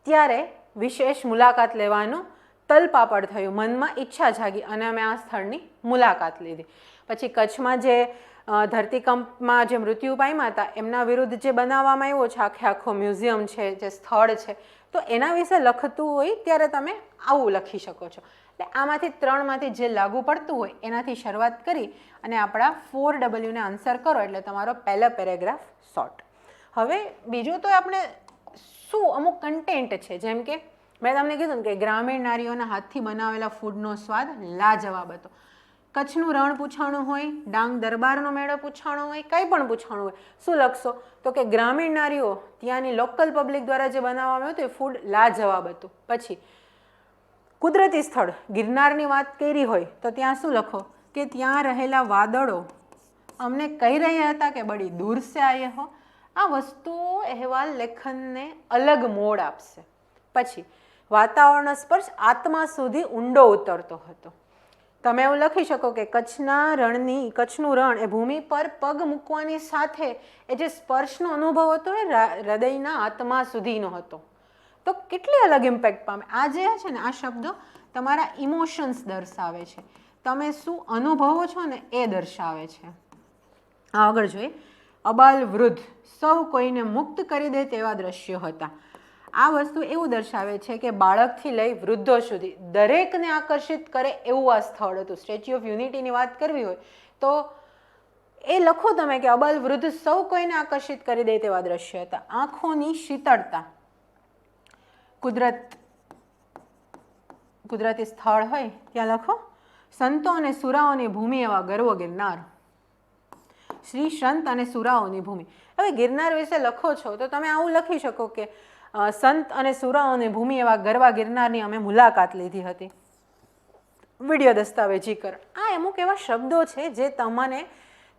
ત્યારે વિશેષ મુલાકાત લેવાનું તલપાપડ થયું, મનમાં ઈચ્છા જાગી અને અમે આ સ્થળની મુલાકાત લીધી. પછી કચ્છમાં જે ધરતીકંપમાં જે મૃત્યુ પામ્યા હતા એમના વિરુદ્ધ જે બનાવવામાં આવ્યો છે આખો મ્યુઝિયમ છે, જે સ્થળ છે, તો એના વિશે લખતું હોય ત્યારે તમે આવું લખી શકો છો. એટલે આમાંથી ત્રણમાંથી જે લાગુ પડતું હોય એનાથી શરૂઆત કરી અને આપણા 4W આન્સર કરો એટલે તમારો પહેલો પેરેગ્રાફ શોર્ટ. હવે બીજું તો આપણે શું અમુક કન્ટેન્ટ છે, જેમ કે મેં તમને કીધું કે ગ્રામીણ નારીઓના હાથથી બનાવેલા ફૂડનો સ્વાદ લાજવાબ હતો. કચ્છનું રણ પૂછાણું હોય, ડાંગ દરબારનો મેળો પૂછાણો હોય, કંઈ પણ પૂછાણું હોય, શું લખશો તો કે ગ્રામીણ નારીઓ ત્યાંની લોકલ પબ્લિક દ્વારા જે બનાવવામાં આવ્યું હતું એ ફૂડ લાજવાબ હતું. પછી કુદરતી સ્થળ ગિરનારની વાત કરી હોય તો ત્યાં શું લખો કે ત્યાં રહેલા વાદળો અમને કહી રહ્યા હતા કે બડી દૂર સે આયે હો. આ વસ્તુઓ અહેવાલ લેખનને અલગ મોડ આપશે. પછી વાતાવરણનો સ્પર્શ આત્મા સુધી ઊંડો ઉતરતો હતો. તમે એવું લખી શકો કે કચ્છનું રણ એ ભૂમિ પર પગ મૂકવાની સાથે એ જે સ્પર્શનો અનુભવ હતો એ હૃદયના આત્મા સુધીનો હતો. તો કેટલી અલગ ઇમ્પેક્ટ પામે. આ જે છે ને આ શબ્દો તમારા ઇમોશન્સ દર્શાવે છે, તમે શું અનુભવો છો ને એ દર્શાવે છે. આગળ જોઈએ, અબાલ વૃદ્ધ સૌ કોઈને મુક્ત કરી દે તેવા દ્રશ્યો હતા. આ વસ્તુ એવું દર્શાવે છે કે બાળકથી લઈ વૃદ્ધો સુધી દરેકને આકર્ષિત કરે એવું આ સ્થળ હતું. સ્ટેચ્યુ ઓફ યુનિટીની વાત કરવી હોય તો એ લખો તમે કે અબાલ વૃદ્ધ સૌ કોઈને આકર્ષિત કરી દે તેવા દ્રશ્યો હતા. આંખોની શીતળતા, કુદરતી સ્થળ હોય ત્યાં લખો સંતો અને સુરાઓની ભૂમિ એવા ગર્વ ગિરનાર. શ્રી સંત અને સુરાઓની ભૂમિ. હવે ગિરનાર વિશે લખો છો તો તમે આવું લખી શકો કે સંત અને સુરાઓની ભૂમિ એવા ગરવા ગિરનારની અમે મુલાકાત લીધી હતી. વિડીયો દસ્તાવેજીકરણ, આ અમુક એવા શબ્દો છે જે તમને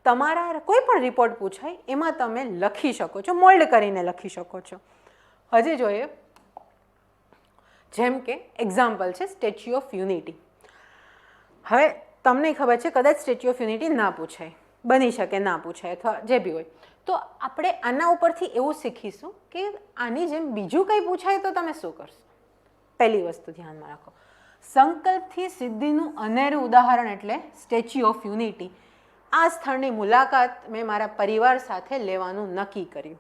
તમારા કોઈ પણ રિપોર્ટ પૂછાય એમાં તમે લખી શકો છો, મોલ્ડ કરીને લખી શકો છો. હજી જોઈએ, જેમ કે એક્ઝામ્પલ છે સ્ટેચ્યુ ઓફ યુનિટી. હવે તમને ખબર છે કદાચ સ્ટેચ્યુ ઓફ યુનિટી ના પૂછાય, બની શકે ના પૂછાય અથવા જે બી હોય, તો આપણે આના ઉપરથી એવું શીખીશું કે આની જેમ બીજું કંઈ પૂછાય તો તમે શું કરશો. પહેલી વસ્તુ ધ્યાનમાં રાખો, સંકલ્પથી સિદ્ધિનું અનેરું ઉદાહરણ એટલે સ્ટેચ્યુ ઓફ યુનિટી. આ સ્થળની મુલાકાત મેં મારા પરિવાર સાથે લેવાનું નક્કી કર્યું.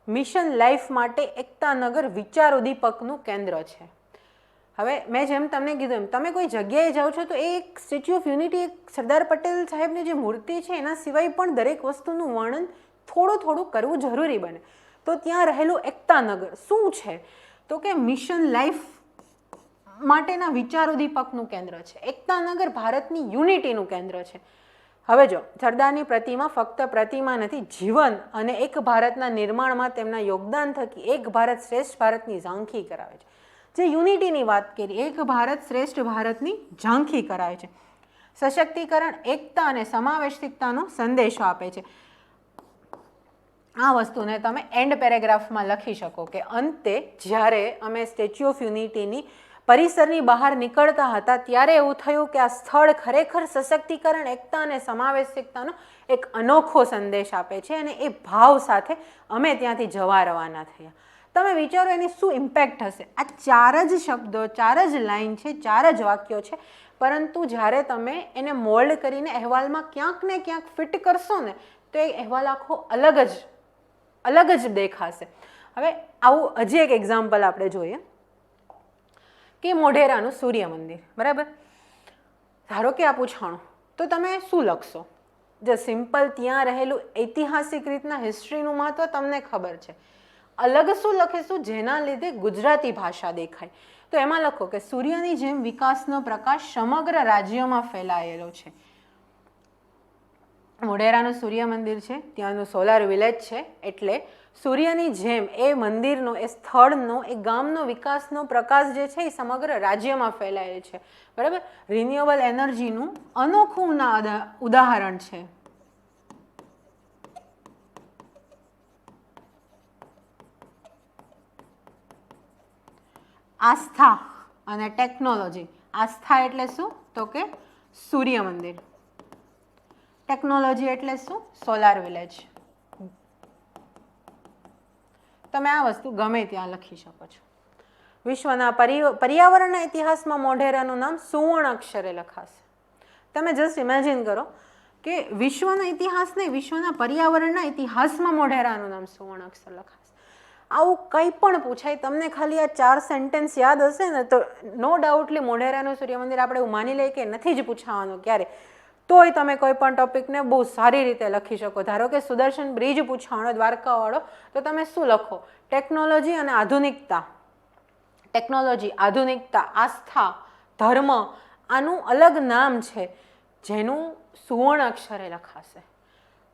મિશન લાઈફ માટે એકતાનગર વિચાર ઉદ્દીપકનું કેન્દ્ર છે. હવે મેં જેમ તમને કીધું એમ તમે કોઈ જગ્યાએ જાઓ છો તો એ એક સ્ટેચ્યુ ઓફ યુનિટી, એક સરદાર પટેલ સાહેબની જે મૂર્તિ છે એના સિવાય પણ દરેક વસ્તુનું વર્ણન થોડું થોડું કરવું જરૂરી બને. તો ત્યાં રહેલું એકતાનગર શું છે તો કે મિશન લાઈફ માટેના વિચાર ઉદ્દીપકનું કેન્દ્ર છે. એકતાનગર ભારતની યુનિટીનું કેન્દ્ર છે. હવે જો સરદારની પ્રતિમા ફક્ત પ્રતિમા નથી, જીવન અને એક ભારતના નિર્માણમાં તેમના યોગદાન થકી એક ભારત શ્રેષ્ઠ ભારતની ઝાંખી કરાવે છે. જે યુનિટીની વાત કરી, એક ભારત શ્રેષ્ઠ ભારતની ઝાંખી કરાવે છે. સશક્તિકરણ, એકતા અને સમાવેશિકતાનો સંદેશો આપે છે. આ વસ્તુને તમે એન્ડ પેરેગ્રાફમાં લખી શકો કે અંતે જ્યારે અમે સ્ટેચ્યુ ઓફ યુનિટીની પરિસરની બહાર નીકળતા હતા ત્યારે એવું થયું કે આ સ્થળ ખરેખર સશક્તિકરણ, એકતા અને સમાવેશિકતાનો એક અનોખો સંદેશ આપે છે અને એ ભાવ સાથે અમે ત્યાંથી જવા રવાના થયા. તમે વિચારો એની શું ઇમ્પેક્ટ હશે. આ 4 જ શબ્દો, 4 જ લાઈન છે, 4 જ વાક્યો છે, પરંતુ જ્યારે તમે એને મોલ્ડ કરીને અહેવાલમાં ક્યાંક ને ક્યાંક ફિટ કરશો ને તો એ અહેવાલ આખો અલગ જ દેખાશે. હવે આવું હજી એક એક્ઝામ્પલ આપણે જોઈએ કે મોઢેરાનું સૂર્ય મંદિર, બરાબર. ધારો કે આ પૂછાણું તો તમે શું લખશો? જે સિમ્પલ ત્યાં રહેલું ઐતિહાસિક રીતના હિસ્ટ્રીનું મહત્વ તમને ખબર છે. અલગ શું લખીશું જેના લીધે ગુજરાતી ભાષા દેખાય? તો એમાં લખો કે સૂર્યની જેમ વિકાસનો પ્રકાશ સમગ્ર રાજ્યમાં ફેલાયેલો છે. મોઢેરાનું સૂર્ય મંદિર છે, ત્યાંનું સોલાર વિલેજ છે, એટલે સૂર્યની જેમ એ મંદિરનો, એ સ્થળનો, એ ગામનો વિકાસનો પ્રકાશ જે છે એ સમગ્ર રાજ્યમાં ફેલાયેલ છે, બરાબર. રિન્યુએબલ એનર્જીનું અનોખું ઉદાહરણ છે. આસ્થા અને ટેકનોલોજી. આસ્થા એટલે શું? તો કે સૂર્ય મંદિર. ટેકનોલોજી એટલે શું? Solar village. તમે આ વસ્તુ ગમે ત્યાં લખી શકો છો. વિશ્વના પર્યાવરણના ઇતિહાસમાં મોઢેરાનું નામ સુવર્ણ અક્ષરે લખાશે. તમે જસ્ટ ઇમેજિન કરો કે વિશ્વના ઇતિહાસ નહીં, વિશ્વના પર્યાવરણના ઇતિહાસમાં મોઢેરાનું નામ સુવર્ણ અક્ષર લખાશે. આવું કંઈ પણ પૂછાય, તમને ખાલી આ 4 સેન્ટેન્સ યાદ હશે ને તો નો ડાઉટલી મોઢેરાનું સૂર્ય મંદિર આપણે એવું માની લઈએ કે નથી જ પૂછાવાનું ક્યારે, તોય તમે કોઈ પણ ટોપિકને બહુ સારી રીતે લખી શકો. ધારો કે સુદર્શન બ્રિજ પૂછવાનો દ્વારકાવાળો, તો તમે શું લખો? ટેકનોલોજી અને આધુનિકતા. ટેકનોલોજી, આધુનિકતા, આસ્થા, ધર્મ, આનું અલગ નામ છે જેનું સુવર્ણ અક્ષરે લખાશે.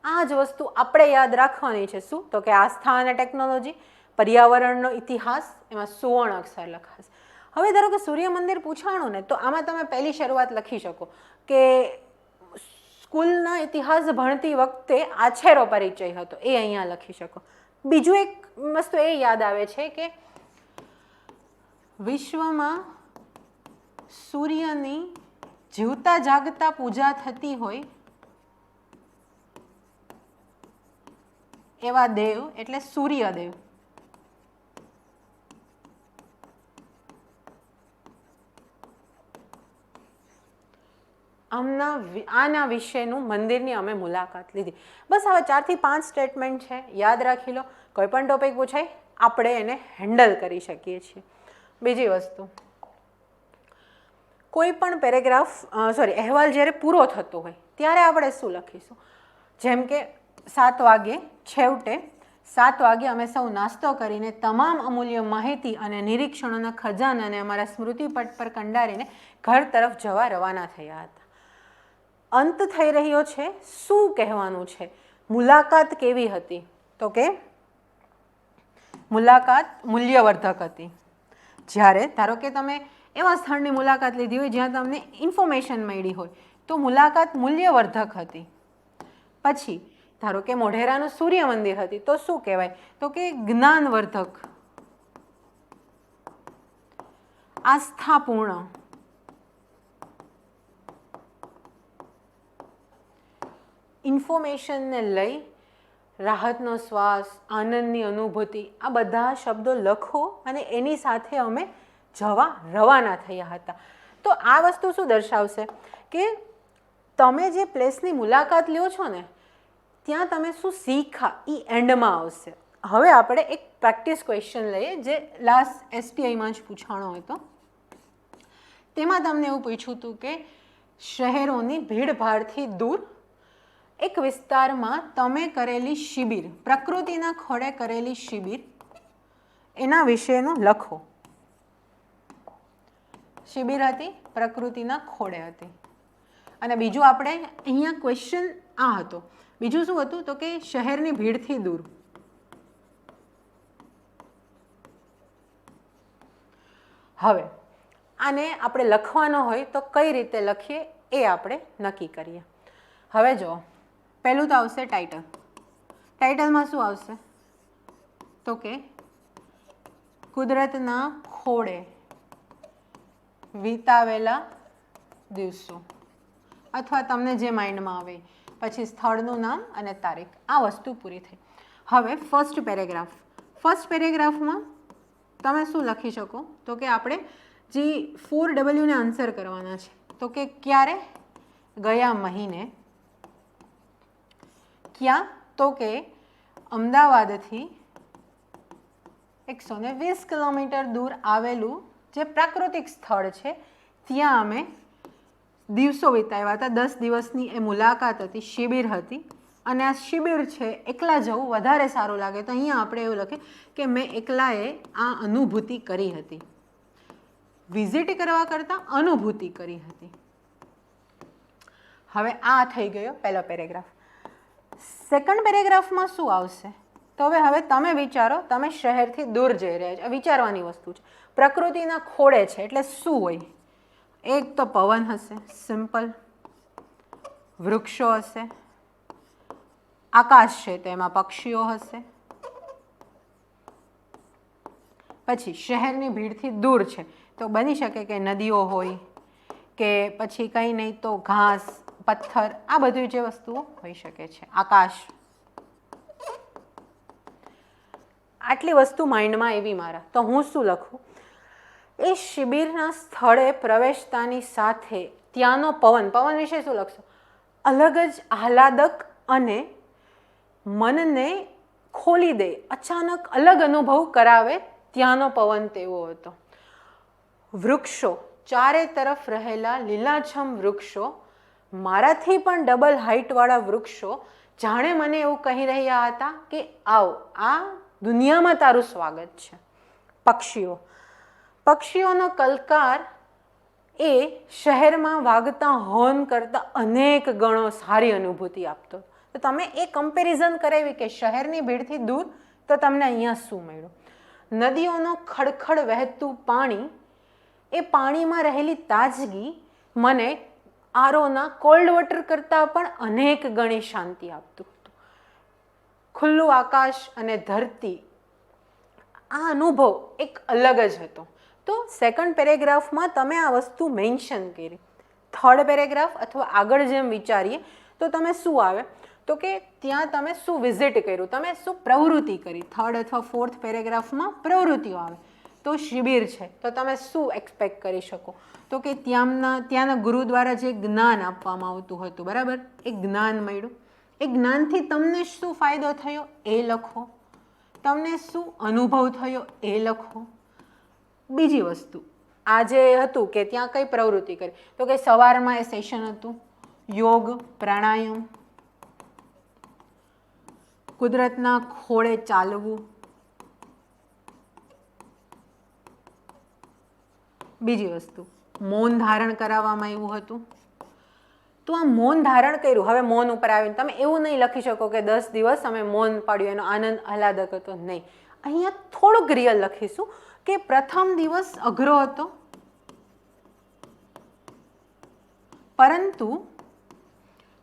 આ જ વસ્તુ આપણે યાદ રાખવાની છે. શું? તો કે આસ્થા અને ટેકનોલોજી, પર્યાવરણનો ઇતિહાસ, એમાં સુવર્ણ અક્ષર લખાશે. હવે ધારો કે સૂર્ય મંદિર પૂછાણું ને, તો આમાં તમે પહેલી શરૂઆત લખી શકો કે સ્કૂલના ઇતિહાસ ભણતી વખતે આછેરો પરિચય હતો, એ અહીંયા લખી શકો. બીજું એક વસ્તુ એ યાદ આવે છે કે વિશ્વમાં સૂર્યની જીવતા જાગતા પૂજા થતી હોય એવા દેવ એટલે સૂર્યદેવ. આના વિશેનું મંદિરની અમે મુલાકાત લીધી. બસ હવે 4 થી 5 સ્ટેટમેન્ટ છે, યાદ રાખી લો. કોઈ પણ ટોપિક પૂછાય આપણે એને હેન્ડલ કરી શકીએ છીએ. બીજી વસ્તુ, કોઈ પણ પેરેગ્રાફ અહેવાલ જ્યારે પૂરો થતો હોય ત્યારે આપણે શું લખીશું? જેમ કે 7 વાગે, છેવટે 7 વાગે અમે સૌ નાસ્તો કરીને તમામ અમૂલ્ય માહિતી અને નિરીક્ષણોના ખજાનાને અમારા સ્મૃતિપટ પર કંડારીને ઘર તરફ જવા રવાના થયા હતા. અંત થઈ રહ્યો છે, શું કહેવાનું છે? મુલાકાત કેવી હતી? તો કે મુલાકાત મૂલ્યવર્ધક હતી. જ્યારે ધારો કે તમે એવા સ્થળની મુલાકાત લીધી હોય જ્યાં તમને ઇન્ફોર્મેશન મળી હોય, તો મુલાકાત મૂલ્યવર્ધક હતી. પછી ધારો કે મોઢેરાનું સૂર્ય મંદિર હતી, તો શું કહેવાય? તો કે જ્ઞાનવર્ધક, આસ્થાપૂર્ણ, ઇન્ફોર્મેશનને લઈ રાહતનો શ્વાસ, આનંદની અનુભૂતિ, આ બધા શબ્દો લખો અને એની સાથે અમે જવા રવાના થયા હતા. તો આ વસ્તુ શું દર્શાવશે કે તમે જે પ્લેસની મુલાકાત લ્યો છો ને, ત્યાં તમે શું શીખા એ એન્ડમાં આવશે. હવે આપણે એક પ્રેક્ટિસ ક્વેશ્ચન લઈએ જે લાસ્ટ STIમાં જ પૂછાણો હતો. તેમાં તમને એવું પૂછ્યું હતું કે શહેરોની ભીડભાડથી દૂર એક વિસ્તારમાં તમે કરેલી શિબિર, પ્રકૃતિના ખોળે કરેલી શિબિર, એના વિશેનું લખો. શિબિર હતી, પ્રકૃતિના ખોળે હતી. અને બીજું આપણે અહીંયા ક્વેશ્ચન આ હતો. બીજું શું હતું? તો કે શહેરની ભીડથી દૂર. હવે આને આપણે લખવાનો હોય તો કઈ રીતે લખીએ એ આપણે નક્કી કરીએ. હવે જો પહેલું તો આવશે ટાઇટલ. ટાઇટલમાં શું આવશે? તો કે કુદરતના ખોળે વિતાવેલા દિવસો, અથવા તમને જે માઇન્ડમાં આવે. પછી સ્થળનું નામ અને તારીખ. આ વસ્તુ પૂરી થઈ. હવે ફર્સ્ટ પેરેગ્રાફ. ફર્સ્ટ પેરેગ્રાફમાં તમે શું લખી શકો? તો કે આપણે જે 4W ને આન્સર કરવાના છે. તો કે ક્યારે? ગયા મહિને. ક્યાં? તો કે અમદાવાદથી 120 કિલોમીટર દૂર આવેલું જે પ્રાકૃતિક સ્થળ છે ત્યાં અમે દિવસો વિતાવ્યા હતા. 10 દિવસની એ મુલાકાત હતી, શિબિર હતી. અને આ શિબિર છે, એકલા જવું વધારે સારું લાગે, તો અહીંયા આપણે એવું લખીએ કે મેં એકલાએ આ અનુભૂતિ કરી હતી. વિઝિટ કરવા કરતાં અનુભૂતિ કરી હતી. હવે આ થઈ ગયો પહેલો પેરેગ્રાફ. સેકન્ડ પેરેગ્રાફમાં શું આવશે? તો હવે તમે વિચારો, તમે શહેરથી દૂર જઈ રહ્યા છો, વિચારવાની વસ્તુ છે. પ્રકૃતિના ખોળે છે એટલે શું હોય? એક તો પવન હશે, સિમ્પલ, વૃક્ષો હશે, આકાશ છે તેમાં પક્ષીઓ હશે, પછી શહેરની ભીડથી દૂર છે તો બની શકે કે નદીઓ હોય કે પછી કંઈ નહીં તો ઘાસ, પથ્થર, આ બધી જે વસ્તુઓ હોઈ શકે છે. આકાશ, આટલી વસ્તુ માઇન્ડમાં એવી મારા. તો હું શું લખું? એ શિબિરના સ્થળે પ્રવેશતાની સાથે ત્યાંનો પવન, પવન વિશે શું લખશો? અલગ જ આહલાદક અને મનને ખોલી દે, અચાનક અલગ અનુભવ કરાવે ત્યાંનો પવન તેવો હતો. વૃક્ષો, ચારે તરફ રહેલા લીલાછમ વૃક્ષો, મારાથી પણ ડબલ હાઇટવાળા વૃક્ષો, જાણે મને એવું કહી રહ્યા હતા કે આવ, આ દુનિયામાં તારું સ્વાગત છે. પક્ષીઓ, પક્ષીઓનો કલકાર એ શહેરમાં વાગતા હોર્ન કરતાં અનેક ગણો સારી અનુભૂતિ આપતો. તો તમે એ કમ્પેરિઝન કરાવી કે શહેરની ભીડથી દૂર તો તમને અહીંયા શું મળ્યું. નદીઓનો ખડખડ વહેતું પાણી, એ પાણીમાં રહેલી તાજગી મને આરોના કોલ્ડ વોટર કરતાં પણ અનેક ગણી શાંતિ આપતું હતું. ખુલ્લું આકાશ અને ધરતી, આ અનુભવ એક અલગ જ હતો. તો સેકન્ડ પેરેગ્રાફમાં તમે આ વસ્તુ મેન્શન કરી. થર્ડ પેરેગ્રાફ અથવા આગળ જેમ વિચારીએ તો તમે શું આવે તો કે ત્યાં તમે શું વિઝિટ કર્યું, તમે શું પ્રવૃત્તિ કરી. થર્ડ અથવા ફોર્થ પેરેગ્રાફમાં પ્રવૃત્તિઓ આવે. તો શિબિર છે તો તમે શું એક્સપેક્ટ કરી શકો? તો કે ત્યાંના ગુરુ દ્વારા જે જ્ઞાન આપવામાં આવતું હતું, બરાબર, એ જ્ઞાન મળ્યું. એ જ્ઞાનથી તમને શું ફાયદો થયો એ લખો. તમને શું અનુભવ થયો એ લખો. બીજી વસ્તુ, આ જે હતું કે ત્યાં કઈ પ્રવૃત્તિ કરી, તો કે સવારમાં એ સેશન હતું, યોગ, પ્રાણાયામ, કુદરતના ખોળે ચાલવું. બીજી વસ્તુ, મૌન ધારણ કરાવવામાં આવ્યું હતું. તો આ મૌન ધારણ કર્યું. હવે મૌન ઉપર આવીને તમે એવું નહીં લખી શકો કે 10 દિવસ અમે મૌન પાડ્યું, એનો આનંદ આહલાદક હતો. નહીં, અહીંયા થોડુંક રિયલ લખીશું કે પ્રથમ દિવસ અઘરો હતો, પરંતુ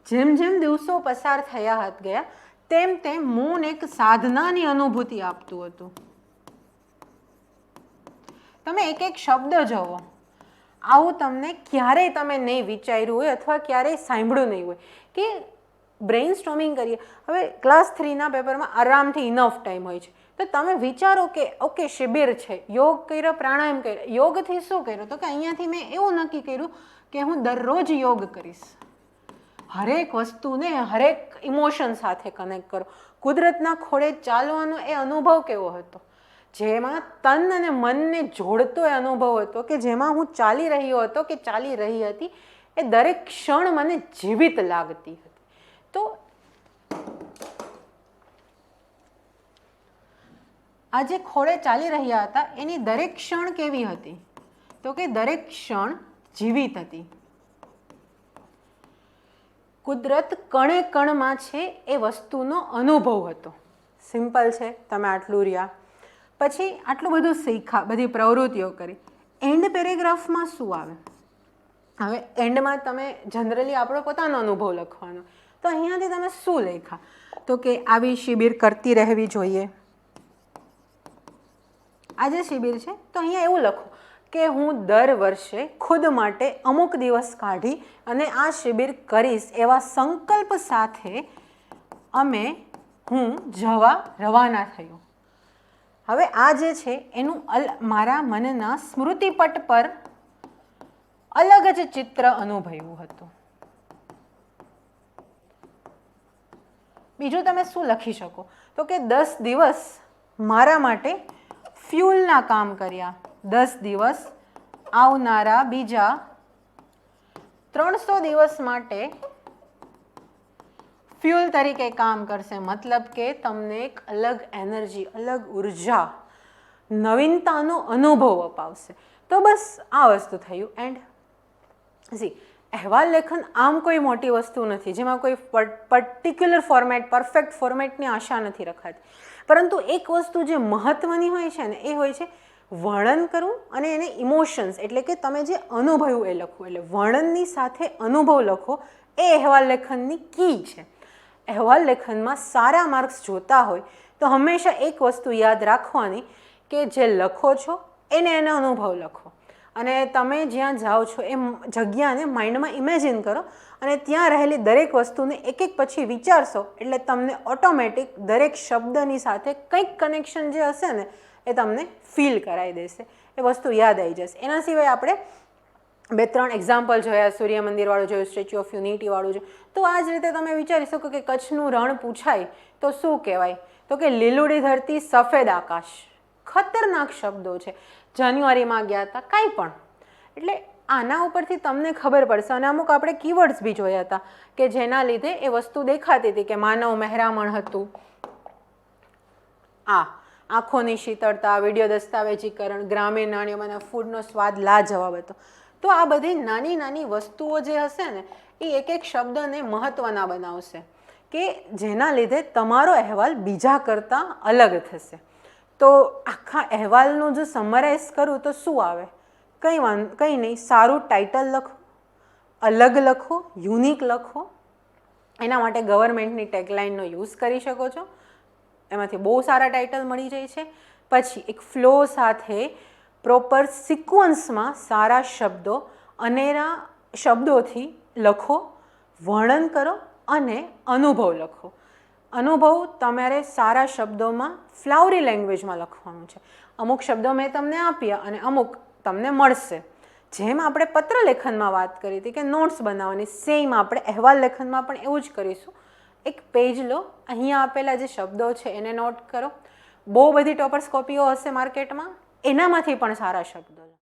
જેમ જેમ દિવસો પસાર થયા ગયા તેમ તેમ મૌન એક સાધનાની અનુભૂતિ આપતું હતું. તમે એક એક શબ્દ જોવો, આવું તમને ક્યારેય તમે નહીં વિચાર્યું હોય અથવા ક્યારેય સાંભળ્યું નહીં હોય કે બ્રેઇન સ્ટોમિંગ કરીએ. હવે ક્લાસ 3ના પેપરમાં આરામથી ઇનફ ટાઈમ હોય છે, તો તમે વિચારો કે ઓકે શિબિર છે, યોગ કર્યો, પ્રાણાયામ કર્યો. યોગથી શું કર્યું? તો કે અહીંયાથી મેં એવું નક્કી કર્યું કે હું દરરોજ યોગ કરીશ. હરેક વસ્તુને હરેક ઇમોશન સાથે કનેક્ટ કરો. કુદરતના ખોળે ચાલવાનો એ અનુભવ કેવો હતો? જેમાં તન અને મનને જોડતો એ અનુભવ હતો કે જેમાં હું ચાલી રહ્યો હતો કે ચાલી રહી હતી, એ દરેક ક્ષણ મને જીવિત લાગતી હતી. તો આ જે ખોળે ચાલી રહ્યા હતા એની દરેક ક્ષણ કેવી હતી? તો કે દરેક ક્ષણ જીવિત હતી. કુદરત કણે કણમાં છે એ વસ્તુનો અનુભવ હતો. સિમ્પલ છે, તમે આટલું રહ્યા. પછી આટલું બધું શીખ્યા, બધી પ્રવૃત્તિઓ કરી. એન્ડ પેરેગ્રાફમાં શું આવે? હવે એન્ડમાં તમે જનરલી આપણો પોતાનો અનુભવ લખવાનો, તો અહીંયાથી તમે શું લખ્યા? તો કે આવી શિબિર કરતી રહેવી જોઈએ. આ જે શિબિર છે તો અહીંયા એવું લખો કે હું દર વર્ષે ખુદ માટે અમુક દિવસ કાઢી અને આ શિબિર કરીશ એવા સંકલ્પ સાથે હું જવા રવાના થયો. હવે આ જે છે એનું મારા મનના સ્મૃતિપટ પર અલગ જ ચિત્ર અનુભવ્યું હતું. બીજું તમે શું લખી શકો? તો કે 10 દિવસ મારા માટે ફ્યુલના કામ કર્યા. 10 દિવસ આવનારા બીજા 300 દિવસ માટે ફ્યુલ તરીકે કામ કરશે. મતલબ કે તમને એક અલગ એનર્જી, અલગ ઉર્જા, નવીનતાનો અનુભવ અપાવશે. તો બસ આ વસ્તુ થયું. એન્ડ અહેવાલ લેખન આમ કોઈ મોટી વસ્તુ નથી જેમાં કોઈ પર્ટિક્યુલર ફોર્મેટ, પરફેક્ટ ફોર્મેટની આશા નથી રખાતી. પરંતુ એક વસ્તુ જે મહત્ત્વની હોય છે ને એ હોય છે વર્ણન કરવું અને એને ઇમોશન્સ એટલે કે તમે જે અનુભવ્યું એ લખવું. એટલે વર્ણનની સાથે અનુભવ લખો એ અહેવાલ લેખનની કી છે. અહેવાલ લેખનમાં સારા માર્ક્સ જોતા હોય તો હંમેશા એક વસ્તુ યાદ રાખવાની કે જે લખો છો એને અનુભવ લખો. અને તમે જ્યાં જાઓ છો એ જગ્યાને માઇન્ડમાં ઇમેજિન કરો અને ત્યાં રહેલી દરેક વસ્તુને એક એક પછી વિચારશો એટલે તમને ઓટોમેટિક દરેક શબ્દની સાથે કંઈક કનેક્શન જે હશે ને એ તમને ફીલ કરાવી દેશે, એ વસ્તુ યાદ આવી જશે. એના સિવાય આપણે 2-3 એક્ઝામ્પલ જોયા, સૂર્ય મંદિરવાળું જોયું, સ્ટેચ્યુ ઓફ યુનિટીવાળું જોયું. તો આ જ રીતે તમે વિચારી શકો કે કચ્છનું રણ પૂછાય તો શું કહેવાય? તો કે લીલુડી ધરતી, સફેદ આકાશ. ખતરનાક શબ્દો છે. જાન્યુઆરીમાં ગયા હતા, કાંઈ પણ. એટલે આના ઉપરથી તમને ખબર પડશે. અને અમુક આપણે કીવર્ડ્સ બી જોયા હતા કે જેના લીધે એ વસ્તુ દેખાતી હતી કે માનવ મહેરામણ હતું, આંખોની શીતળતા, વિડીયો દસ્તાવેજીકરણ, ગ્રામીણ નાણ્યોમાં ફૂડનો સ્વાદ લાજવાબ હતો. તો આ બધી નાની નાની વસ્તુઓ જે હશે ને એ એક એક શબ્દને મહત્ત્વના બનાવશે કે જેના લીધે તમારો અહેવાલ બીજા કરતાં અલગ થશે. તો આખા અહેવાલનું જો સમરાઇઝ કરું તો શું આવે? કંઈ નહીં, સારું ટાઇટલ લખો, અલગ લખો, યુનિક લખો. એના માટે ગવર્મેન્ટની ટેગલાઇનનો યુઝ કરી શકો છો. એમાંથી બહુ સારા ટાઇટલ મળી જાય છે. પછી એક ફ્લો સાથે પ્રોપર સિક્વન્સમાં સારા શબ્દો અનેરા શબ્દોથી લખો, વર્ણન કરો અને અનુભવ લખો. અનુભવ તમારે સારા શબ્દોમાં ફ્લાવરી લેંગ્વેજમાં લખવાનું છે. અમુક શબ્દો મેં તમને આપ્યા અને અમુક તમને મળશે. જેમ આપણે પત્ર લેખનમાં વાત કરી હતી કે નોટ્સ બનાવવાની, સેમ આપણે અહેવાલ લેખનમાં પણ એવું જ કરીશું. એક પેજ લો, અહીંયા આપેલા જે શબ્દો છે એને નોટ કરો. બહુ બધી ટોપર્સ કોપીઓ હશે માર્કેટમાં, એનામાંથી પણ સારા શબ્દો